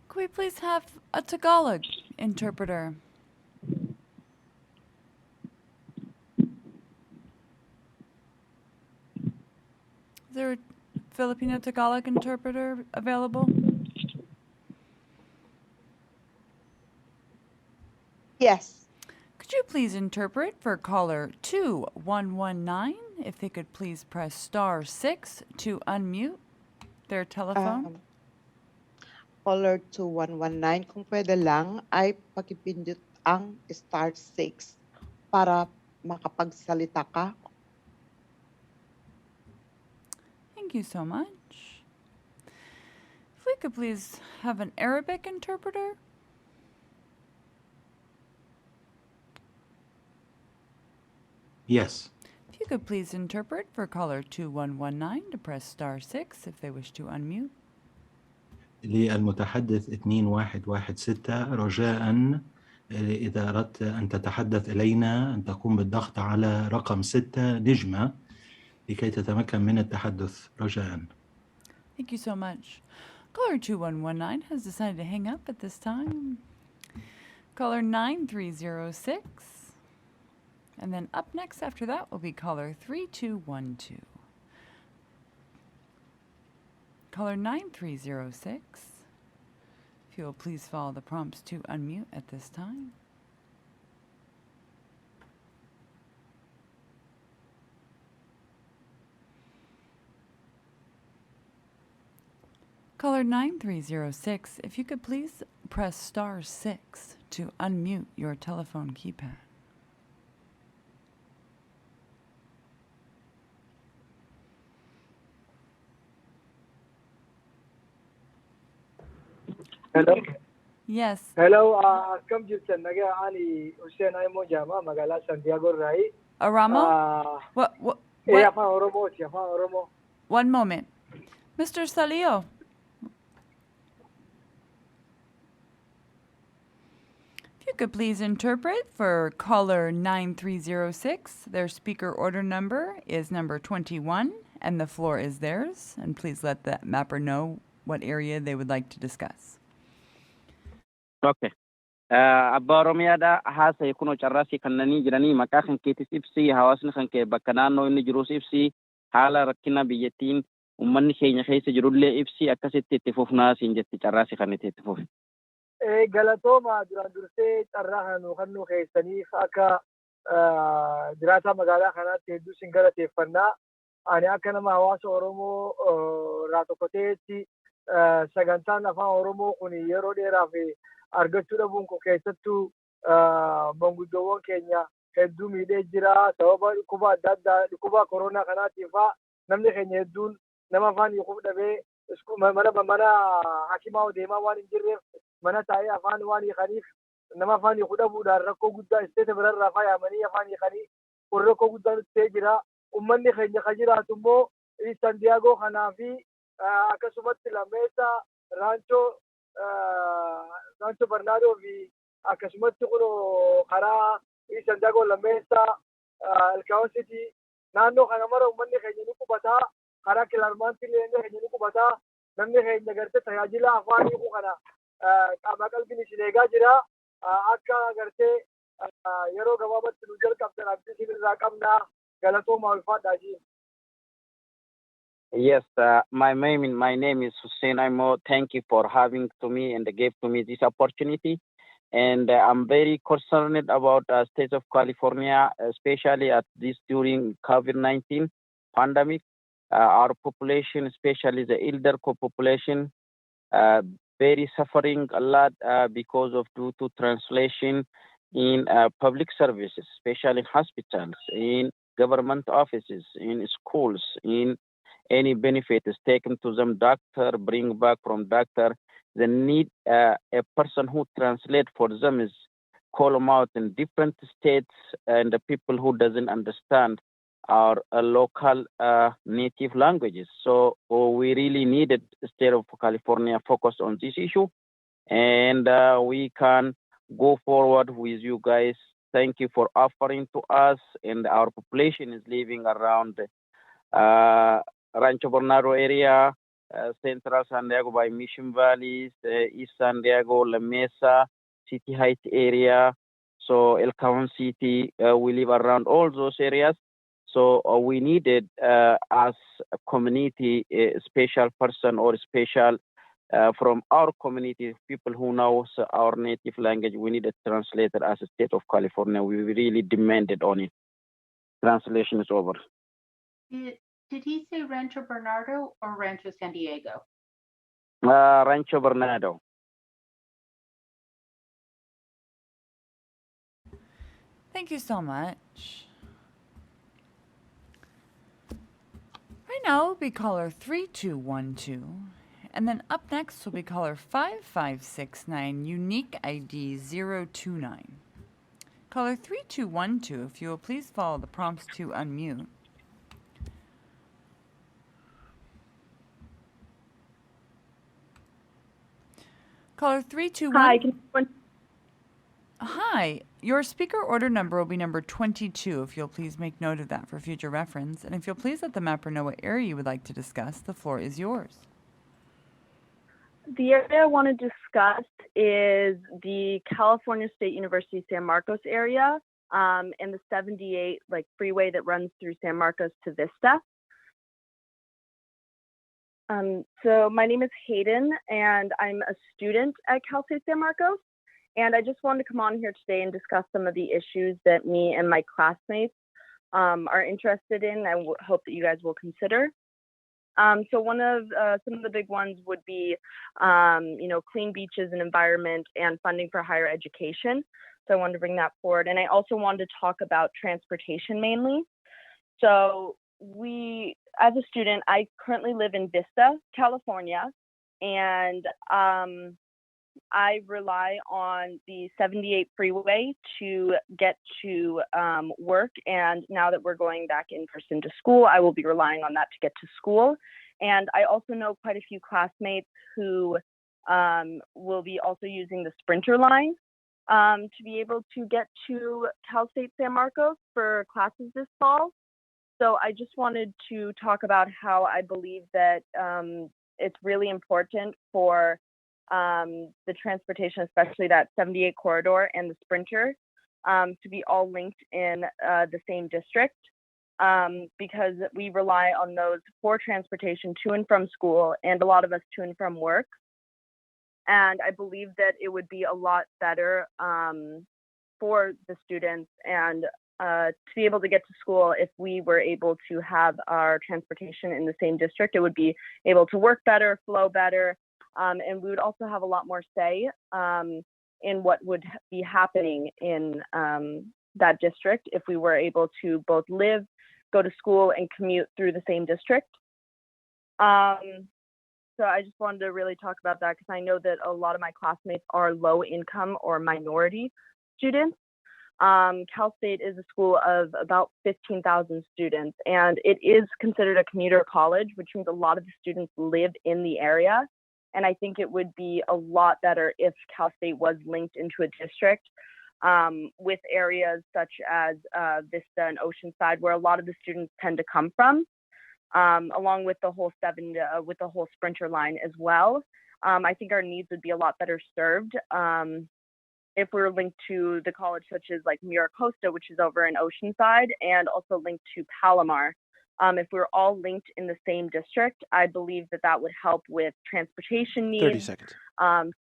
Could we please have a Tagalog interpreter? Is there a Filipino Tagalog interpreter available? Yes. Could you please interpret for caller 2119? If they could please press *6 to unmute their telephone. Caller 2119, kung pwede lang ay pakipindot ang star 6 para makapagsalita ka. Thank you so much. If we could please have an Arabic interpreter. Yes. If you could please interpret for caller 2119 to press *6 if they wish to unmute. للمتحدث 2116 رجاء إذا أردت أن تتحدث إلينا أن تقوم بالضغط على رقم 6 نجمة لكي تتمكن من التحدث رجاء. Thank you so much. Caller 2119 has decided to hang up at this time. Caller 9306. And then up next after that will be caller 3212. Caller 9306. If you will please follow the prompts to unmute at this time. Caller 9306, if you could please press *6 to unmute your telephone keypad. Hello. Yes. Hello. Kam jirtan naga ani Hussein Aimo Jama magala Santiago Rai. Aramo? What? Afaan Oromo, afaan Oromo. One moment. Mr. Salio. If you could please interpret for caller 9306. Their speaker order number is number 21 and the floor is theirs. And please let the mapper know what area they would like to discuss. Okay. Abbaa Oromiyaadha haasa'e kunoo carraasii kannanii jiranii maqaa kan keetis ibsii hawaasni kan kee bakka naannoo inni jirus ibsii haala rakkina biyyattiin uummanni keenya keessa jirullee ibsii akkasitti itti fufnaa siin jetti carraasii kan itti fufi. Galatooma duraan dursee carraa kan keessaniif akka jiraataa magaalaa kanaatti hedduu sin galateeffannaa. Ani akka nama hawaasa Oromoo irraa tokko ta'etti sagantaan afaan Oromoo kun yeroo dheeraaf argachuu dhabuun kun keessattuu manguddoowwan keenya hedduu miidhee jira. Sababa dhukkuba adda addaa dhukkuba koronaa kanaatiif namni keenya hedduun nama afaan hiikuu dhabee mana hakimaa deemaa waan hin jirreef mana taa'ee afaan waan hiikaniif nama afaan fudhamuudhaan rakkoo guddaa isteeta birarraa faayamanii afaan hiikanii kun rakkoo guddaa nutti jira. Uummanni keenya kan jiraatu immoo Sandiyaagoo kanaa fi akkasumatti Lammeessa Raanchoo Barnaadoo fi akkasumatti kun karaa Sandiyaagoo Lammeessa Elkaawusitii naannoo kana mara uummanni keenya ni qubataa karaa Kilaarmaantii illee keenya ni qubataa namni keenya gartee tajaajila afaan hiikuu kana qaama qalbiin isin eegaa jira akka gartee yeroo gabaabatti nu jalqabdan abdii isin irraa qabnaa galatoomaa ulfaadhaa jiin. Yes, my name is Hussein Aimo. Thank you for having to me and gave to me this opportunity. And I'm very concerned about the state of California, especially at this during COVID-19 pandemic. Our population, especially the elder population, very suffering a lot because of due to translation in public services, especially hospitals, in government offices, in schools, in any benefit is taken to them, doctor, bring back from doctor. They need a person who translate for them is call them out in different states and the people who doesn't understand our local native languages. So we really needed the state of California focus on this issue and we can go forward with you guys. Thank you for offering to us, and our population is living around Rancho Bernardo area, Central San Diego by Mission Valleys, East San Diego, La Mesa, City Heights area, so El Cajon City, we live around all those areas. So we needed as a community, a special person or special from our community, people who know our native language. We need a translator as a state of California. We really demanded on it. Translation is over. Did he say Rancho Bernardo or Rancho San Diego? Rancho Bernardo. Thank you so much. Right now will be caller 3212. And then up next will be caller 5569, unique ID 029. Caller 3212, if you will please follow the prompts to unmute. Caller 321. Hi. Your speaker order number will be number 22, if you'll please make note of that for future reference. And if you'll please let the mapper know what area you would like to discuss, the floor is yours. The area I want to discuss is the California State University San Marcos area and the 78 freeway that runs through San Marcos to Vista. So my name is Hayden, and I'm a student at Cal State San Marcos. And I just wanted to come on here today and discuss some of the issues that me and my classmates are interested in and hope that you guys will consider. So one of some of the big ones would be, clean beaches and environment and funding for higher education. So I wanted to bring that forward. And I also wanted to talk about transportation mainly. So as a student, I currently live in Vista, California, and I rely on the 78 freeway to get to work. And now that we're going back in person to school, I will be relying on that to get to school. And I also know quite a few classmates who will be also using the Sprinter line to be able to get to Cal State San Marcos for classes this fall. So I just wanted to talk about how I believe that it's really important for the transportation, especially that 78 corridor and the Sprinter, to be all linked in the same district, because we rely on those for transportation to and from school, and a lot of us to and from work. And I believe that it would be a lot better for the students and to be able to get to school if we were able to have our transportation in the same district. It would be able to work better, flow better, and we would also have a lot more say in what would be happening in that district if we were able to both live, go to school, and commute through the same district. so I just wanted to really talk about that because I know that a lot of my classmates are low income or minority students. Cal State is a school of about 15,000 students, and it is considered a commuter college, which means a lot of the students live in the area. And I think it would be a lot better if Cal State was linked into a district with areas such as Vista and Oceanside, where a lot of the students tend to come from, along with the whole Sprinter line as well. I think our needs would be a lot better served if we were linked to the college such as like Miracosta, which is over in Oceanside, and also linked to Palomar. If we were all linked in the same district, I believe that that would help with transportation needs, 30 seconds. To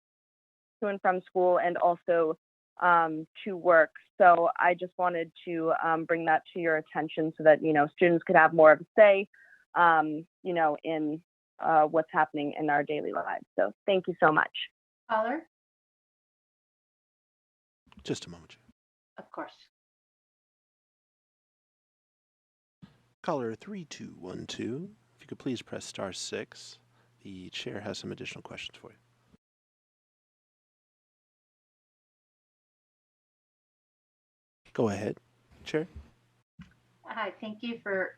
and from school, and also to work. So I just wanted to bring that to your attention so that, you know, students could have more of a say, you know, in what's happening in our daily lives. So thank you so much. Caller? Just a moment. Of course. Caller 3212, if you could please press *6. The chair has some additional questions for you. Go ahead, Chair. Hi, thank you for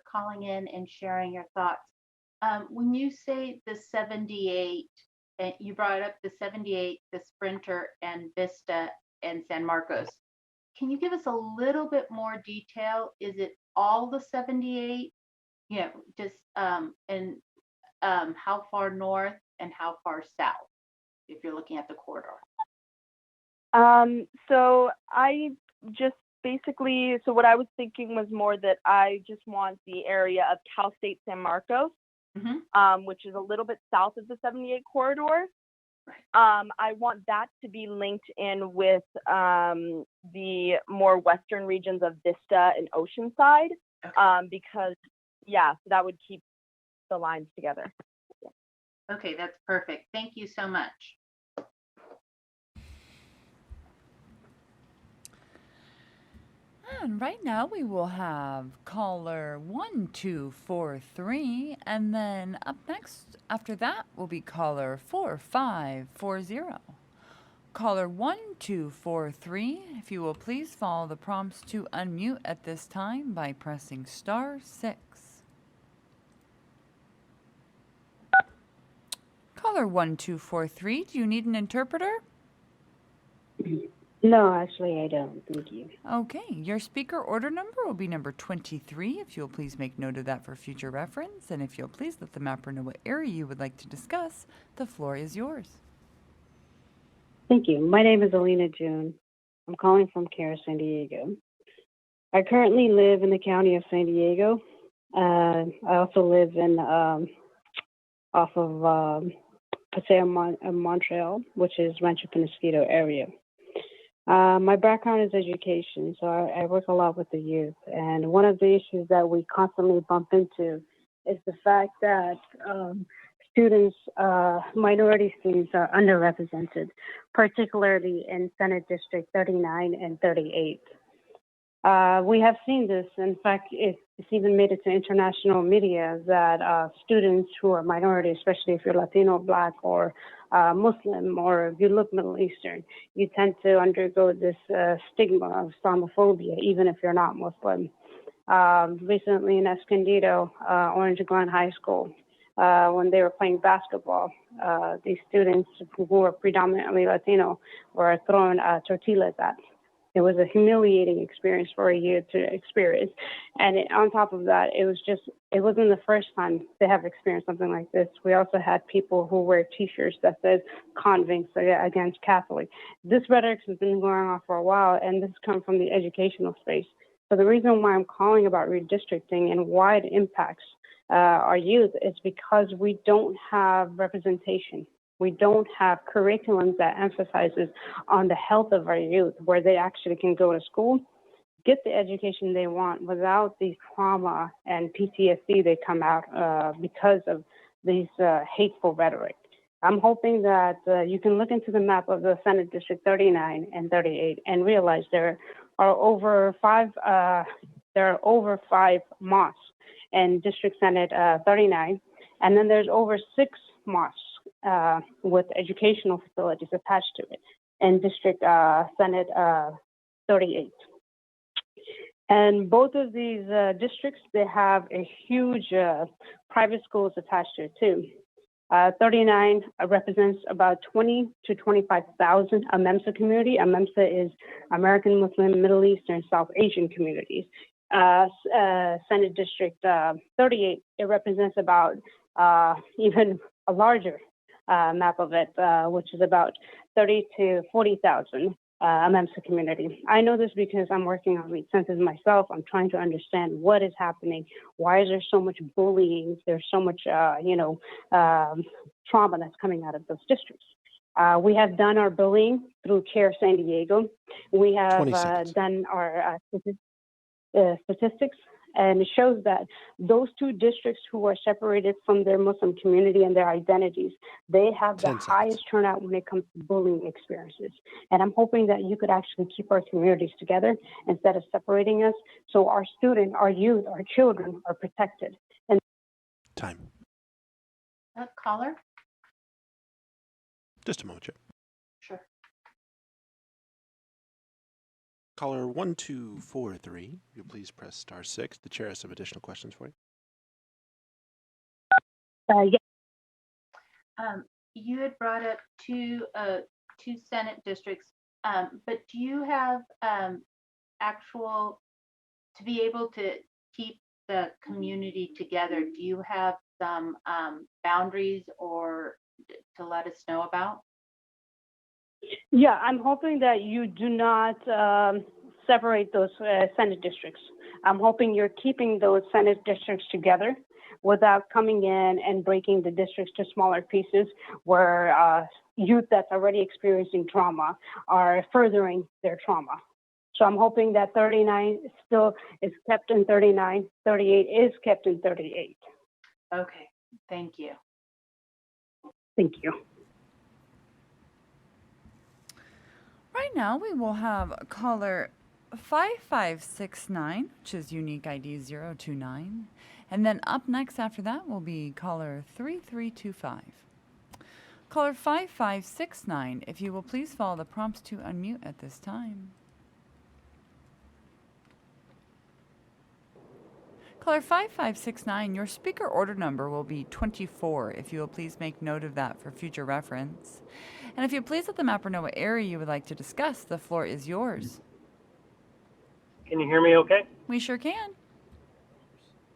calling in and sharing your thoughts. When you say the 78, and you brought up the 78, the Sprinter, and Vista, and San Marcos, can you give us a little bit more detail? Is it all the 78? You know, just and how far north and how far south, if you're looking at the corridor? So I just basically, so what I was thinking was more that I just want the area of Cal State San Marcos, which is a little bit south of the 78 corridor. I want that to be linked in with the more western regions of Vista and Oceanside, because, yeah, that would keep the lines together. Okay, that's perfect. Thank you so much. And right now we will have caller 1243, and then up next after that will be caller 4540. Caller 1243, if you will please follow the prompts to unmute at this time by pressing *6. Caller 1243, do you need an interpreter? No, actually I don't. Thank you. Okay, your speaker order number will be number 23. If you'll please make note of that for future reference, and if you'll please let the mapper know what area you would like to discuss, the floor is yours. Thank you. My name is Alina June. I'm calling from Cara, San Diego. I currently live in the county of San Diego. I also live in off of Paseo Montreal, which is Rancho Penasquito area. My background is education, so I work a lot with the youth. And one of the issues that we constantly bump into is the fact that students, minority students, are underrepresented, particularly in Senate District 39 and 38. We have seen this. In fact, it's even made it to international media that students who are minority, especially if you're Latino, Black, or Muslim, or if you look Middle Eastern, you tend to undergo this stigma of Islamophobia, even if you're not Muslim. Recently in Escondido, Orange Glen High School, when they were playing basketball, these students who were predominantly Latino were thrown tortillas at. It was a humiliating experience for a youth to experience. And on top of that, it wasn't the first time they have experienced something like this. We also had people who wear t-shirts that says convicts against Catholic. This rhetoric has been going on for a while, and this comes from the educational space. So the reason why I'm calling about redistricting and why it impacts our youth is because we don't have representation. We don't have curriculums that emphasizes on the health of our youth, where they actually can go to school, get the education they want without the trauma and PTSD they come out because of these hateful rhetoric. I'm hoping that you can look into the map of the Senate District 39 and 38 and realize there are over five mosques in District Senate 39, and then there's over 6 mosques with educational facilities attached to it in District Senate 38. And both of these districts, they have a huge private schools attached to it too. 39 represents about 20 to 25,000 AMEMSA community. AMEMSA is American Muslim, Middle Eastern, South Asian communities. Senate District 38, it represents about even a larger map of it, which is about 30 to 40,000 AMEMSA community. I know this because I'm working on REIT census myself. I'm trying to understand what is happening. Why is there so much bullying? There's so much, trauma that's coming out of those districts. We have done our billing through CARE San Diego. We have done our statistics, and it shows that those two districts who are separated from their Muslim community and their identities, they have the highest turnout when it comes to bullying experiences. And I'm hoping that you could actually keep our communities together instead of separating us, so our students, our youth, our children are protected. And time. Caller? Just a moment, Chair. Sure. Caller 1243, you please press *6. The chair has some additional questions for you. Yes. You had brought up two Senate districts, but do you have actual, to be able to keep the community together, do you have some boundaries or to let us know about? Yeah, I'm hoping that you do not separate those Senate districts. I'm hoping you're keeping those Senate districts together without coming in and breaking the districts to smaller pieces where youth that's already experiencing trauma are furthering their trauma. So I'm hoping that 39 still is kept in 39, 38 is kept in 38. Okay, thank you. Thank you. Right now, we will have caller 5569, which is unique ID 029. And then up next after that will be caller 3325. Caller 5569, if you will please follow the prompts to unmute at this time. Caller 5569, your speaker order number will be 24, if you will please make note of that for future reference. And if you please let the mapper know what area you would like to discuss, the floor is yours. Can you hear me okay? We sure can.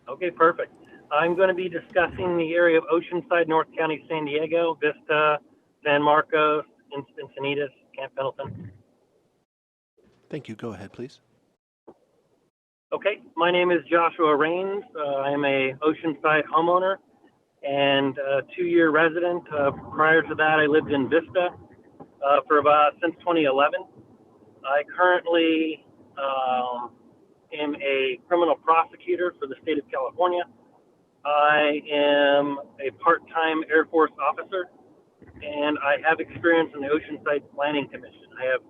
Okay, perfect. I'm going to be discussing the area of Oceanside, North County, San Diego, Vista, San Marcos, Encinitas, Camp Pendleton. Thank you. Go ahead, please. Okay, my name is Joshua Raines. I am a Oceanside homeowner and a 2-year resident. Prior to that, I lived in Vista since 2011. I currently am a criminal prosecutor for the state of California. I am a part-time Air Force officer, and I have experience in the Oceanside Planning Commission. I have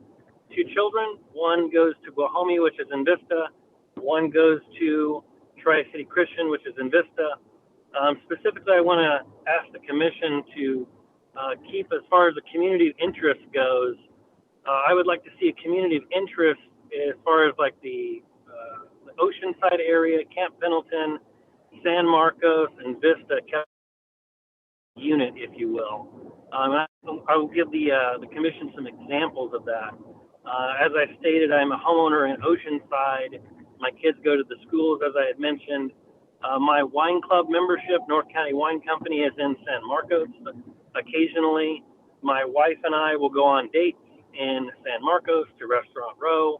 2 children. One goes to Guajomie, which is in Vista. One goes to Tri-City Christian, which is in Vista. Specifically, I want to ask the commission to keep, as far as the community of interest goes, I would like to see a community of interest as far as like the Oceanside area, Camp Pendleton, San Marcos, and Vista unit, if you will. I will give the commission some examples of that. As I stated, I'm a homeowner in Oceanside. My kids go to the schools, as I had mentioned. My wine club membership, North County Wine Company, is in San Marcos. Occasionally, my wife and I will go on dates in San Marcos to Restaurant Row.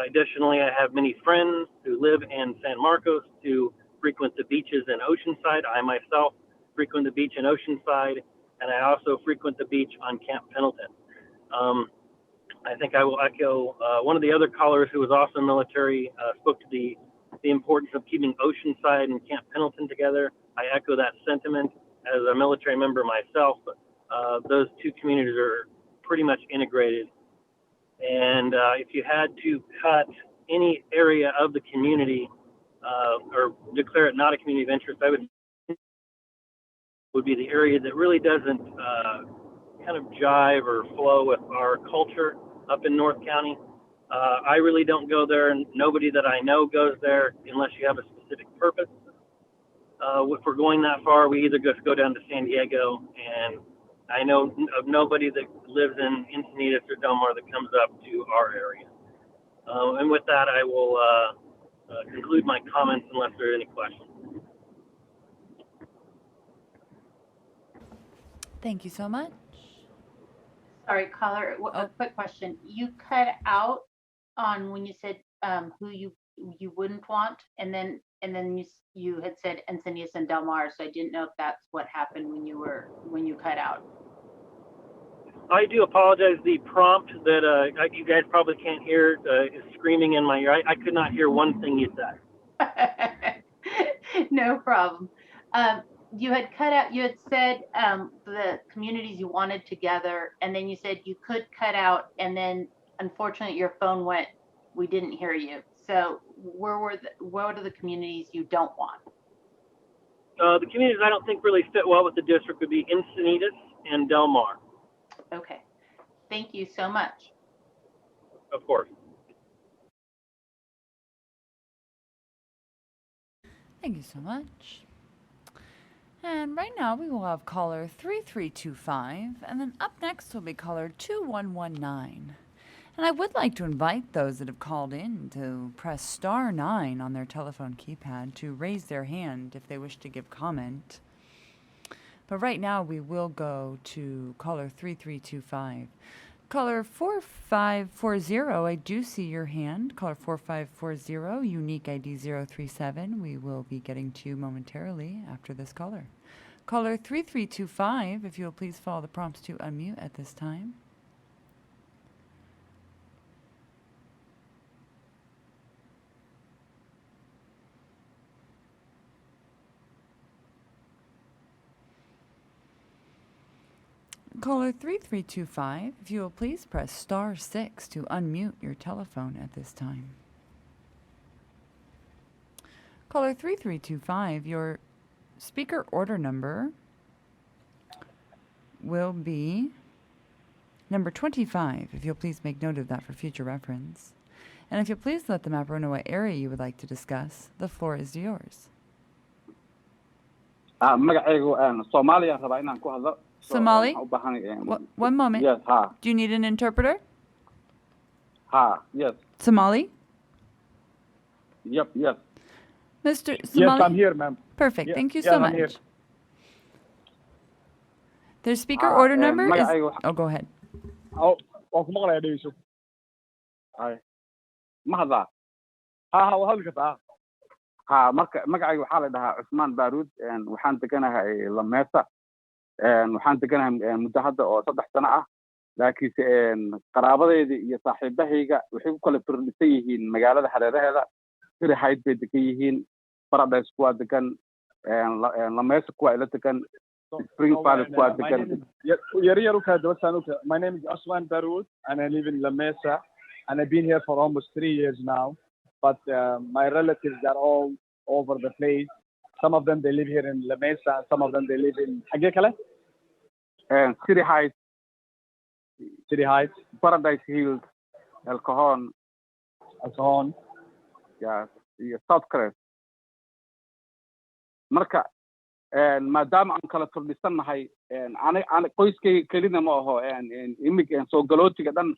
Additionally, I have many friends who live in San Marcos who frequent the beaches in Oceanside. I myself frequent the beach in Oceanside, and I also frequent the beach on Camp Pendleton. I think I will echo one of the other callers who was also military, spoke to the importance of keeping Oceanside and Camp Pendleton together. I echo that sentiment as a military member myself. Those two communities are pretty much integrated. And if you had to cut any area of the community or declare it not a community of interest, I would would be the area that really doesn't kind of jive or flow with our culture up in North County. I really don't go there, and nobody that I know goes there unless you have a specific purpose. If we're going that far, we either just go down to San Diego, and I know of nobody that lives in Encinitas or Del Mar that comes up to our area. And with that, I will conclude my comments unless there are any questions. Thank you so much. Sorry, caller, a quick question. You cut out on when you said who you wouldn't want, and then you had said Encinitas and Del Mar, so I didn't know if that's what happened when you cut out. I do apologize. The prompt that you guys probably can't hear is screaming in my ear. I could not hear one thing you said. No problem. You had cut out, you had said the communities you wanted together, and then you said you could cut out, and then unfortunately your phone went, we didn't hear you. So what are the communities you don't want? The communities I don't think really fit well with the district would be Encinitas and Del Mar. Okay. Thank you so much. Of course. Thank you so much. And right now we will have caller 3325, and then up next will be caller 2119. And I would like to invite those that have called in to press star 9 on their telephone keypad to raise their hand if they wish to give comment. But right now we will go to caller 3325. Caller 4540, I do see your hand. Caller 4540, unique ID 037. We will be getting to you momentarily after this caller. Caller 3325, if you will please follow the prompts to unmute at this time. Caller 3325, if you will please press star 6 to unmute your telephone at this time. Caller 3325, your speaker order number will be number 25, if you'll please make note of that for future reference. And if you'll please let the mapper know what area you would like to discuss, the floor is yours. Somali? One moment. Yes, Do you need an interpreter? Yes. Somali? Yep. Mr. Somali? Yes, I'm here, ma'am. Perfect. Thank you so much. Here. Their speaker order number is... Oh, go ahead. Oh, ku maqlaya dhegeyso. Mahadla. Waa hadli kartaa. magacayga waxaa la dhahaa Cusmaan Baaruud, waxaan deganahay Lameesa, waxaan deganahay muddo hadda oo 3 sano ah, laakiinse qaraabadeyda iyo saaxiibahayga waxay ku kala firdhisan yihiin magaalada hareeraheeda. Siri Hayd bay degan yihiin, Paradise kuwaa degan, Lameesa kuwaa ila degan, Spring Valley kuwaa degan. My name is Cusmaan Baaruud and I live in La Mesa, and I've been here for almost 3 years now. But my relatives are all over the place. Some of them, they live here in La Mesa. Some of them, they live in City Heights, Paradise Hills, El Cajon, yeah, South Crest. Marka, maadaama aan kala firdhisanahay, ana qoyskay kelina ma aho, imika soo galootiga dhan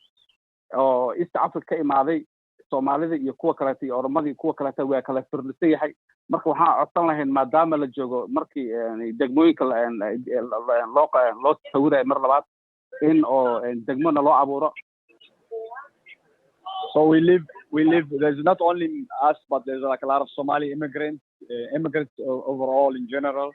oo East Africa imaaday, Soomaalida iyo kuwa kale iyo Oromadii kuwa kale waa kala firdhisan yahay. Marka waxaan codsan lahayn maadaama la joogo markii degmooyinka loo tawiray mar labaad in oo degmona loo abuuro. So we live. There's not only us, but there's like a lot of Somali immigrants overall in general.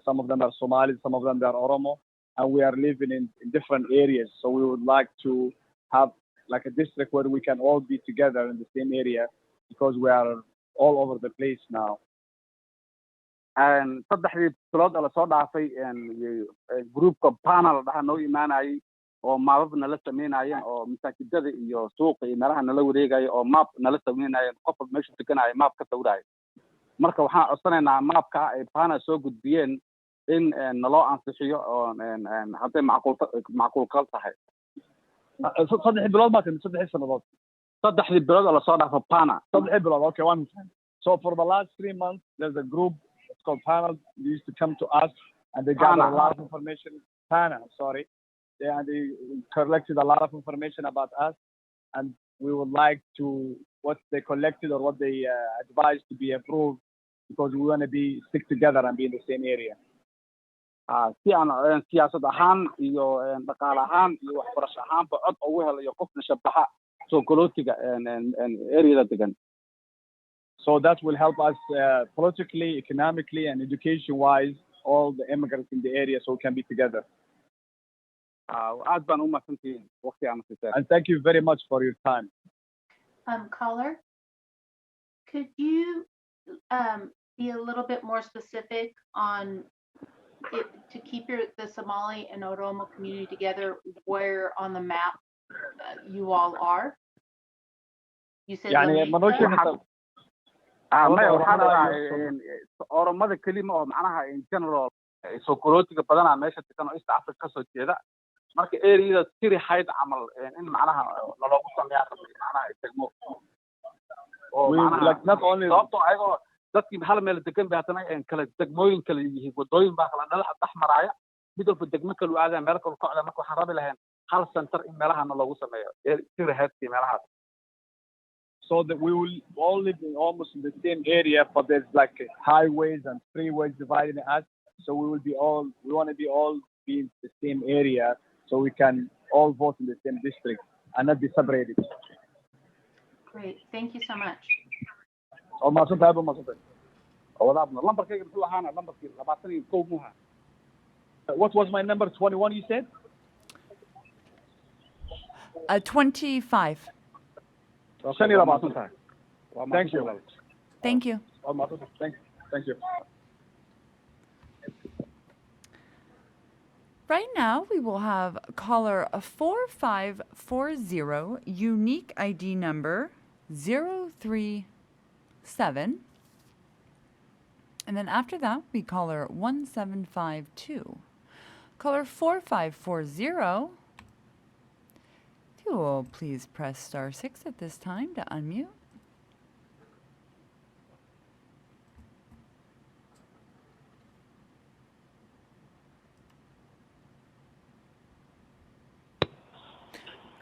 Some of them are Somali, some of them are Oromo, and we are living in different areas. So we would like to have like a district where we can all be together in the same area, because we are all over the place now. And saddexdii bilood la soo dhaafay groupka panel dhaha noo imaanayay oo maabab nala sameynayeen oo masaajidada iyo suuqa iyo meelaha nala wareegay oo map nala sameynayeen qof meesha deganaya map ka sawiraya. Marka waxaan codsanaynaa mapka ay panel soo gudbiyeen in naloo ansixiyo oo hadday macquulkal tahay. 3 bilood baa timid 3 sannadood. 3 bilood oo lasoo dhaafo pana 3 bilood. Okay, one time. So for the last 3 months, there's a group. It's called Panel. They used to come to us and they gathered a lot of information. Pana, sorry. They collected a lot of information about us, and we would like to what they collected or what they advised to be approved because we want to be stick together and be in the same area. Si aan siyaasad ahaan iyo dhaqaale ahaan iyo waxbarasho ahaanba cod ugu helayo qofna shabaxa soo galootiga area degan. So that will help us politically, economically, and education-wise, all the immigrants in the area, so we can be together. And thank you very much for your time. Caller, could you be a little bit more specific on it, to keep the Somali and Oromo community together, where on the map you all are? You said Oromada kelima oo macnaha in general soo galootiga badanaa meesha degan oo East Africa ka soo jeeda. Marka area tiri hayd camal in macnaha loogu sameeyaa macnaha degmo. Like not only ayagoo dadkii hal meel degan bay haddana kala degmooyin kala yihiin wadooyin baa kala dhex maraya mid walba degmo kala u aadaya meel kala kocda marka waxaan rabi lahayn hal center in meelahana loogu sameeyo tiri haydkii meelahaas. So that we will all live almost in the same area, but there's like highways and freeways dividing us. So we want to be all in the same area, so we can all vote in the same district and not be separated. Great, thank you so much. What was my number? 21, you said? 25. Thank you. Thank you. Thank you. Right now, we will have caller 4540, unique ID number 037. And then after that, we caller 1752. Caller 4540. If you will please press *6 at this time to unmute.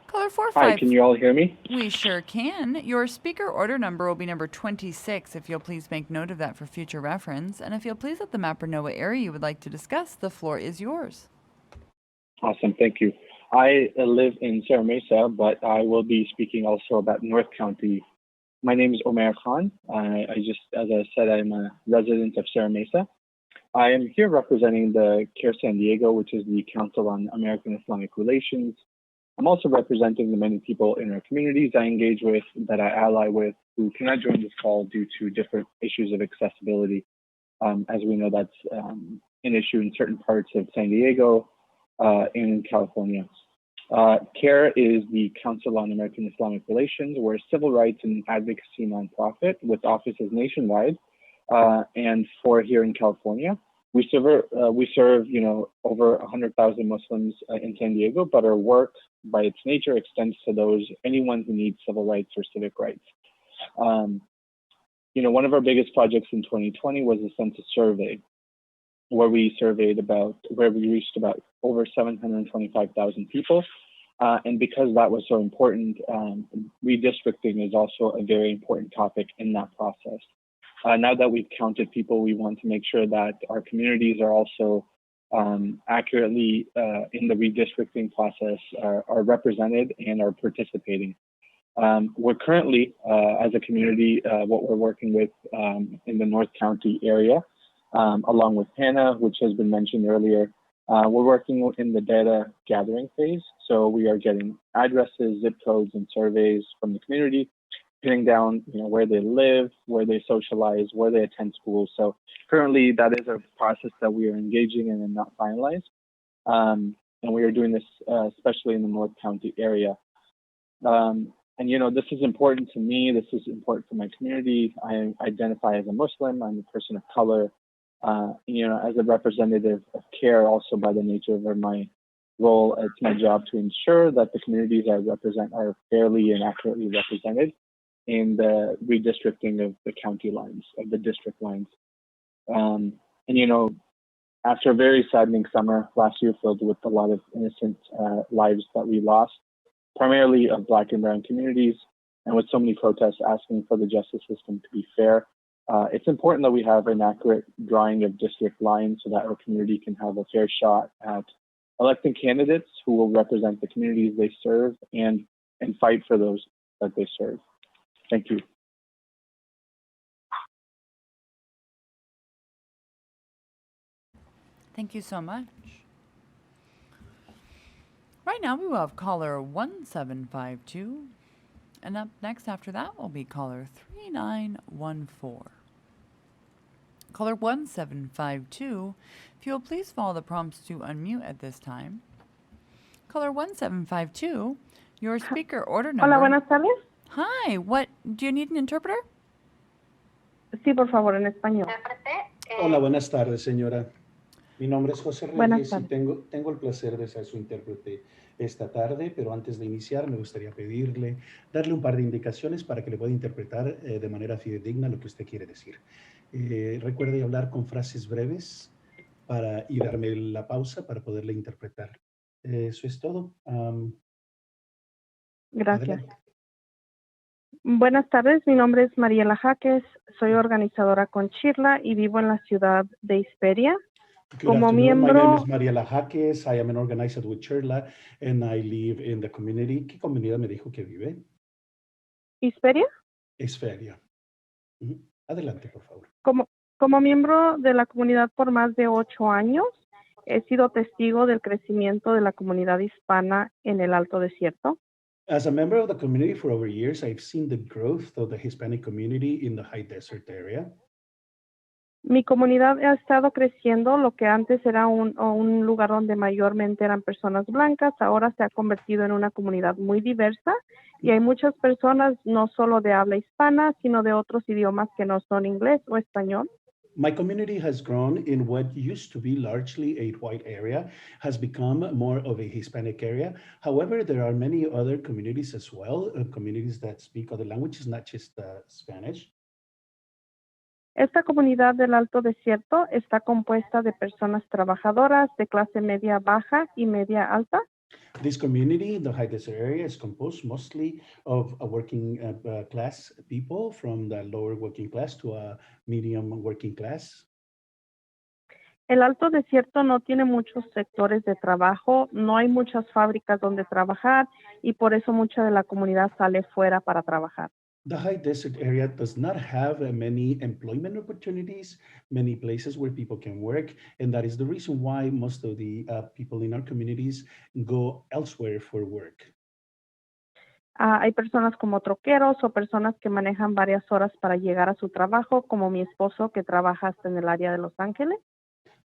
Caller 45. Hi, can you all hear me? We sure can. Your speaker order number will be number 26, if you'll please make note of that for future reference. And if you'll please let the mapper know what area you would like to discuss, the floor is yours. Awesome, thank you. I live in Serra Mesa, but I will be speaking also about North County. My name is Omer Khan. As I said, I'm a resident of Serra Mesa. I am here representing the CARE San Diego, which is the Council on American Islamic Relations. I'm also representing the many people in our communities I engage with, that I ally with, who cannot join this call due to different issues of accessibility. As we know, that's an issue in certain parts of San Diego, in California. CARE is the Council on American Islamic Relations. We're a civil rights and advocacy nonprofit with offices nationwide and 4 here in California. We serve over 100,000 Muslims in San Diego, but our work, by its nature, extends to anyone who needs civil rights or civic rights. One of our biggest projects in 2020 was the census survey, where we reached about over 725,000 people. And because that was so important, redistricting is also a very important topic in that process. Now that we've counted people, we want to make sure that our communities are also accurately in the redistricting process, are represented and are participating. We're currently, as a community, what we're working with in the North County area, along with Hannah, which has been mentioned earlier, we're working in the data gathering phase. So we are getting addresses, zip codes, and surveys from the community, pinning down where they live, where they socialize, where they attend school. So currently that is a process that we are engaging in and not finalized. And we are doing this especially in the North County area. And this is important to me. This is important for my community. I identify as a Muslim. I'm a person of color. As a representative of CARE, also by the nature of my role, it's my job to ensure that the communities I represent are fairly and accurately represented in the redistricting of the county lines, of the district lines. After a very saddening summer last year filled with a lot of innocent lives that we lost, primarily of Black and Brown communities, and with so many protests asking for the justice system to be fair, it's important that we have an accurate drawing of district lines so that our community can have a fair shot at electing candidates who will represent the communities they serve and fight for those that they serve. Thank you. Thank you so much. Right now we will have caller 1752. And up next after that will be caller 3914. Caller 1752, if you will please follow the prompts to unmute at this time. Caller 1752, your speaker order number. Hola, buenas tardes. Hi, do you need an interpreter? Sí, por favor, en español. Hola, buenas tardes, señora. Mi nombre es José Buenas Reyes y tardes. tengo el placer de ser su intérprete esta tarde, pero antes de iniciar me gustaría darle un par de indicaciones para que le pueda interpretar de manera fidedigna lo que usted quiere decir. Recuerde hablar con frases breves y darme la pausa para poderle interpretar. Eso es todo. Gracias. Adelante. Buenas tardes, mi nombre es Mariela Jaques, soy organizadora con Chirla y vivo en la ciudad de Hisperia. Good Como afternoon. My name miembro, is Mariela Jaques. I am an organizer with Chirla and I live in the community. ¿Qué comunidad me dijo que vive? Hisperia, Esferia. Adelante, por favor. como miembro de la comunidad por más de 8 años, he sido testigo del crecimiento de la comunidad hispana en el Alto Desierto. As a member of the community for over years, I've seen the growth of the Hispanic community in the high desert area. Mi comunidad ha estado creciendo, lo que antes era un lugar donde mayormente eran personas blancas, ahora se ha convertido en una comunidad muy diversa y hay muchas personas no solo de habla hispana, sino de otros idiomas que no son inglés o español. My community has grown in what used to be largely a white area, has become more of a Hispanic area. However, there are many other communities as well, communities that speak other languages, not just Spanish. Esta comunidad del Alto Desierto está compuesta de personas trabajadoras de clase media baja y media alta. This community, the high desert area, is composed mostly of a working class people from the lower working class to a medium working class. El Alto Desierto no tiene muchos sectores de trabajo, no hay muchas fábricas donde trabajar y por eso mucha de la comunidad sale fuera para trabajar. The high desert area does not have many employment opportunities, many places where people can work, and that is the reason why most of the people in our communities go elsewhere for work. Hay personas como troqueros o personas que manejan varias horas para llegar a su trabajo, como mi esposo que trabaja hasta en el área de Los Ángeles.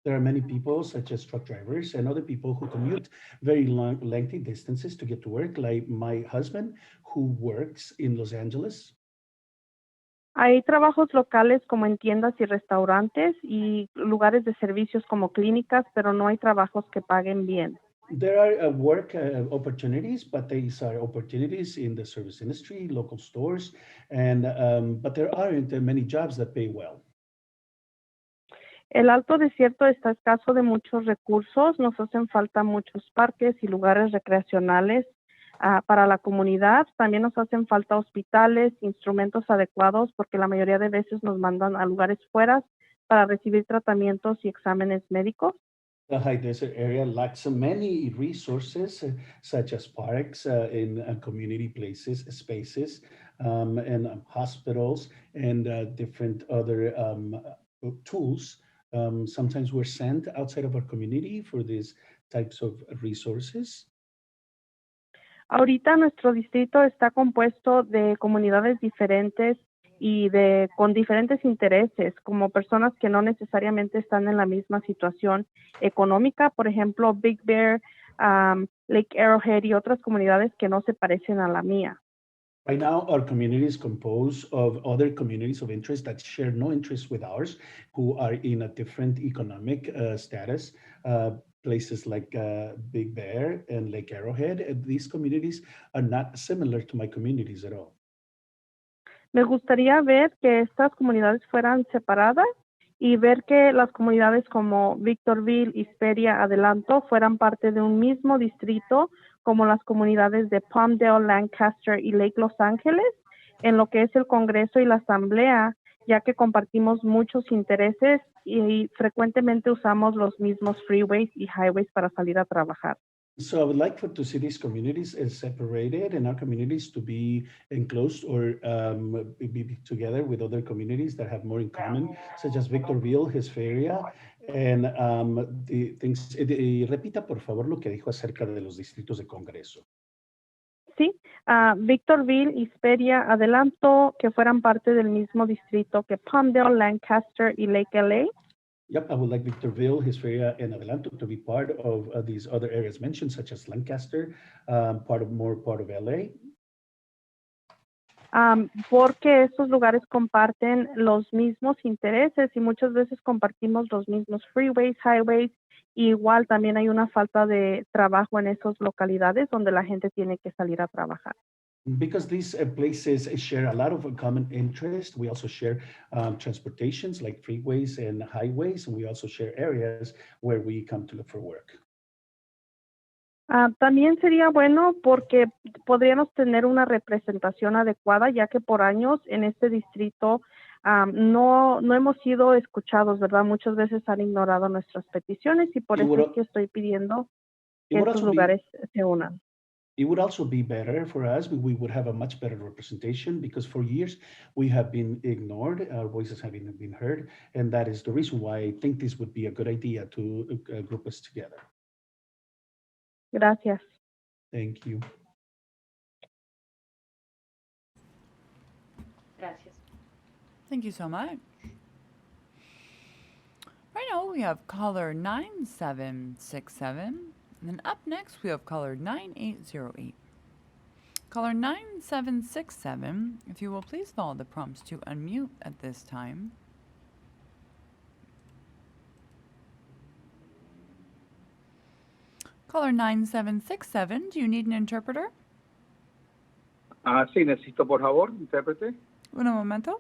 There are many people, such as truck drivers and other people who commute very long, lengthy distances to get to work, like my husband, who works in Los Angeles. Hay trabajos locales como en tiendas y restaurantes y lugares de servicios como clínicas, pero no hay trabajos que paguen bien. There are work opportunities, but these are opportunities in the service industry, local stores, and but there aren't many jobs that pay well. El Alto Desierto está escaso de muchos recursos, nos hacen falta muchos parques y lugares recreacionales para la comunidad. También nos hacen falta hospitales, instrumentos adecuados, porque la mayoría de veces nos mandan a lugares fuera para recibir tratamientos y exámenes médicos. The high desert area lacks many resources, such as parks in community places, spaces, and hospitals, and different other tools. Sometimes we're sent outside of our community for these types of resources. Ahorita nuestro distrito está compuesto de comunidades diferentes y con diferentes intereses, como personas que no necesariamente están en la misma situación económica, por ejemplo, Big Bear, Lake Arrowhead y otras comunidades que no se parecen a la mía. Right now, our community is composed of other communities of interest that share no interest with ours, who are in a different economic status. Places like Big Bear and Lake Arrowhead, these communities are not similar to my communities at all. Me gustaría ver que estas comunidades fueran separadas y ver que las comunidades como Victorville, Hesperia, Adelanto fueran parte de un mismo distrito como las comunidades de Palmdale, Lancaster y Lake Los Ángeles en lo que es el Congreso y la Asamblea, ya que compartimos muchos intereses y frecuentemente usamos los mismos freeways y highways para salir a trabajar. So I would like to see these communities separated and our communities to be enclosed or be together with other communities that have more in common, such as Victorville, Hesperia, and the things. Repita, por favor, lo que dijo acerca de los distritos de Congreso. Sí, Victorville, Hesperia, Adelanto, que fueran parte del mismo distrito que Palmdale, Lancaster y Lake LA. Yep, I would like Victorville, Hesperia, and Adelanto to be part of these other areas mentioned, such as Lancaster, part of LA. Porque estos lugares comparten los mismos intereses y muchas veces compartimos los mismos freeways, highways. Igual también hay una falta de trabajo en esas localidades donde la gente tiene que salir a trabajar. Because these places share a lot of common interest, we also share transportations like freeways and highways, and we also share areas where we come to look for work. También sería bueno porque podríamos tener una representación adecuada, ya que por años en este distrito no hemos sido escuchados, ¿verdad? Muchas veces han ignorado nuestras peticiones y por eso es que estoy pidiendo que estos lugares se unan. It would also be better for us. We would have a much better representation because for years we have been ignored, our voices haven't been heard, and that is the reason why I think this would be a good idea to group us together. Gracias. Thank you. Gracias. Thank you so much. Right now we have caller 9767. And then up next, we have caller 9808. Caller 9767, if you will please follow the prompts to unmute at this time. Caller 9767, do you need an interpreter? Sí, necesito, por favor, intérprete. Un momento.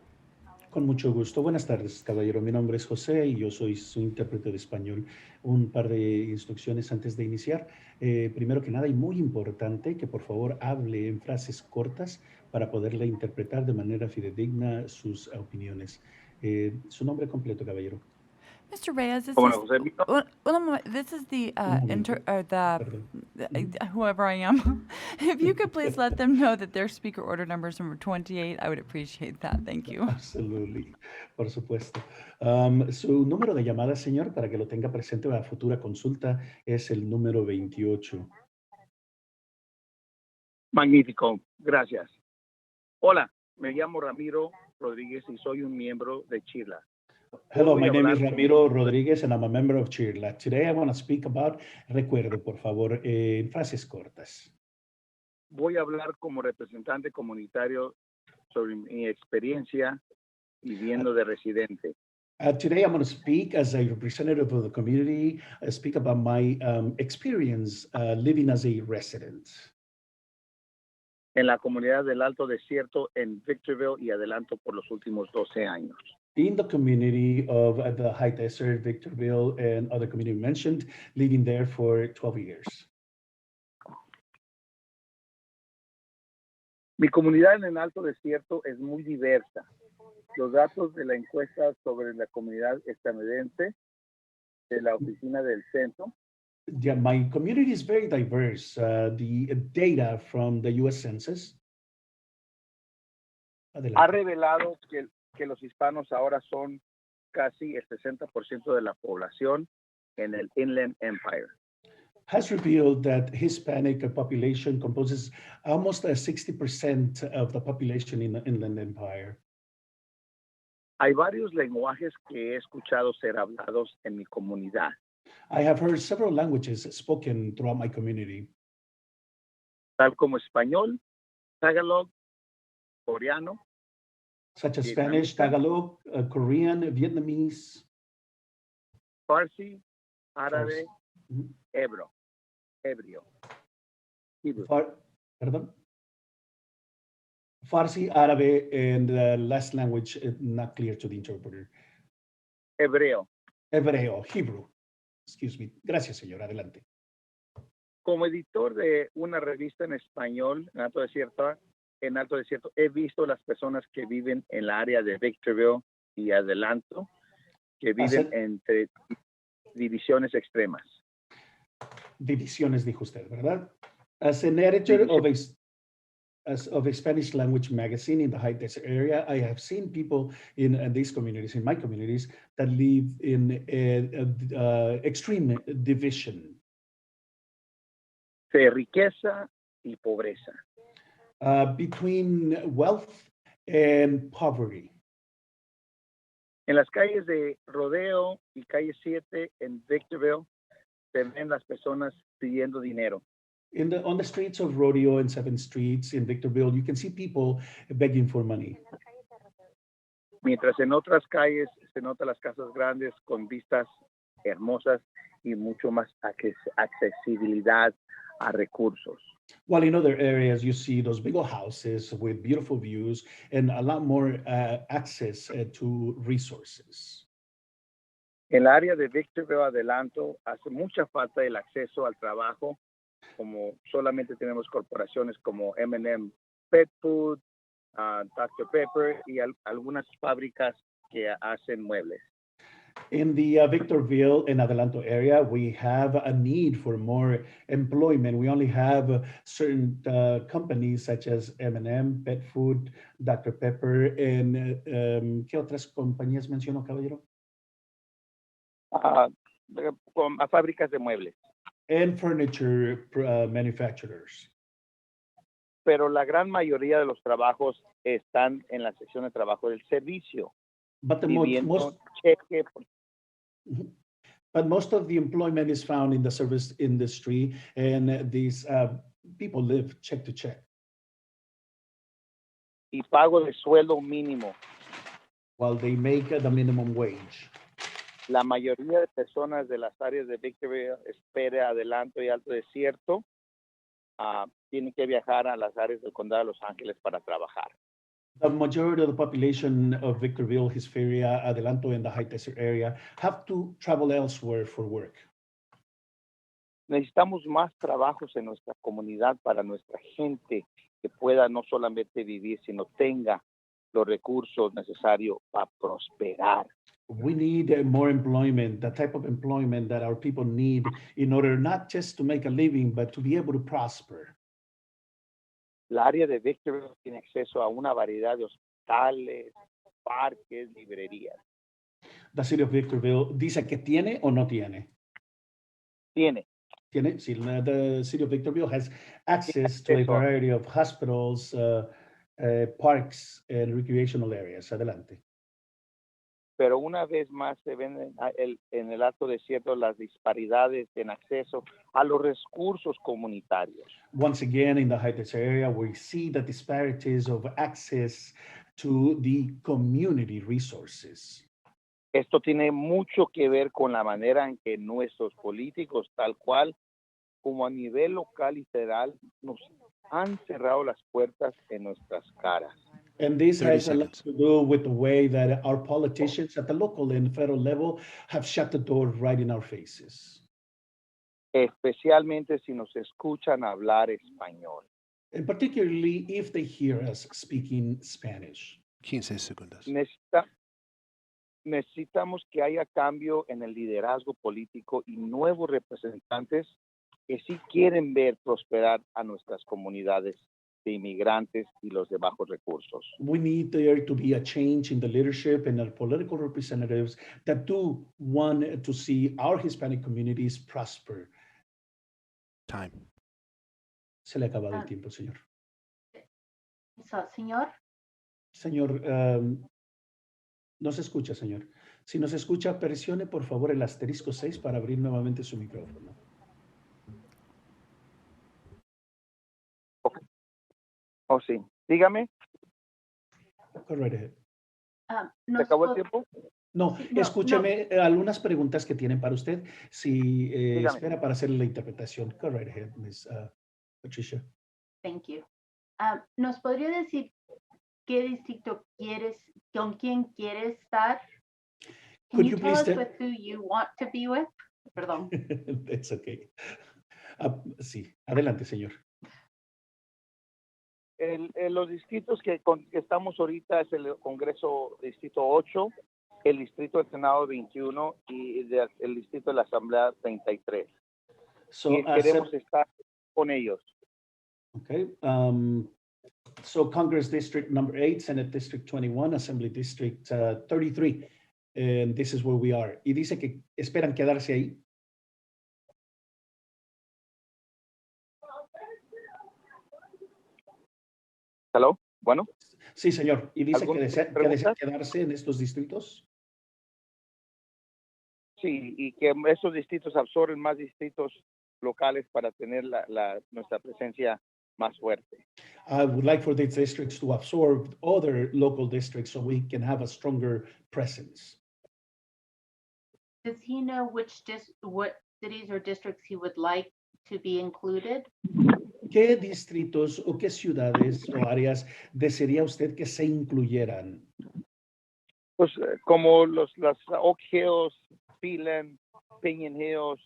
Con mucho gusto. Buenas tardes, caballero. Mi nombre es José y yo soy su intérprete de español. Un par de instrucciones antes de iniciar. Primero que nada, y muy importante, que por favor hable en frases cortas para poderle interpretar de manera fidedigna sus opiniones. Su nombre completo, caballero. Mr. Reyes, this is the whoever I am. If you could please let them know that their speaker order number is number 28, I would appreciate that. Thank you. Absolutely, por supuesto. Su número de llamada, señor, para que lo tenga presente para futura consulta, es el número 28. Magnífico, gracias. Hola, me llamo Ramiro Rodríguez y soy un miembro de Chila. Hello, my name is Ramiro Rodríguez and I'm a member of CHIRLA. Today I want to speak about, recuerde por favor, en frases cortas. Voy a hablar como representante comunitario sobre mi experiencia viviendo de residente. Today I'm going to speak as a representative of the community, speak about my experience living as a resident. En la comunidad del Alto Desierto en Victorville y Adelanto por los últimos 12 años. In the community of the High Desert, Victorville, and other community mentioned, living there for 12 years. Mi comunidad en el Alto Desierto es muy diversa. Los datos de la encuesta sobre la comunidad estadounidense de la oficina del censo. Yeah, my community is very diverse. The data from the U.S. Census ha revelado que los hispanos ahora son casi el 60% de la población en el Inland Empire. Has revealed that Hispanic population composes almost 60% of the population in the Inland Empire. Hay varios lenguajes que he escuchado ser hablados en mi comunidad. I have heard several languages spoken throughout my community. Tal como español, Tagalog, coreano, such as Spanish, Tagalog, Korean, Vietnamese, Farsi, árabe, Farsi. hebrio. Hebrew. Pardon? Farsi, Árabe, and the last language not clear to the interpreter. Hebreo. Hebreo, Hebrew. Excuse me. Gracias, señor. Adelante. Como editor de una revista en español en Alto Desierto, he visto las personas que viven en la área de Victorville y Adelanto, que viven entre divisiones extremas. Divisiones, dijo usted, ¿verdad? As an editor of a Spanish language magazine in the high desert area, I have seen people in these communities, in my communities, that live in extreme division. De riqueza y pobreza. Between wealth and poverty. En las calles de Rodeo y Calle 7 en Victorville se ven las personas pidiendo dinero. On the streets of Rodeo and 7th Streets in Victorville, you can see people begging for money. Mientras en otras calles se notan las casas grandes con vistas hermosas y mucho más accesibilidad a recursos. While in other areas, you see those big old houses with beautiful views and a lot more access to resources. En el área de Victorville Adelanto hace mucha falta el acceso al trabajo, como solamente tenemos corporaciones como M&M Pet Food, Dr. Pepper y algunas fábricas que hacen muebles. In the Victorville and Adelanto area, we have a need for more employment. We only have certain companies such as M&M, Pet Food, Dr. Pepper, and ¿qué otras compañías mencionó, caballero? Fábricas de muebles. And furniture manufacturers. Pero la gran mayoría de los trabajos están en la sección de trabajo del servicio. But most of the employment is found in the service industry, and these people live check to check. Y pago de sueldo mínimo. While they make the minimum wage. La mayoría de personas de las áreas de Victorville, Espera, Adelanto y Alto Desierto tienen que viajar a las áreas del condado de Los Ángeles para trabajar. The majority of the population of Victorville, Hesperia, Adelanto, and the high desert area have to travel elsewhere for work. Necesitamos más trabajos en nuestra comunidad para nuestra gente que pueda no solamente vivir, sino tenga los recursos necesarios para prosperar. We need more employment, the type of employment that our people need in order not just to make a living, but to be able to prosper. La área de Victorville tiene acceso a una variedad de hospitales, parques, librerías. The city of Victorville dice que tiene o no tiene. Tiene. Tiene. Sí, the city of Victorville has access to a variety of hospitals, parks, and recreational areas. Adelante. Pero una vez más se ven en el Alto Desierto las disparidades en acceso a los recursos comunitarios. Once again, in the high desert area, we see the disparities of access to the community resources. Esto tiene mucho que ver con la manera en que nuestros políticos, tal cual como a nivel local y federal, nos han cerrado las puertas en nuestras caras. And this has a lot to do with the way that our politicians at the local and federal level have shut the door right in our faces. Especialmente si nos escuchan hablar español. And particularly if they hear us speaking Spanish. 15 segundos. Necesitamos que haya cambio en el liderazgo político y nuevos representantes que sí quieren ver prosperar a nuestras comunidades de inmigrantes y los de bajos recursos. We need there to be a change in the leadership and the political representatives that do want to see our Hispanic communities prosper. Time. Se le ha acabado el tiempo, señor. Señor. Señor, no se escucha, señor. Si no se escucha, presione por favor el asterisco 6 para abrir nuevamente su micrófono. Oh, sí. Dígame. go right ahead. ¿Se acabó el tiempo? No, Sí, no, escúcheme algunas preguntas que tienen para usted. Si Dígame. espera para hacer la interpretación. Go right ahead, Ms. Patricia. Thank you. ¿Nos podría decir qué distrito quieres, con quién quieres estar? Can Could you you tell please us tell- with who you want to be with? Perdón. It's okay. Sí, adelante, señor. Los distritos que estamos ahorita es el Congreso Distrito 8, el Distrito del Senado 21 y el Distrito de la Asamblea 33. So, Y queremos estar con ellos. Okay. So Congress District number 8, Senate District 21, Assembly District 33. And this is where we are. Y dice que esperan quedarse ahí. ¿Hello? Bueno. Sí, señor. ¿Y dice que desea pregunta? quedarse en estos distritos? Sí, y que esos distritos absorben más distritos locales para tener nuestra presencia más fuerte. I would like for these districts to absorb other local districts so we can have a stronger presence. Does he know what cities or districts he would like to be included? ¿Qué distritos o qué ciudades o áreas desearía usted que se incluyeran? Pues como las Oak Hills, Phelan, Pinion Hills,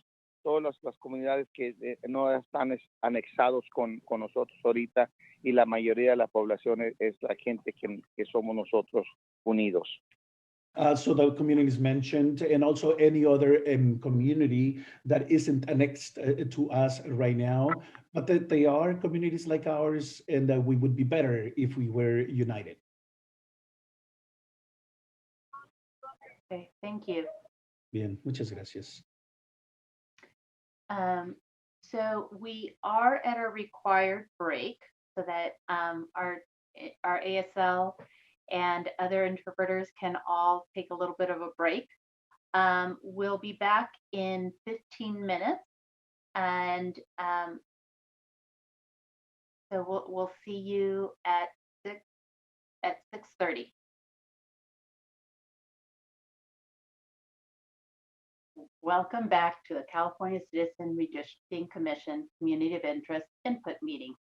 todas las comunidades que no están anexados con nosotros ahorita, y la mayoría de la población es la gente que somos nosotros unidos. So the communities mentioned, and also any other community that isn't annexed to us right now, but that they are communities like ours, and that we would be better if we were united. Okay, thank you. Bien, muchas gracias. So we are at a required break so that our ASL and other interpreters can all take a little bit of a break. We'll be back in 15 minutes, and so we'll see you at 6:30. Welcome back to the California Citizen Redistricting Commission Community of Interest Input Meeting.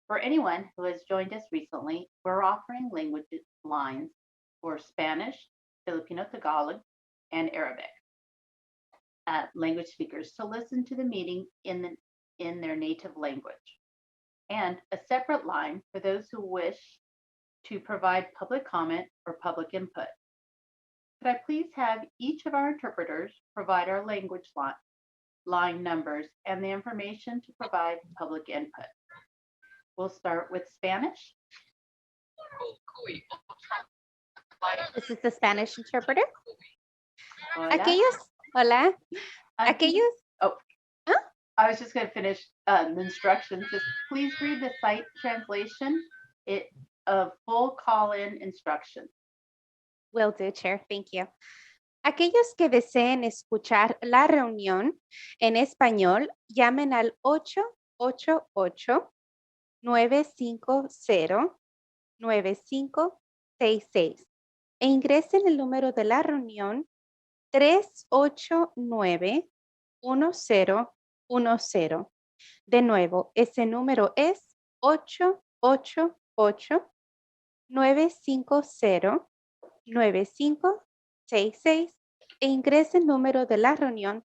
For anyone who has joined us recently, we're offering language lines for Spanish, Filipino Tagalog, and Arabic language speakers to listen to the meeting in their native language, and a separate line for those who wish to provide public comment or public input. Could I please have each of our interpreters provide our language line numbers and the information to provide public input? We'll start with Spanish. This is the Spanish interpreter. Hola. Hola. Aquellos. Oh, huh? I was just going to finish the instructions. Just please read the site translation. Of full call-in instructions. Will do, Chair. Thank you. Aquellos que deseen escuchar la reunión en español, llamen al 888-950-9566 e ingresen el número de la reunión 389-1010. De nuevo, ese número es 888-950-9566 e ingrese el número de la reunión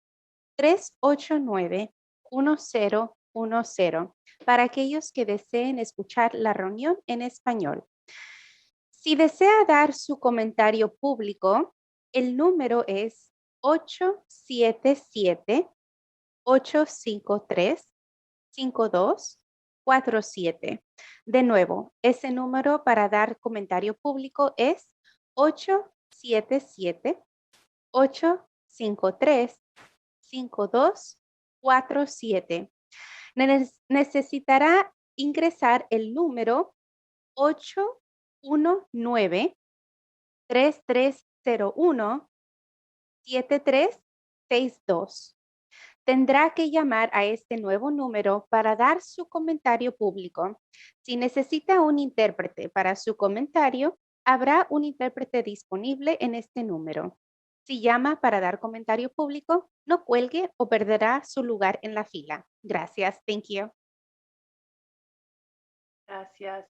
389-1010 para aquellos que deseen escuchar la reunión en español. Si desea dar su comentario público, el número es 877-853-5247. De nuevo, ese número para dar comentario público es 877-853-5247. Necesitará ingresar el número 819-3301-7362. Tendrá que llamar a este nuevo número para dar su comentario público. Si necesita un intérprete para su comentario, Habrá un intérprete disponible en este número. Si llama para dar comentario público, no cuelgue o perderá su lugar en la fila. Gracias. Thank you. Gracias.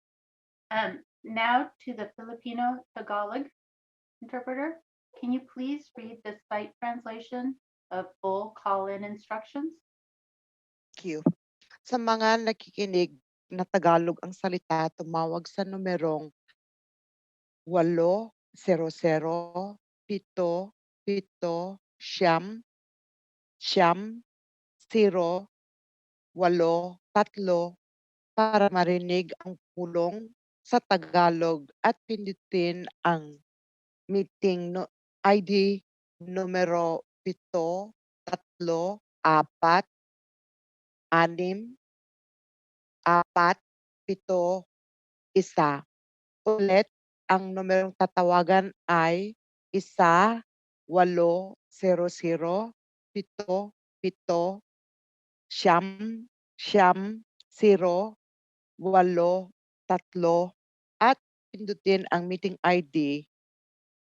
Now to the Filipino Tagalog interpreter. Can you please read the site translation of full call-in instructions? Thank you. Sa mga nakikinig na Tagalog ang salita, tumawag sa numerong 800-7-7-0-8-3 para marinig ang pulong sa Tagalog at pindutin ang meeting ID numero 7-3-4-6-4-7-1. Ulit, ang numerong tatawagan ay 1-800-7-7-0-8-3 at pindutin ang meeting ID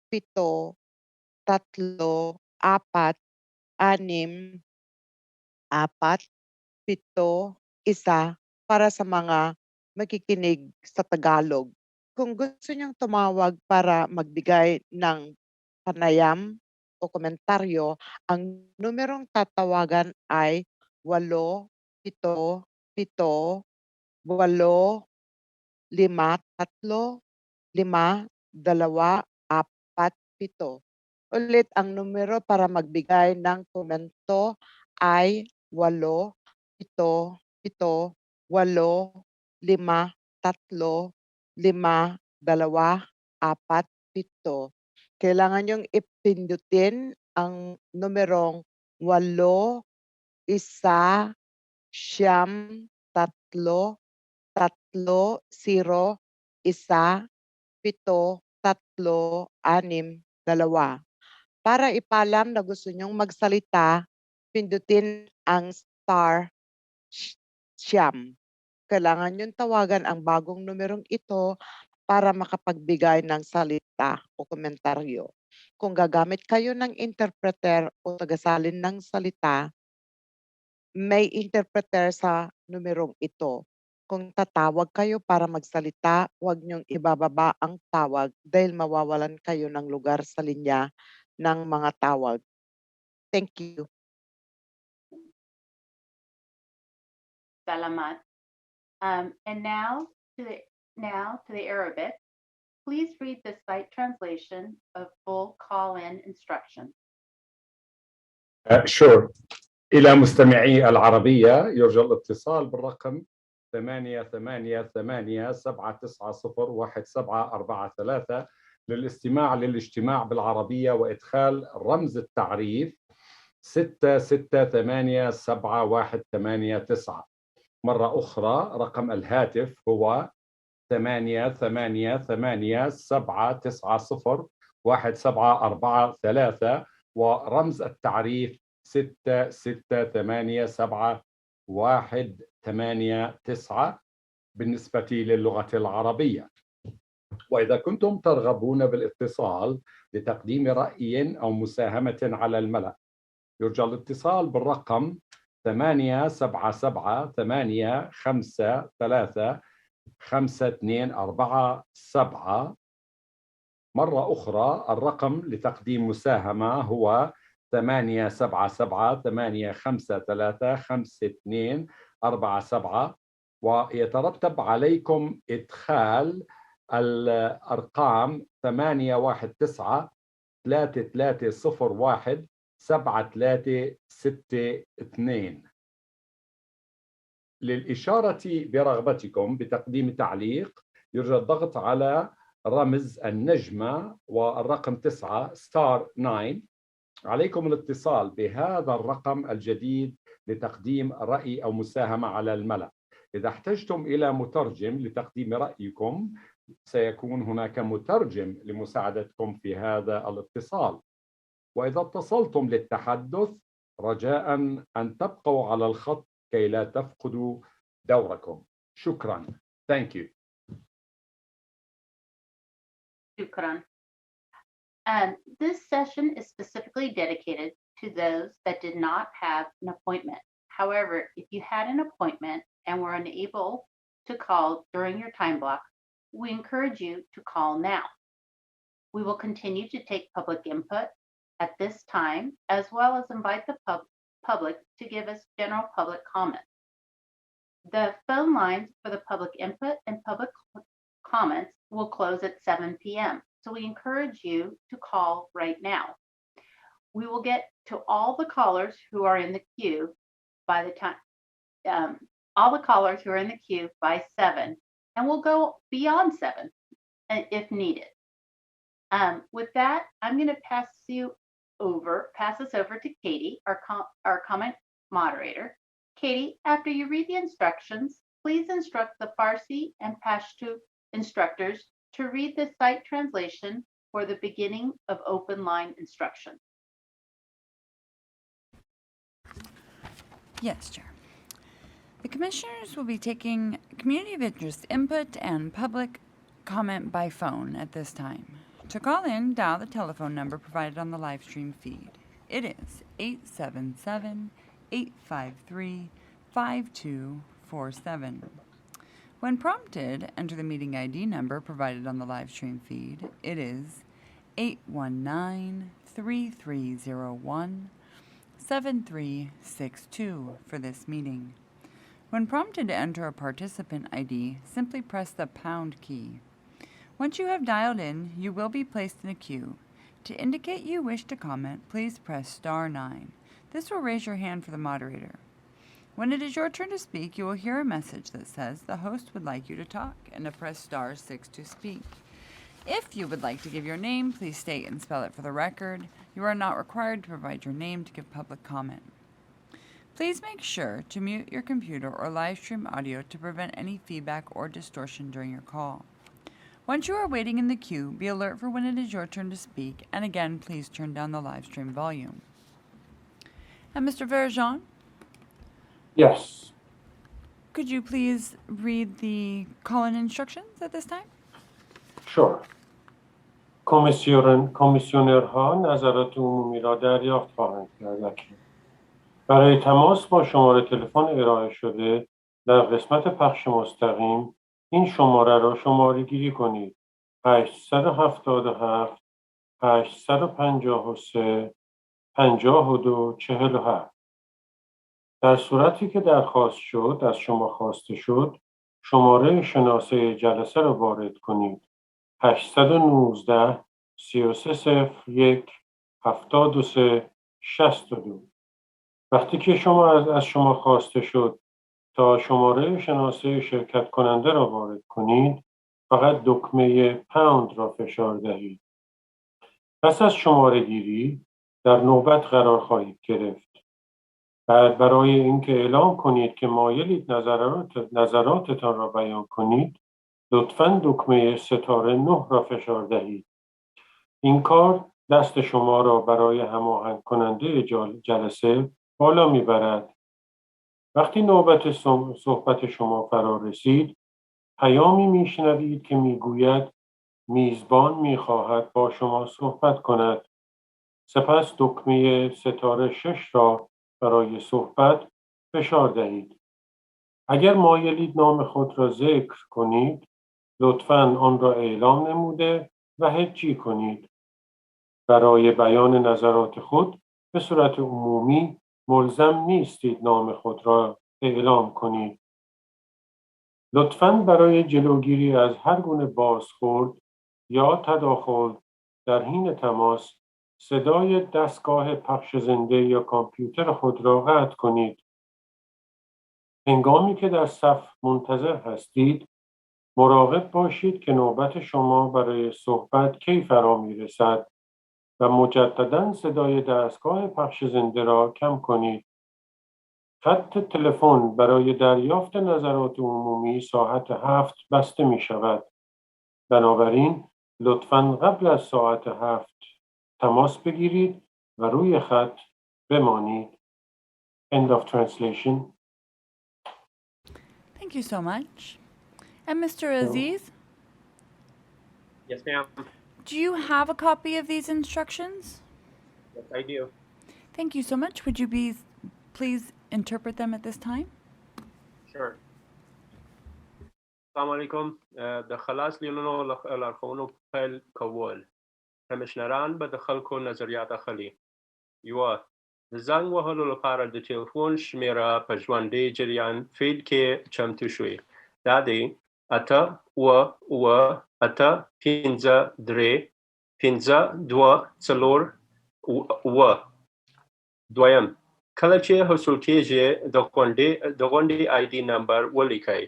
7-3-4-6-4-7-1 para sa mga makikinig sa Tagalog. Kung gusto niyong tumawag para magbigay ng panayam o komentaryo, ang numerong tatawagan ay 877-8-5-3-5-2-4-7. Ulit, ang numero para magbigay ng komento ay 8-7-8-5-3-5-2-4-7. Kailangan niyong ipindutin ang numerong 8-1-3-0-1-7-3-6-2. Para ipalam na gusto niyong magsalita, pindutin ang star siyam. Kailangan niyong tawagan ang bagong numerong ito para makapagbigay ng salita o komentaryo. Kung gagamit kayo ng interpreter o tagasalin ng salita, may interpreter sa numerong ito. Kung tatawag kayo para magsalita, huwag niyong ibababa ang tawag dahil mawawalan kayo ng lugar sa linya ng mga tawag. Thank you. Salamat. And now to the Arabic. Please read the site translation of full call-in instructions. Sure. إلى مستمعي العربية يرجى الاتصال بالرقم 888-790-1743 للاجتماع بالعربية وإدخال رمز التعريف 6687189. مرة أخرى رقم الهاتف هو 888-790-1743 ورمز التعريف 6687189 بالنسبة للغة العربية. وإذا كنتم ترغبون بالاتصال لتقديم رأي أو مساهمة على الملأ، يرجى الاتصال بالرقم 877-853-5247. مرة أخرى الرقم لتقديم مساهمة هو 877-853-5247 ويترتب عليكم إدخال الأرقام 819-3301-7362. للإشارة برغبتكم بتقديم تعليق يرجى الضغط على رمز النجمة والرقم 9 ستار 9. عليكم الاتصال بهذا الرقم الجديد لتقديم رأي أو مساهمة على الملأ. إذا احتجتم إلى مترجم لتقديم رأيكم سيكون هناك مترجم لمساعدتكم في هذا الاتصال. وإذا اتصلتم للتحدث رجاء أن تبقوا على الخط كي لا تفقدوا دوركم. شكرا. Thank you. Shukran. This session is specifically dedicated to those that did not have an appointment. However, if you had an appointment and were unable to call during your time block, we encourage you to call now. We will continue to take public input at this time, as well as invite the public to give us general public comment. The phone lines for the public input and public comments will close at 7 p.m. So we encourage you to call right now. We will get to all the callers who are in the queue by the time, all the callers who are in the queue by 7, and we'll go beyond 7 if needed. With that, I'm going to pass us over to Katie, our comment moderator. Katie, after you read the instructions, please instruct the Farsi and Pashto instructors to read the site translation for the beginning of open line instruction. Yes, Chair. The commissioners will be taking community of interest input and public comment by phone at this time. To call in, dial the telephone number provided on the live stream feed. It is 877-853-5247. When prompted, enter the meeting ID number provided on the live stream feed. It is 819-3301-7362 for this meeting. When prompted to enter a participant ID, simply press the pound key. Once you have dialed in, you will be placed in a queue. To indicate you wish to comment, please press star 9. This will raise your hand for the moderator. When it is your turn to speak, you will hear a message that says the host would like you to talk and to press star 6 to speak. If you would like to give your name, please state and spell it for the record. You are not required to provide your name to give public comment. Please make sure to mute your computer or live stream audio to prevent any feedback or distortion during your call. Once you are waiting in the queue, be alert for when it is your turn to speak, and again, please turn down the live stream volume. And Mr. Verjean? Yes. Could you please read the call-in instructions at this time? Sure. کمیسیونرها نظرات عمومی را دریافت خواهند کرد. برای تماس با شماره تلفن ارائه شده در قسمت پخش مستقیم این شماره را شماره گیری کنید. 877 853 52 47. در صورتی که درخواست شد از شما خواسته شد شماره شناسه جلسه را وارد کنید. 819 3301 73 62. وقتی که از شما خواسته شد تا شماره شناسه شرکت کننده را وارد کنید فقط دکمه پوند را فشار دهید. پس از شماره گیری در نوبت قرار خواهید گرفت. بعد برای اینکه اعلام کنید که مایلید نظراتتان را بیان کنید لطفاً دکمه ستاره 9 را فشار دهید. این کار دست شما را برای هماهنگ کننده جلسه بالا میبرد. وقتی نوبت صحبت شما فرا رسید پیامی میشنوید که میگوید میزبان میخواهد با شما صحبت کند. سپس دکمه ستاره 6 را برای صحبت فشار دهید. اگر مایلید نام خود را ذکر کنید لطفاً آن را اعلام نموده و هجی کنید. برای بیان نظرات خود به صورت عمومی ملزم نیستید نام خود را اعلام کنید. لطفاً برای جلوگیری از هر گونه بازخورد یا تداخل در حین تماس صدای دستگاه پخش زنده یا کامپیوتر خود را قطع کنید. هنگامی که در صف منتظر هستید مراقب باشید که نوبت شما برای صحبت کی فرا میرسد و مجدداً صدای دستگاه پخش زنده را کم کنید. خط تلفن برای دریافت نظرات عمومی ساعت 7 بسته می شود. بنابراین لطفاً قبل از ساعت 7 تماس بگیرید و روی خط بمانید. End of translation. Thank you so much. And Mr. Aziz? Yes, ma'am. Do you have a copy of these instructions? Yes, I do. Thank you so much. Would you please interpret them at this time? Sure. السلام علیکم د خلاص لیدلو لارښوونو پیل کول کمشنران به د خلکو نظریات اخلي. یوه د زنګ وهلو لپاره د ټلیفون شمیره په ژوندي جریان فیډ کې چمتو شوي. دا دی 88853 دویم کله چې حصول کېږي د غونډې آی ډي نمبر ولیکئ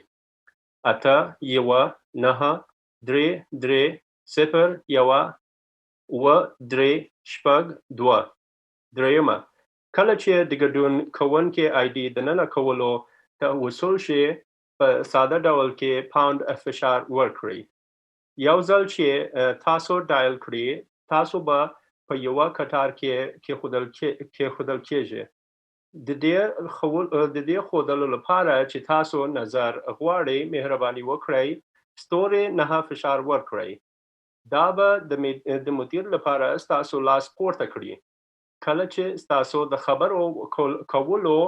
819301 دریمه کله چې د ګډون کوونکي آی ډي د ننه کولو ته وصول شي په ساده ډول کې پاوند فشار ورکړئ. یو ځل چې تاسو ډایل کړئ تاسو به په یوه کټار کې کېښودل کېږي. د دې ښودلو لپاره چې تاسو نظر غواړئ مهرباني وکړئ ستوري 9 فشار ورکړئ. دا به د مدیر لپاره ستاسو لاس پورته کړي. کله چې ستاسو د خبرو کولو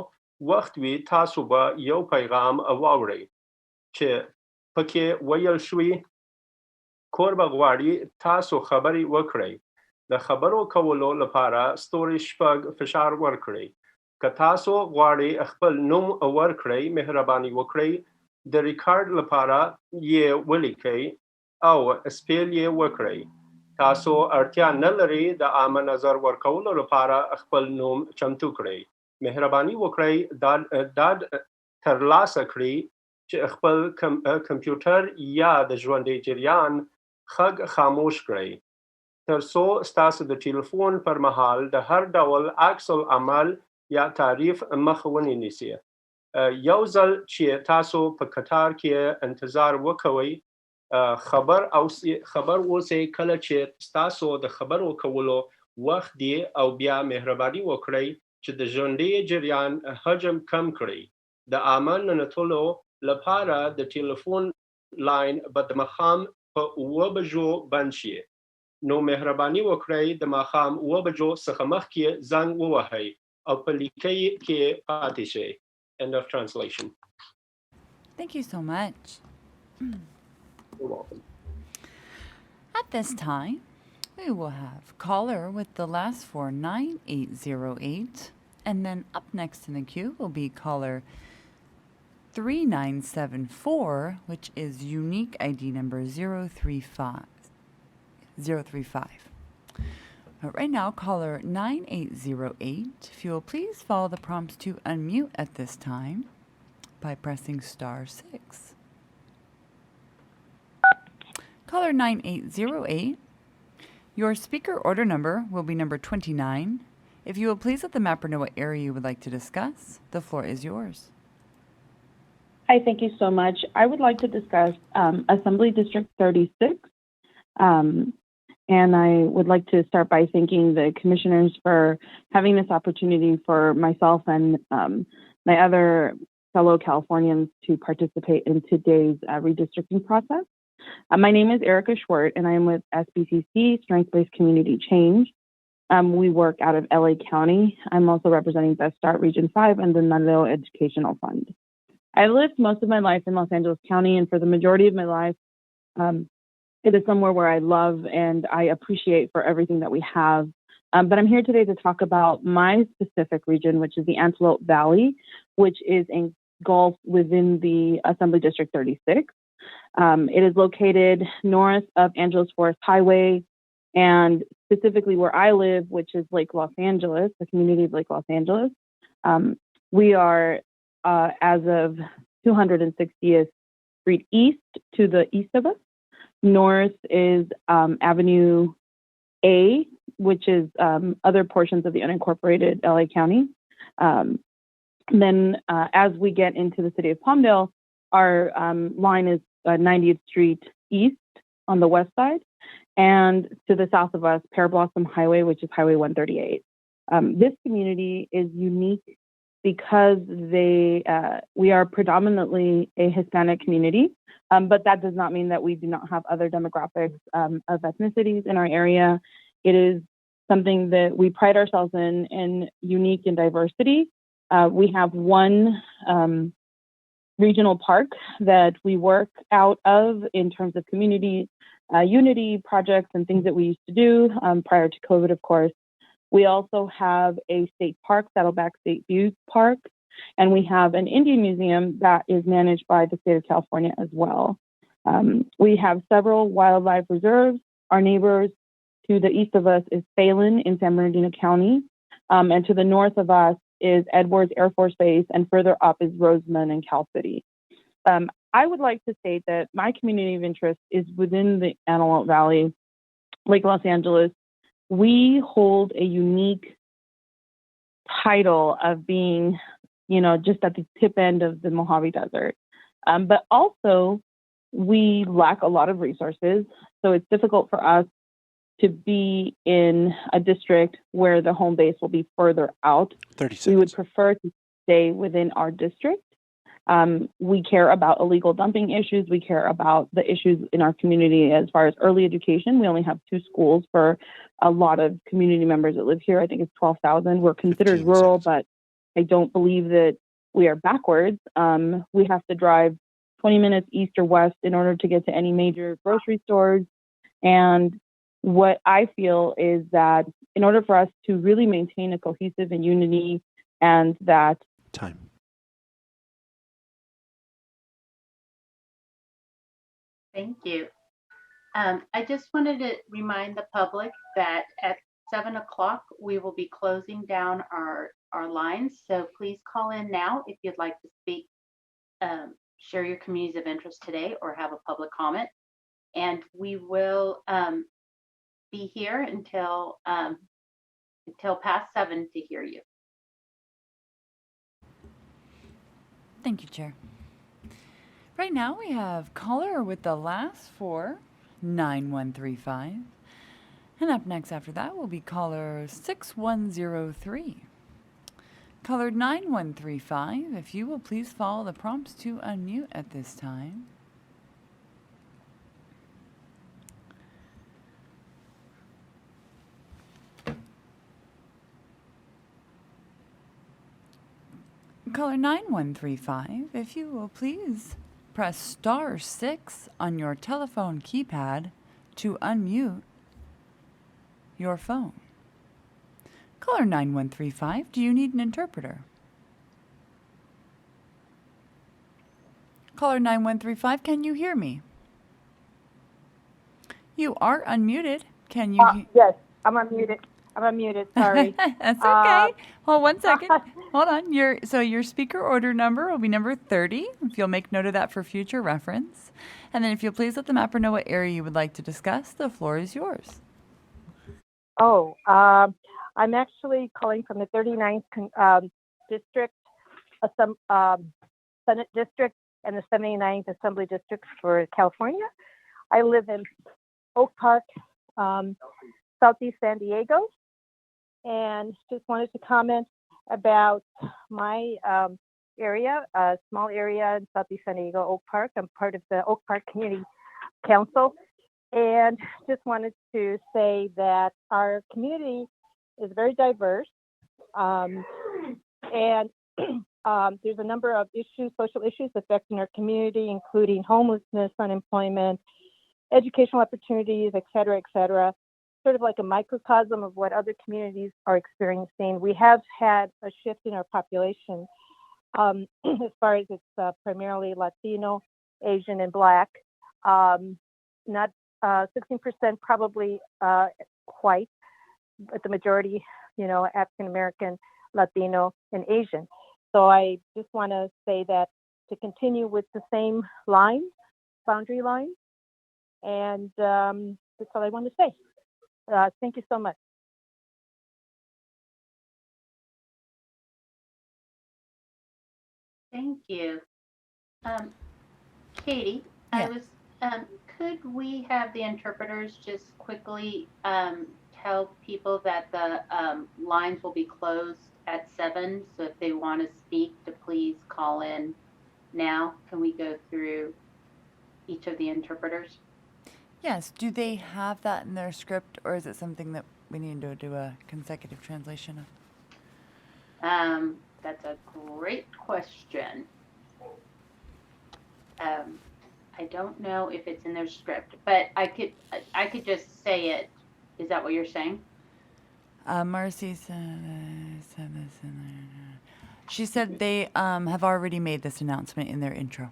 وخت وي تاسو به یو پیغام واورئ چې پکې ویل شوي کور به غواړي تاسو خبرې وکړئ. د خبرو کولو لپاره ستوري 6 فشار ورکړئ. که تاسو غواړئ خپل نوم ورکړئ مهرباني وکړئ د ریکارډ لپاره یې ولیکئ او سپیل یې وکړئ. تاسو اړتیا نه لرئ د عامه نظر ورکولو لپاره خپل نوم چمتو کړئ. مهرباني وکړئ دا ترلاسه کړئ چې خپل کمپیوټر یا د ژوندي جریان غږ خاموش کړئ تر څو ستاسو د ټلیفون پر مهال د هر ډول عکس العمل یا تعریف مخ ونیسي. یو ځل چې تاسو په کټار کې انتظار وکوئ خبر اوسئ کله چې ستاسو د خبرو کولو وخت دی او بیا مهرباني وکړئ چې د ژوندي جریان حجم کم کړئ. د عامه ننوتلو لپاره د ټلیفون لاین به د ماښام په 7 بجو بند شي. نو مهرباني وکړئ د ماښام 7 بجو څخه مخکې زنګ ووهئ او په لیکۍ کې پاتې شئ. End of translation. Thank you so much. You're welcome. At this time, we will have caller with the last 4 9808, and then up next in the queue will be caller 3974, which is unique ID number 035. But right now, caller 9808, if you will please follow the prompts to unmute at this time by pressing *6. Caller 9808, your speaker order number will be number 29. If you will please let the mapper know what area you would like to discuss, the floor is yours. Hi, thank you so much. I would like to discuss Assembly District 36. And I would like to start by thanking the commissioners for having this opportunity for myself and my other fellow Californians to participate in today's redistricting process. My name is Erica Schwert, and I am with SBCC, Strength-Based Community Change. We work out of LA County. I'm also representing Best Start Region 5 and the Nunleo Educational Fund. I lived most of my life in Los Angeles County, and for the majority of my life, it is somewhere where I love and I appreciate for everything that we have. But I'm here today to talk about my specific region, which is the Antelope Valley, which is engulfed within the Assembly District 36. It is located north of Angeles Forest Highway, and specifically where I live, which is Lake Los Angeles, the community of Lake Los Angeles. We are, as of 260th Street East, to the east of us. North is Avenue A, which is other portions of the unincorporated LA County. Then as we get into the city of Palmdale, our line is 90th Street East on the west side. And to the south of us, Pear Blossom Highway, which is Highway 138. This community is unique because we are predominantly a Hispanic community, but that does not mean that we do not have other demographics of ethnicities in our area. It is something that we pride ourselves in unique and diversity. We have one regional park that we work out of in terms of community unity projects and things that we used to do prior to COVID, of course. We also have a state park, Saddleback State View Park, and we have an Indian museum that is managed by the state of California as well. We have several wildlife reserves. Our neighbors to the east of us is Phelan in San Bernardino County, and to the north of us is Edwards Air Force Base, and further up is Rosamond and Cal City. I would like to state that my community of interest is within the Antelope Valley, Lake Los Angeles. We hold a unique title of being, just at the tip end of the Mojave Desert. But also, we lack a lot of resources. So it's difficult for us to be in a district where the home base will be further out. 30 seconds. We would prefer to stay within our district. We care about illegal dumping issues. We care about the issues in our community as far as early education. We only have 2 schools for a lot of community members that live here. I think it's 12,000. We're considered rural, but I don't believe that we are backwards. We have to drive 20 minutes east or west in order to get to any major grocery stores. And what I feel is that in order for us to really maintain a cohesive and unity and that time. Thank you. I just wanted to remind the public that at 7 o'clock, we will be closing down our lines. So please call in now if you'd like to speak, share your communities of interest today, or have a public comment. And we will be here until past 7 to hear you. Thank you, Chair. Right now we have caller with the last 4, 9135. And up next after that will be caller 6103. Caller 9135, if you will please follow the prompts to unmute at this time. Caller 9135, if you will please press star 6 on your telephone keypad to unmute your phone. Caller 9135, do you need an interpreter? Caller 9135, can you hear me? You are unmuted. Can you? Yes, I'm unmuted. Sorry. That's okay. Hold 1 second. Hold on. Your speaker order number will be number 30. If you'll make note of that for future reference. And then if you'll please let the mapper know what area you would like to discuss, the floor is yours. Oh, I'm actually calling from the 39th District, Senate District, and the 79th Assembly District for California. I live in Oak Park, Southeast San Diego, and just wanted to comment about my area, a small area in Southeast San Diego, Oak Park. I'm part of the Oak Park Community Council, and just wanted to say that our community is very diverse, and there's a number of issues, social issues affecting our community, including homelessness, unemployment, educational opportunities, et cetera, sort of like a microcosm of what other communities are experiencing. We have had a shift in our population as far as it's primarily Latino, Asian, and Black. Not 16% probably white, but the majority, African American, Latino, and Asian. So I just want to say that to continue with the same boundary line, and that's all I want to say. Thank you so much. Thank you. Katie, Yeah. could we have the interpreters just quickly tell people that the lines will be closed at 7, so if they want to speak, to please call in now. Can we go through each of the interpreters? Yes. Do they have that in their script, or is it something that we need to do a consecutive translation of? That's a great question. I don't know if it's in their script, but I could just say it. Is that what you're saying? Marcy said this in there. She said they have already made this announcement in their intro.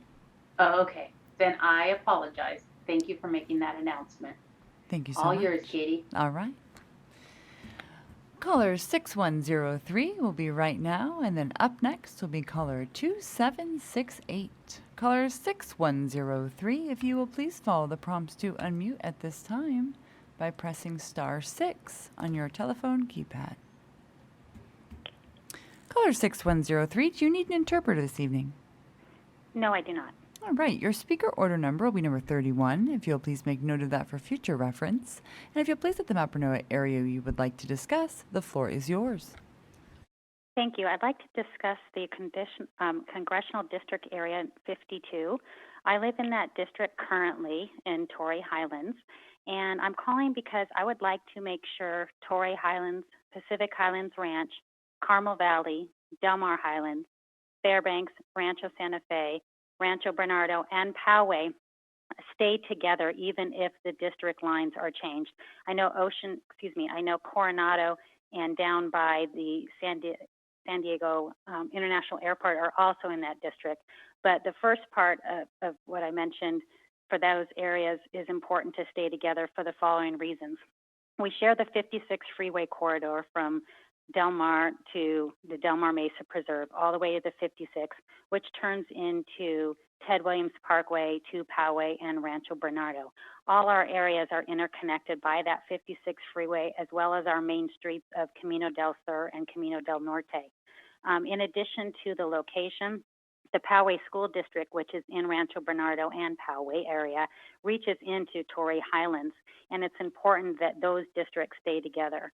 Oh, okay. Then I apologize. Thank you for making that announcement. Thank you so All much. yours, Katie. All right. Caller 6103 will be right now, and then up next will be caller 2768. Caller 6103, if you will please follow the prompts to unmute at this time by pressing *6 on your telephone keypad. Caller 6103, do you need an interpreter this evening? No, I do not. All right, your speaker order number will be number 31, if you'll please make note of that for future reference. And if you'll please let the map or know what area you would like to discuss, the floor is yours. Thank you. I'd like to discuss the Congressional District Area 52. I live in that district currently in Torrey Highlands, and I'm calling because I would like to make sure Torrey Highlands, Pacific Highlands Ranch, Carmel Valley, Del Mar Highlands, Fairbanks, Rancho Santa Fe, Rancho Bernardo, and Poway stay together even if the district lines are changed. I know Coronado and down by the San Diego International Airport are also in that district. But the first part of what I mentioned for those areas is important to stay together for the following reasons. We share the 56 freeway corridor from Del Mar to the Del Mar Mesa Preserve, all the way to the 56, which turns into Ted Williams Parkway to Poway and Rancho Bernardo. All our areas are interconnected by that 56 freeway, as well as our main streets of Camino del Sur and Camino del Norte. In addition to the location, the Poway School District, which is in Rancho Bernardo and Poway area, reaches into Torrey Highlands, and it's important that those districts stay together.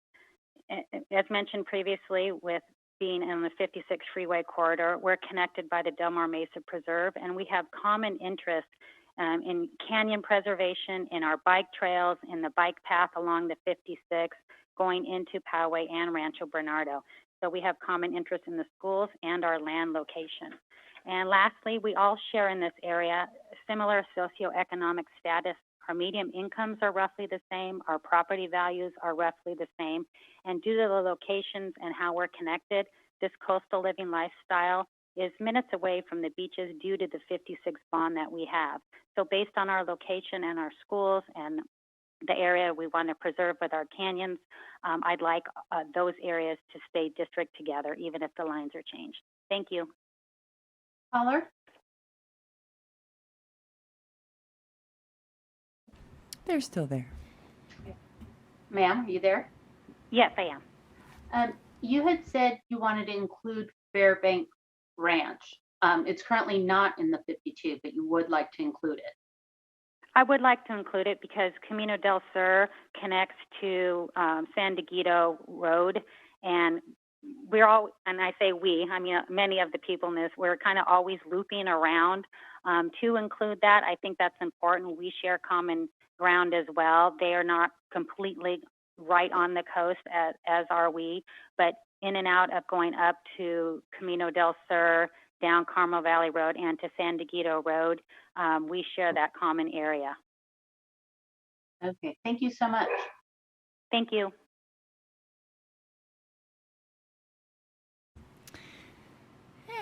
As mentioned previously, with being in the 56 freeway corridor, we're connected by the Del Mar Mesa Preserve, and we have common interests in canyon preservation, in our bike trails, in the bike path along the 56, going into Poway and Rancho Bernardo. So we have common interests in the schools and our land location. And lastly, we all share in this area similar socioeconomic status. Our median incomes are roughly the same. Our property values are roughly the same. And due to the locations and how we're connected, this coastal living lifestyle is minutes away from the beaches due to the 56 bond that we have. So based on our location and our schools and the area we want to preserve with our canyons, I'd like those areas to stay district together, even if the lines are changed. Thank you. Caller? They're still there. Ma'am, are you there? Yes, I am. You had said you wanted to include Fairbanks Ranch. It's currently not in the 52, but you would like to include it. I would like to include it because Camino del Sur connects to San Dieguito Road, and we're all, and I say we, I mean many of the people in this, we're kind of always looping around to include that. I think that's important. We share common ground as well. They are not completely right on the coast as are we, but in and out of going up to Camino del Sur, down Carmel Valley Road, and to San Dieguito Road, we share that common area. Okay, thank you so much. Thank you.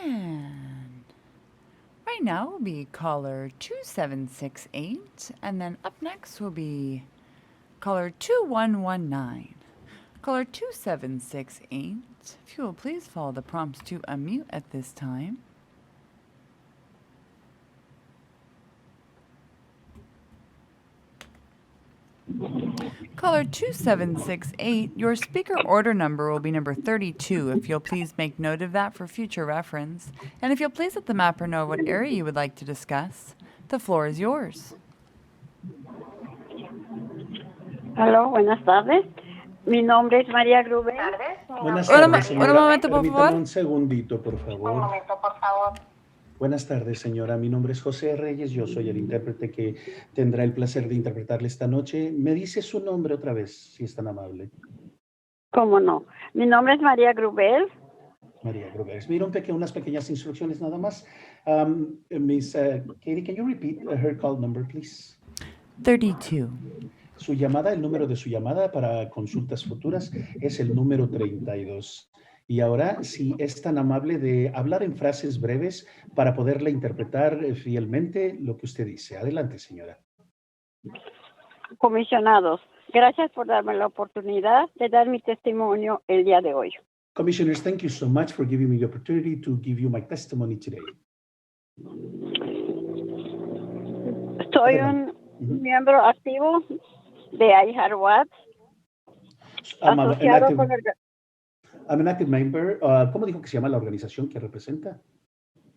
And right now will be caller 2768, and then up next will be caller 2119. Caller 2768, if you will please follow the prompts to unmute at this time. Caller 2768, your speaker order number will be number 32, if you'll please make note of that for future reference. And if you'll please let the mapper know what area you would like to discuss, the floor is yours. Aló, buenas tardes. Mi nombre es María Grubel. Buenas Un tardes, señora. momento, por Permítame favor. un segundito, por favor. Un momento, por favor. Buenas tardes, señora. Mi nombre es José Reyes. Yo soy el intérprete que tendrá el placer de interpretarle esta noche. ¿Me dice su nombre otra vez, si es tan amable? ¿Cómo no? Mi nombre es María Grubel. María Groveres. Mira, unas pequeñas instrucciones nada más. Miss Katie, can you repeat her call number, please? 32. Su llamada, el número de su llamada para consultas futuras es el número 32. Y ahora, si es tan amable de hablar en frases breves para poderle interpretar fielmente lo que usted dice. Adelante, señora. Comisionados, gracias por darme la oportunidad de dar mi testimonio el día de hoy. Commissioners, thank you so much for giving me the opportunity to give you my testimony today. Soy un miembro activo de iHeartWatch, asociado con el... I'm an active member. ¿Cómo dijo que se llama la organización que representa?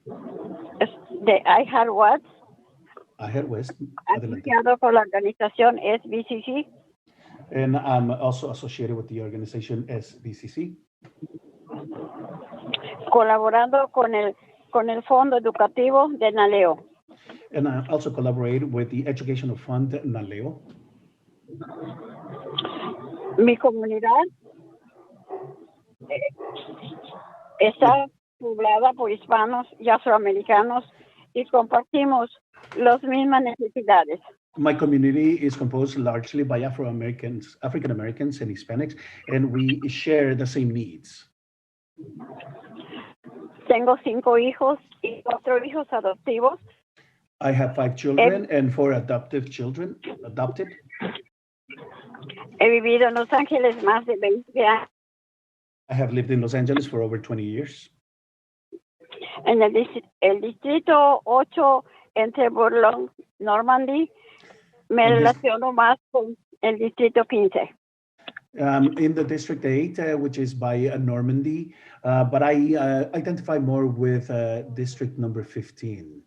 De iHeartWatch, iHeartWatch. asociado con la organización SBCC. And I'm also associated with the organization SBCC. Colaborando con el Fondo Educativo de NALEO. And I also collaborate with the Educational Fund NALEO. Mi comunidad está poblada por hispanos y afroamericanos y compartimos las mismas necesidades. My community is composed largely by African Americans and Hispanics, and we share the same needs. Tengo 5 hijos y 4 hijos adoptivos. I have 5 children and 4 adopted children. He vivido en Los Ángeles más de 20 años. I have lived in Los Angeles for over 20 years. En el distrito 8 entre Burlong, Normandy, me relaciono más con el distrito 15. In the District 8, which is by Normandy, but I identify more with District number 15.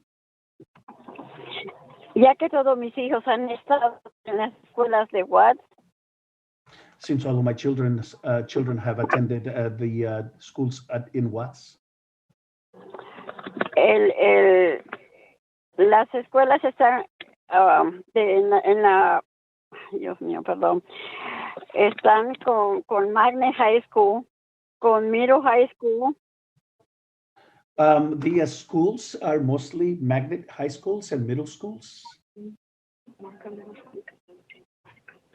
Ya que todos mis hijos han estado en las escuelas de Watts. Since all of my children have attended the schools in Watts. Las escuelas están Dios mío, perdón. Están con Magnet High School, con Middle High School. The schools are mostly magnet high schools and middle schools.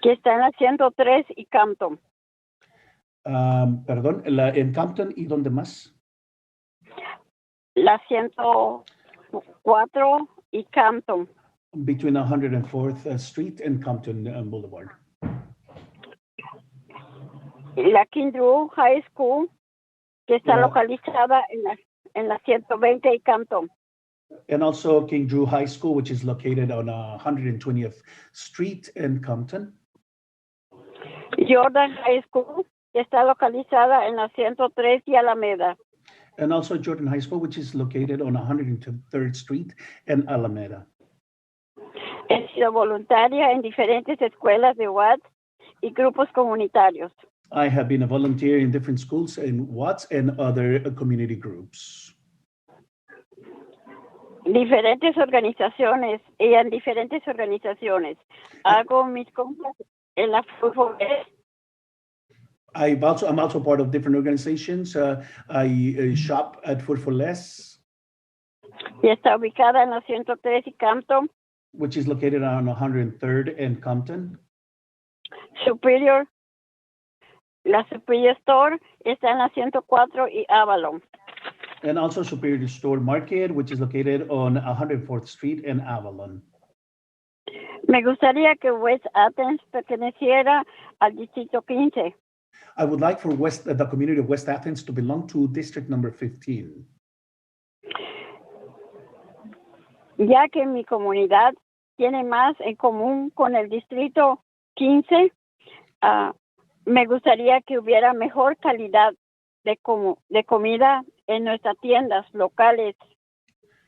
Que está en la 103 y Campton. Perdón, en Campton y ¿dónde más? La 104 y Campton. Between 104th Street and Campton Boulevard. La King Drew High School, que está localizada en la 120 y Campton. And also King Drew High School, which is located on 120th Street in Compton. Jordan High School, que está localizada en la 103 y Alameda. And also Jordan High School, which is located on 103rd Street and Alameda. He sido voluntaria en diferentes escuelas de Watts y grupos comunitarios. I have been a volunteer in different schools in Watts and other community groups. Diferentes organizaciones y en diferentes organizaciones. Hago mis compras en la Foodfulness. I'm also part of different organizations. I shop at Food for Less. Y está ubicada en la 103 y Campton. Which is located on 103rd and Compton. Superior. La Superior Store está en la 104 y Avalon. And also Superior Store Market, which is located on 104th Street and Avalon. Me gustaría que West Athens perteneciera al Distrito 15. I would like for the community of West Athens to belong to District number 15. Ya que mi comunidad tiene más en común con el Distrito 15, me gustaría que hubiera mejor calidad de comida en nuestras tiendas locales.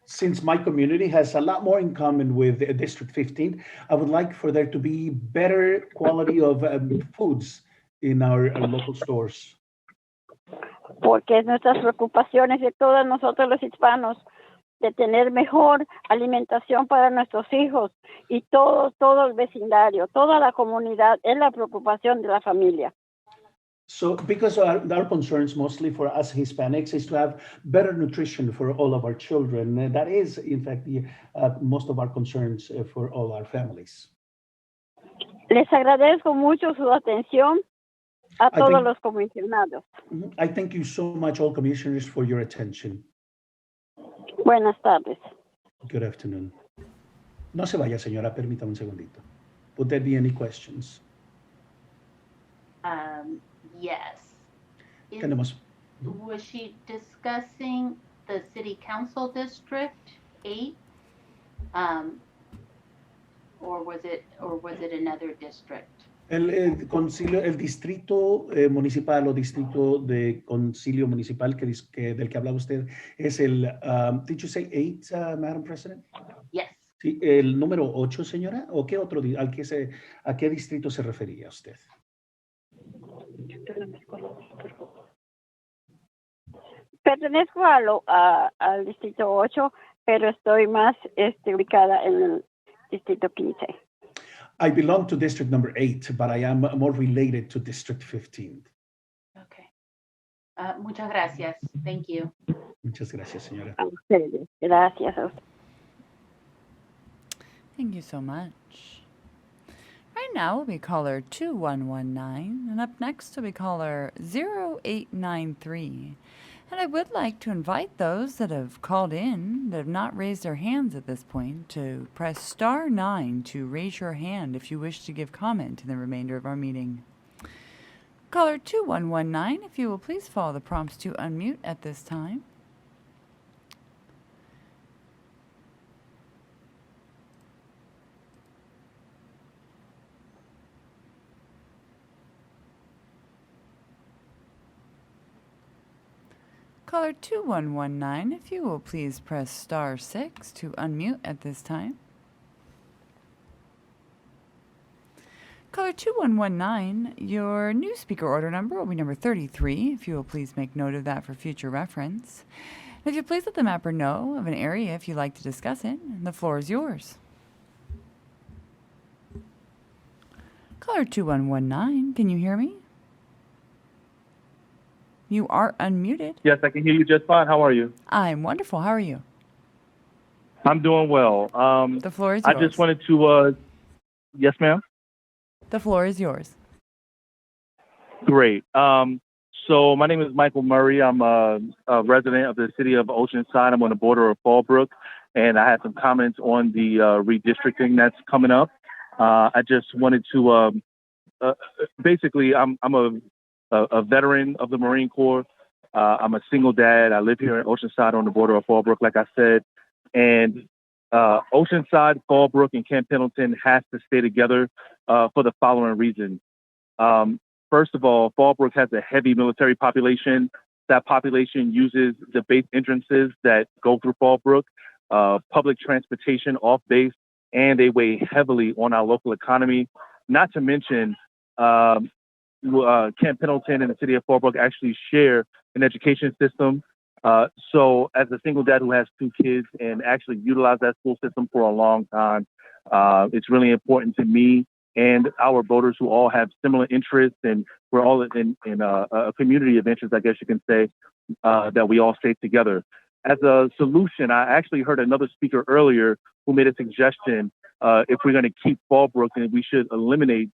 Since my community has a lot more in common with District 15, I would like for there to be better quality of foods in our local stores. Porque es nuestras preocupaciones de todos nosotros los hispanos de tener mejor alimentación para nuestros hijos y todo el vecindario, toda la comunidad, es la preocupación de la familia. So because our concerns mostly for us Hispanics is to have better nutrition for all of our children. And that is, in fact, most of our concerns for all our families. Les agradezco mucho su atención a todos los comisionados. I thank you so much, all commissioners, for your attention. Buenas tardes. Good afternoon. No se vaya, señora, permítame un segundito. Would there be any questions? Yes. Was she discussing the City Council District 8? Or was it another district? El concilio, el distrito municipal o distrito de concilio municipal del que hablaba usted es el, did you say 8, Madam President? Yes. Sí, el número 8, señora, ¿o qué otro, a qué distrito se refería usted? Pertenezco al distrito 8, pero estoy más ubicada en el distrito 15. I belong to district number 8, but I am more related to district 15. Okay. Muchas gracias. Thank you. Muchas gracias, señora. A ustedes. Gracias a ustedes. Thank you so much. Right now will be caller 2119, and up next will be caller 0893. And I would like to invite those that have called in that have not raised their hands at this point to press star 9 to raise your hand if you wish to give comment in the remainder of our meeting. Caller 2119, if you will please follow the prompts to unmute at this time. Caller 2119, if you will please press star 6 to unmute at this time. Caller 2119, your new speaker order number will be number 33, if you will please make note of that for future reference. And if you please let the mapper know of an area if you'd like to discuss it, the floor is yours. Caller 2119, can you hear me? You are unmuted. Yes, I can hear you just fine. How are you? I'm wonderful. How are you? I'm doing well. The floor is yours. I just wanted to, yes, ma'am? The floor is yours. Great. So my name is Michael Murray. I'm a resident of the city of Oceanside. I'm on the border of Fallbrook, and I had some comments on the redistricting that's coming up. I just wanted to, basically, I'm a veteran of the Marine Corps. I'm a single dad. I live here in Oceanside on the border of Fallbrook, like I said. And Oceanside, Fallbrook, and Camp Pendleton has to stay together for the following reasons. First of all, Fallbrook has a heavy military population. That population uses the base entrances that go through Fallbrook, public transportation off base, and they weigh heavily on our local economy. Not to mention, Camp Pendleton and the city of Fallbrook actually share an education system. So as a single dad who has 2 kids and actually utilized that school system for a long time, it's really important to me and our voters who all have similar interests, and we're all in a community of interest, I guess you can say, that we all stay together. As a solution, I actually heard another speaker earlier who made a suggestion, if we're going to keep Fallbrook, then we should eliminate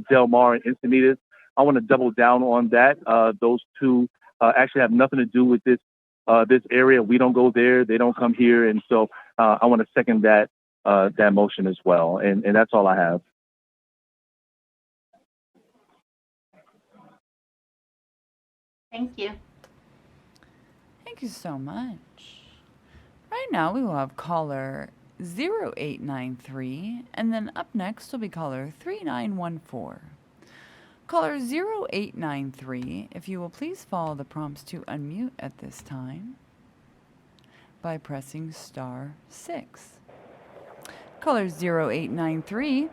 Del Mar and Encinitas. I want to double down on that. Those two actually have nothing to do with this area. We don't go there. They don't come here. And so I want to second that motion as well. And that's all I have. Thank you. Thank you so much. Right now we will have caller 0893, and then up next will be caller 3914. Caller 0893, if you will please follow the prompts to unmute at this time by pressing star 6. Caller 0893,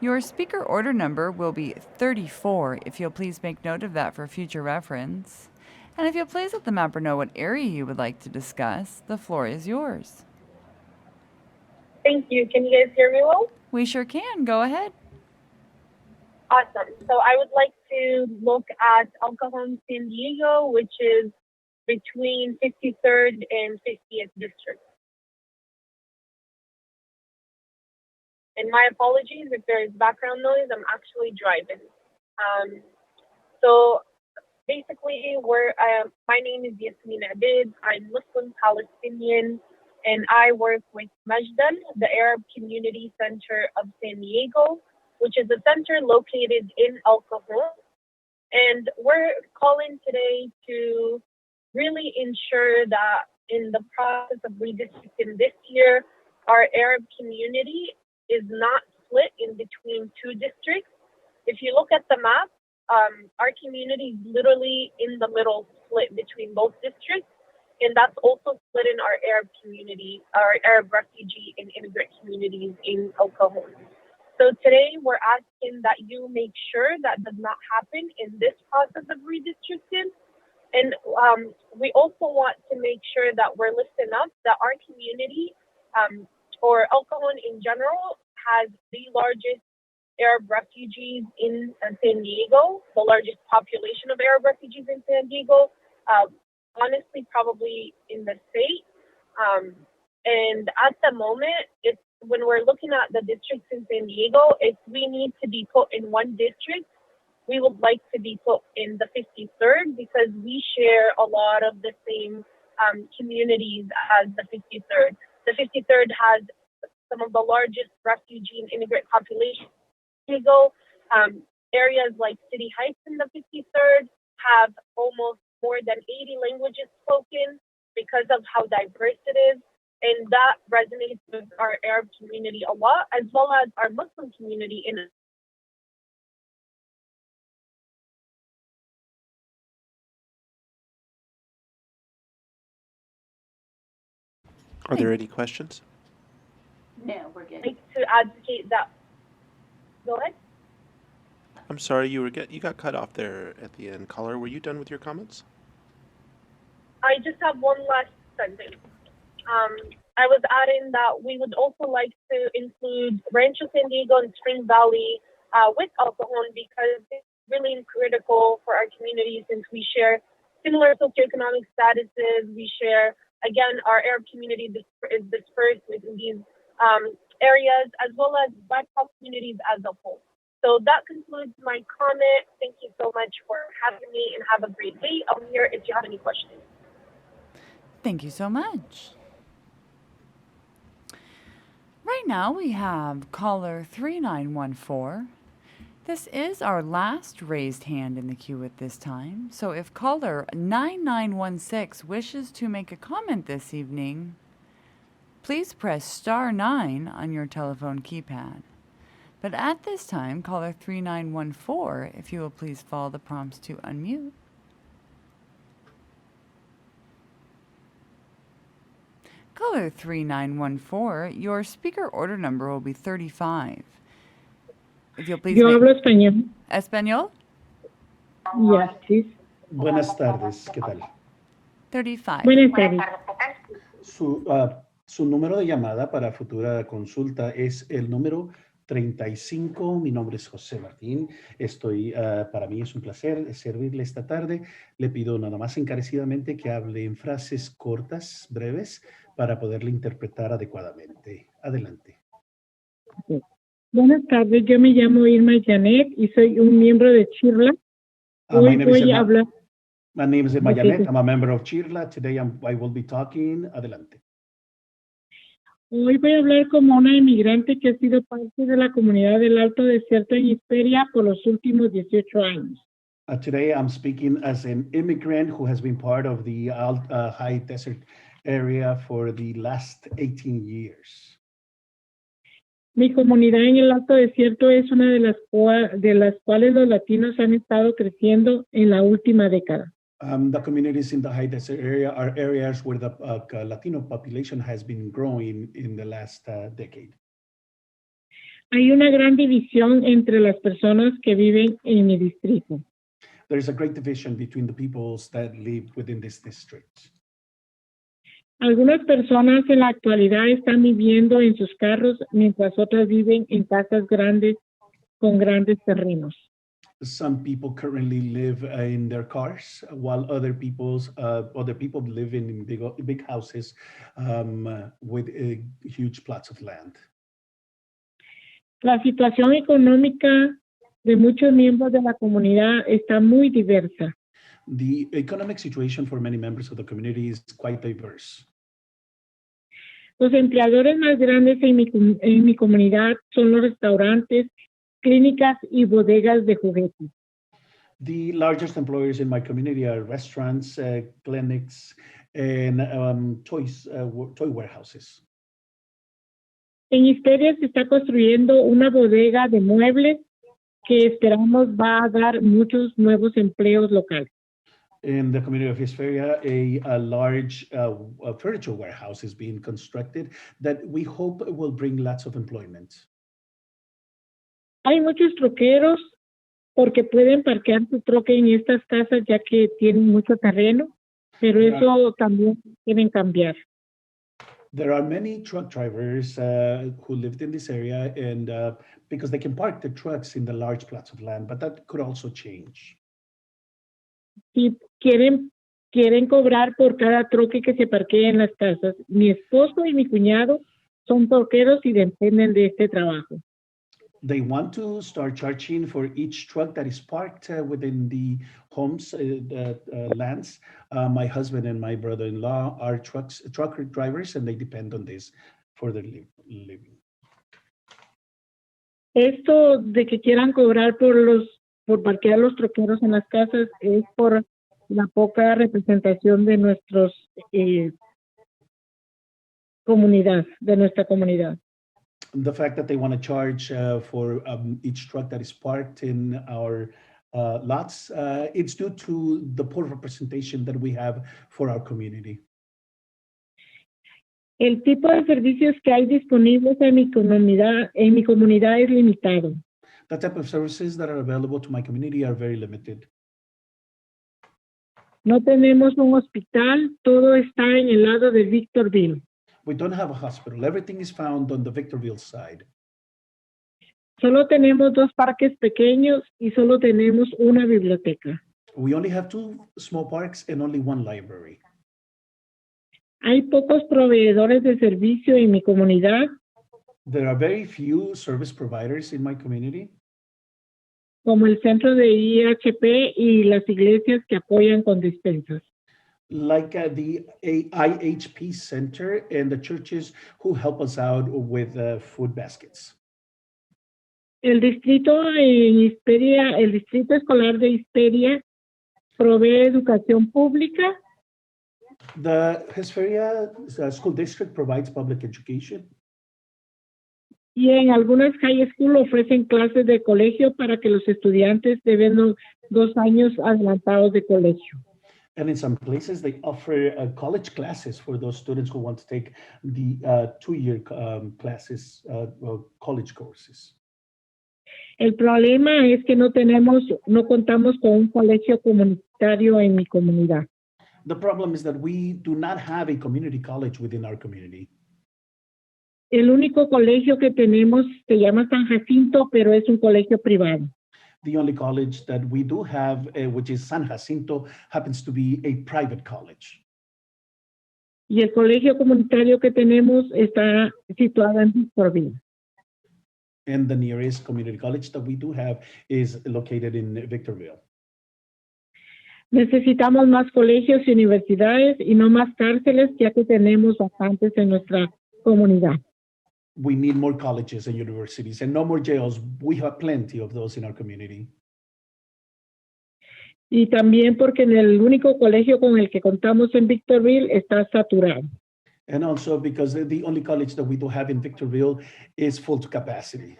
Your speaker order number will be 34, if you'll please make note of that for future reference. And if you'll please let the mapper know what area you would like to discuss, the floor is yours. Thank you. Can you guys hear me well? We sure can. Go ahead. Awesome. So I would like to look at El Cajon, San Diego, which is between 53rd and 50th district. And my apologies if there is background noise. I'm actually driving. So basically, my name is Yasmin Abid. I'm Muslim Palestinian, and I work with Majdan, the Arab Community Center of San Diego, which is a center located in El Cajon. And we're calling today to really ensure that in the process of redistricting this year, our Arab community is not split in between two districts. If you look at the map, our community is literally in the middle, split between both districts. And that's also split in our Arab community, our Arab refugee and immigrant communities in El Cajon. So today we're asking that you make sure that does not happen in this process of redistricting. And we also want to make sure that we're lifting up that our community, or El Cajon in general, has the largest Arab refugees in San Diego, the largest population of Arab refugees in San Diego, honestly, probably in the state. And at the moment, when we're looking at the districts in San Diego, if we need to be put in one district, we would like to be put in the 53rd because we share a lot of the same communities as the 53rd. The 53rd has some of the largest refugee and immigrant population. Areas like City Heights in the 53rd have almost more than 80 languages spoken because of how diverse it is. And that resonates with our Arab community a lot, as well as our Muslim community in it. Are there any questions? No, we're good. I'd like to advocate that. Go ahead. I'm sorry, you got cut off there at the end. Caller, were you done with your comments? I just have one last sentence. I was adding that we would also like to include Rancho San Diego and Spring Valley with El Cajon because it's really critical for our community since we share similar socioeconomic statuses. We share, again, our Arab community is dispersed within these areas as well as BIPOC communities as a whole. So that concludes my comment. Thank you so much for having me and have a great day. I'm here if you have any questions. Thank you so much. Right now we have caller 3914. This is our last raised hand in the queue at this time. So if caller 9916 wishes to make a comment this evening, please press star 9 on your telephone keypad. But at this time, caller 3914, if you will please follow the prompts to unmute. Caller 3914, your speaker order number will be 35. If you'll please. Yo hablo español. ¿Español? Yes, please. Buenas tardes, ¿qué tal? 35. Buenas tardes. Su número de llamada para futura consulta es el número 35. Mi nombre es José Martín. Para mí es un placer servirle esta tarde. Le pido nada más encarecidamente que hable en frases cortas, breves, para poderle interpretar adecuadamente. Adelante. Buenas tardes, yo me llamo Irma Janet y soy un miembro de Chirla. Hoy voy a hablar. My name is Irma Janet. I'm a member of Chirla. Today I will be talking. Adelante. Hoy voy a hablar como una inmigrante que ha sido parte de la comunidad del Alto Desierto en Hisperia por los últimos 18 años. Today I'm speaking as an immigrant who has been part of the High Desert area for the last 18 years. Mi comunidad en el Alto Desierto es una de las cuales los latinos han estado creciendo en la última década. The communities in the High Desert area are areas where the Latino population has been growing in the last decade. Hay una gran división entre las personas que viven en mi distrito. There is a great division between the peoples that live within this district. Algunas personas en la actualidad están viviendo en sus carros, mientras otras viven en casas grandes con grandes terrenos. Some people currently live in their cars, while other people live in big houses with huge plots of land. La situación económica de muchos miembros de la comunidad está muy diversa. The economic situation for many members of the community is quite diverse. Los empleadores más grandes en mi comunidad son los restaurantes, clínicas y bodegas de juguetes. The largest employers in my community are restaurants, clinics, and toy warehouses. En Histeria se está construyendo una bodega de muebles que esperamos va a dar muchos nuevos empleos locales. In the community of Hesperia, a large furniture warehouse is being constructed that we hope will bring lots of employment. Hay muchos troqueros porque pueden parquear su troque en estas casas ya que tienen mucho terreno, pero eso también deben cambiar. There are many truck drivers who lived in this area and because they can park their trucks in the large plots of land, but that could also change. Si quieren cobrar por cada troque que se parquee en las casas. Mi esposo y mi cuñado son troqueros y dependen de este trabajo. They want to start charging for each truck that is parked within the homes, lands. My husband and my brother-in-law are truck drivers, and they depend on this for their living. Esto de que quieran cobrar por parquear los troqueros en las casas es por la poca representación de nuestra comunidad. The fact that they want to charge for each truck that is parked in our lots, it's due to the poor representation that we have for our community. El tipo de servicios que hay disponibles en mi comunidad es limitado. The type of services that are available to my community are very limited. No tenemos un hospital, todo está en el lado de Victorville. We don't have a hospital. Everything is found on the Victorville side. Solo tenemos 2 parques pequeños y solo tenemos una biblioteca. We only have 2 small parks and only 1 library. Hay pocos proveedores de servicio en mi comunidad. There are very few service providers in my community. Como el centro de IHP y las iglesias que apoyan con despensas. Like the IHP Center and the churches who help us out with food baskets. El distrito escolar de Histeria provee educación pública. The Hesperia School District provides public education. Y en algunas high school ofrecen clases de colegio para que los estudiantes deben 2 años adelantados de colegio. And in some places, they offer college classes for those students who want to take the 2-year classes, college courses. El problema es que no contamos con un colegio comunitario en mi comunidad. The problem is that we do not have a community college within our community. El único colegio que tenemos se llama San Jacinto, pero es un colegio privado. The only college that we do have, which is San Jacinto, happens to be a private college. Y el colegio comunitario que tenemos está situado en Victorville. And the nearest community college that we do have is located in Victorville. Necesitamos más colegios y universidades y no más cárceles, ya que tenemos bastantes en nuestra comunidad. We need more colleges and universities and no more jails. We have plenty of those in our community. Y también porque en el único colegio con el que contamos en Victorville está saturado. And also because the only college that we do have in Victorville is full to capacity.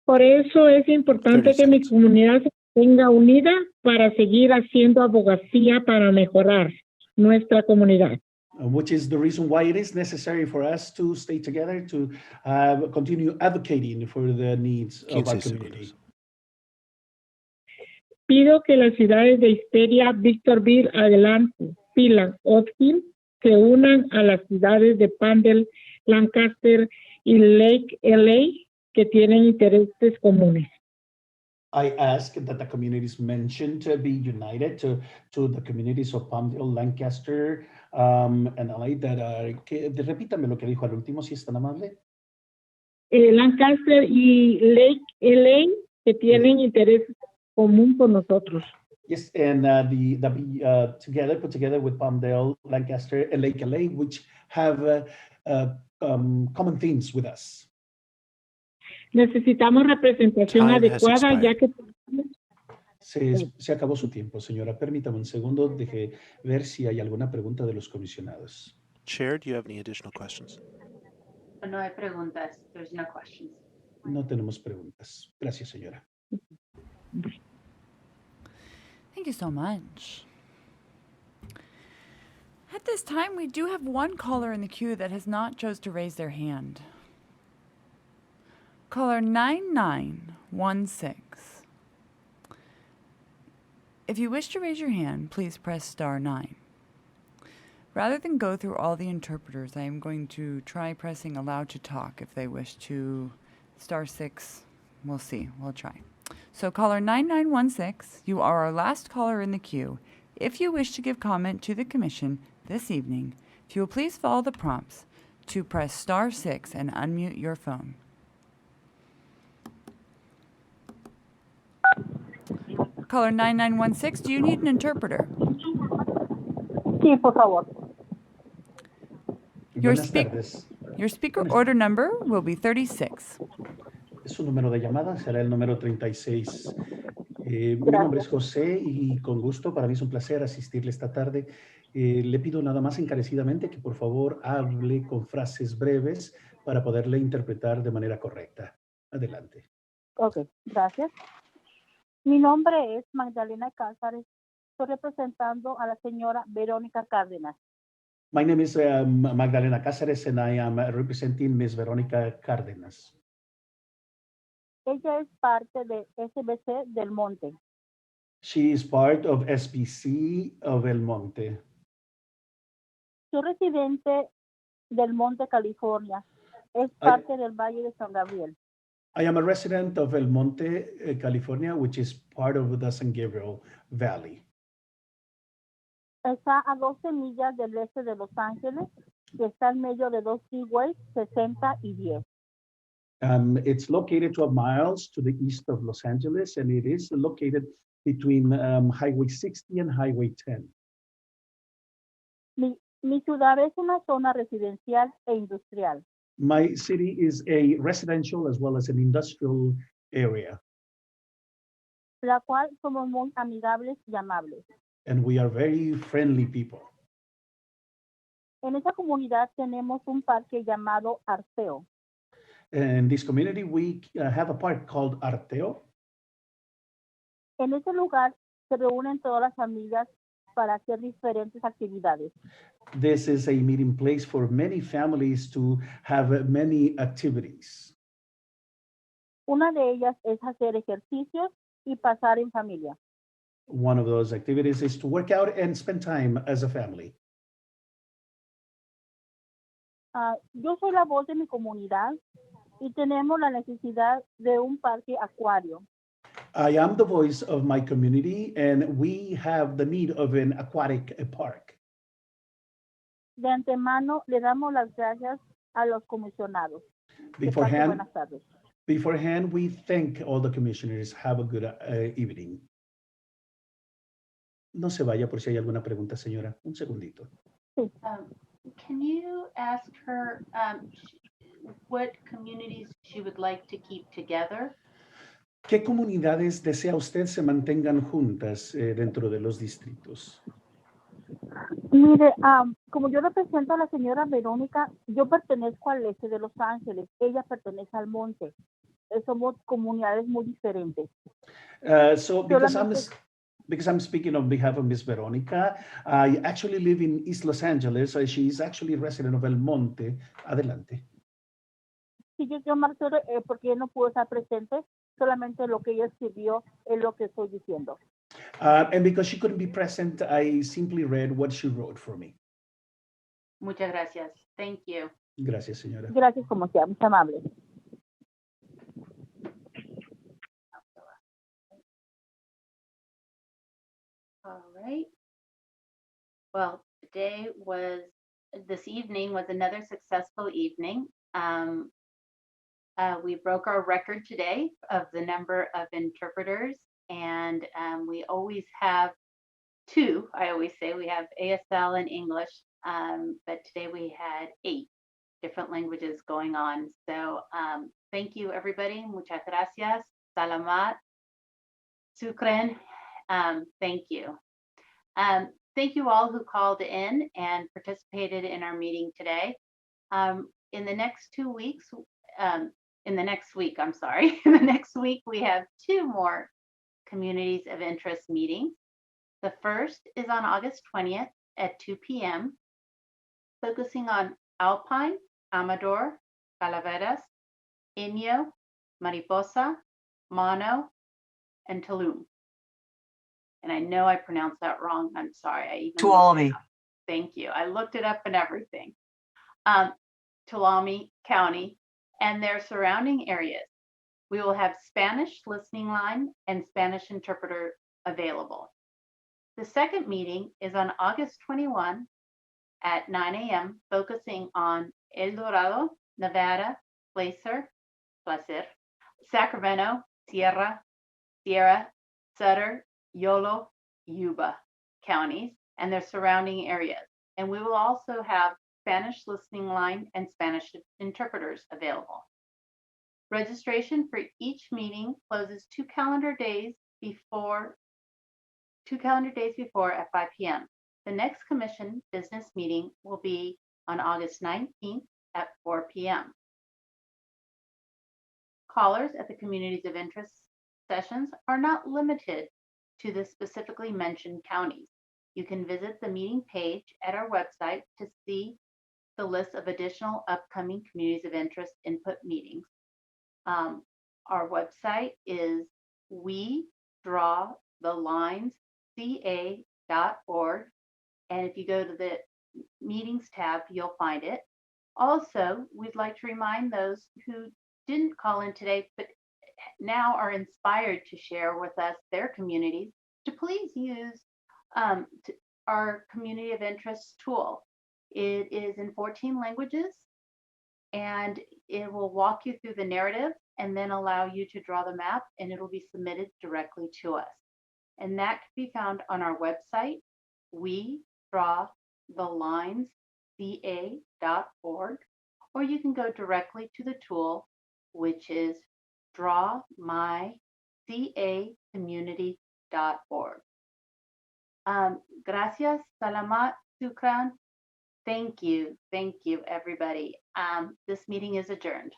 Por eso es importante que mi comunidad se mantenga unida para seguir haciendo abogacía para mejorar nuestra comunidad. which is the reason why it is necessary for us to stay together, to continue advocating for the needs of our community. Pido que las ciudades de Histeria, Victorville, Adelanto, Pila, Oakville se unan a las ciudades de Pandel, Lancaster y Lake LA que tienen intereses comunes. I ask that the communities mentioned be united to the communities of Palmdale, Lancaster, and LA that repítame lo que dijo al último, si es tan amable. Lancaster y Lake LA que tienen intereses común con nosotros. Yes, and put together with Palmdale, Lancaster, and Lake LA, which have common themes with us. Necesitamos representación adecuada ya que... Se acabó su tiempo, señora. Permítame un segundo, deje ver si hay alguna pregunta de los comisionados. Chair, do you have any additional questions? No hay preguntas. There's no questions. No tenemos preguntas. Gracias, señora. Thank you so much. At this time, we do have one caller in the queue that has not chose to raise their hand. Caller 9916. If you wish to raise your hand, please press *9. Rather than go through all the interpreters, I am going to try pressing allow to talk if they wish to *6. We'll see. We'll try. So caller 9916, you are our last caller in the queue. If you wish to give comment to the commission this evening, if you will please follow the prompts to press *6 and unmute your phone. Caller 9916, do you need an interpreter? Sí, por favor. Your speaker order number will be 36. Su número de llamada será el número 36. Mi nombre es José y con gusto, para mí es un placer asistirle esta tarde. Le pido nada más encarecidamente que por favor hable con frases breves para poderle interpretar de manera correcta. Adelante. Ok, gracias. Mi nombre es Magdalena Cázares. Estoy representando a la señora Verónica Cárdenas. My name is Magdalena Cáceres and I am representing Ms. Verónica Cárdenas. Ella es parte de SBC del Monte. She is part of SBC of El Monte. Soy residente del Monte, California. Es parte del Valle de San Gabriel. I am a resident of El Monte, California, which is part of the San Gabriel Valley. Está a 12 millas del este de Los Ángeles, que está en medio de dos freeways, 60 y 10. It's located 12 miles to the east of Los Angeles, and it is located between Highway 60 and Highway 10. Mi ciudad es una zona residencial e industrial. My city is a residential as well as an industrial area. La cual somos muy amigables y amables. And we are very friendly people. En esa comunidad tenemos un parque llamado Arceo. In this community, we have a park called Arteo. En ese lugar se reúnen todas las familias para hacer diferentes actividades. This is a meeting place for many families to have many activities. Una de ellas es hacer ejercicios y pasar en familia. One of those activities is to work out and spend time as a family. Yo soy la voz de mi comunidad y tenemos la necesidad de un parque acuario. I am the voice of my community and we have the need of an aquatic park. De antemano le damos las gracias a los comisionados. Beforehand, we thank all the commissioners. Have a good evening. No se vaya por si hay alguna pregunta, señora. Un segundito. Can you ask her what communities she would like to keep together? ¿Qué comunidades desea usted se mantengan juntas dentro de los distritos? Mire, como yo represento a la señora Verónica, yo pertenezco al este de Los Ángeles, ella pertenece al monte. Somos comunidades muy diferentes. because I'm speaking on behalf of Miss Veronica. I actually live in East Los Angeles. She is actually a resident of El Monte. Adelante. Sí, yo me refiero porque ella no pudo estar presente, solamente lo que ella escribió es lo que estoy diciendo. And because she couldn't be present, I simply read what she wrote for me. Muchas gracias. Thank you. Gracias, señora. Gracias como sea, muy amable. All right. Well, this evening was another successful evening. We broke our record today of the number of interpreters, and we always have two. I always say we have ASL and English, but today we had 8 different languages going on. So thank you, everybody. Muchas gracias. Salamat. Shukran. Thank you. Thank you all who called in and participated in our meeting today. In the next 2 weeks, in the next week, I'm sorry, in the next week, we have 2 more communities of interest meetings. The first is on August 20th at 2 p.m., focusing on Alpine, Amador, Calaveras, Inyo, Mariposa, Mono, and Tulum. And I know I pronounced that wrong. I'm sorry. Tuolumne. Thank you. I looked it up and everything. Tuolumne County and their surrounding areas. We will have Spanish listening line and Spanish interpreter available. The second meeting is on August 21 at 9 a.m., focusing on El Dorado, Nevada, Placer, Sacramento, Sierra, Sutter, Yolo, Yuba counties and their surrounding areas. And we will also have Spanish listening line and Spanish interpreters available. Registration for each meeting closes 2 calendar days before at 5 p.m. The next commission business meeting will be on August 19th at 4 p.m. Callers at the communities of interest sessions are not limited to the specifically mentioned counties. You can visit the meeting page at our website to see the list of additional upcoming communities of interest input meetings. Our website is wedrawthelinesca.org, and if you go to the meetings tab, you'll find it. Also, we'd like to remind those who didn't call in today but now are inspired to share with us their communities to please use our community of interest tool. It is in 14 languages, and it will walk you through the narrative and then allow you to draw the map, and it'll be submitted directly to us. And that can be found on our website, wedrawthelinesca.org, or you can go directly to the tool, which is drawmycacommunity.org. Gracias, salamat, shukran. Thank you, everybody. This meeting is adjourned.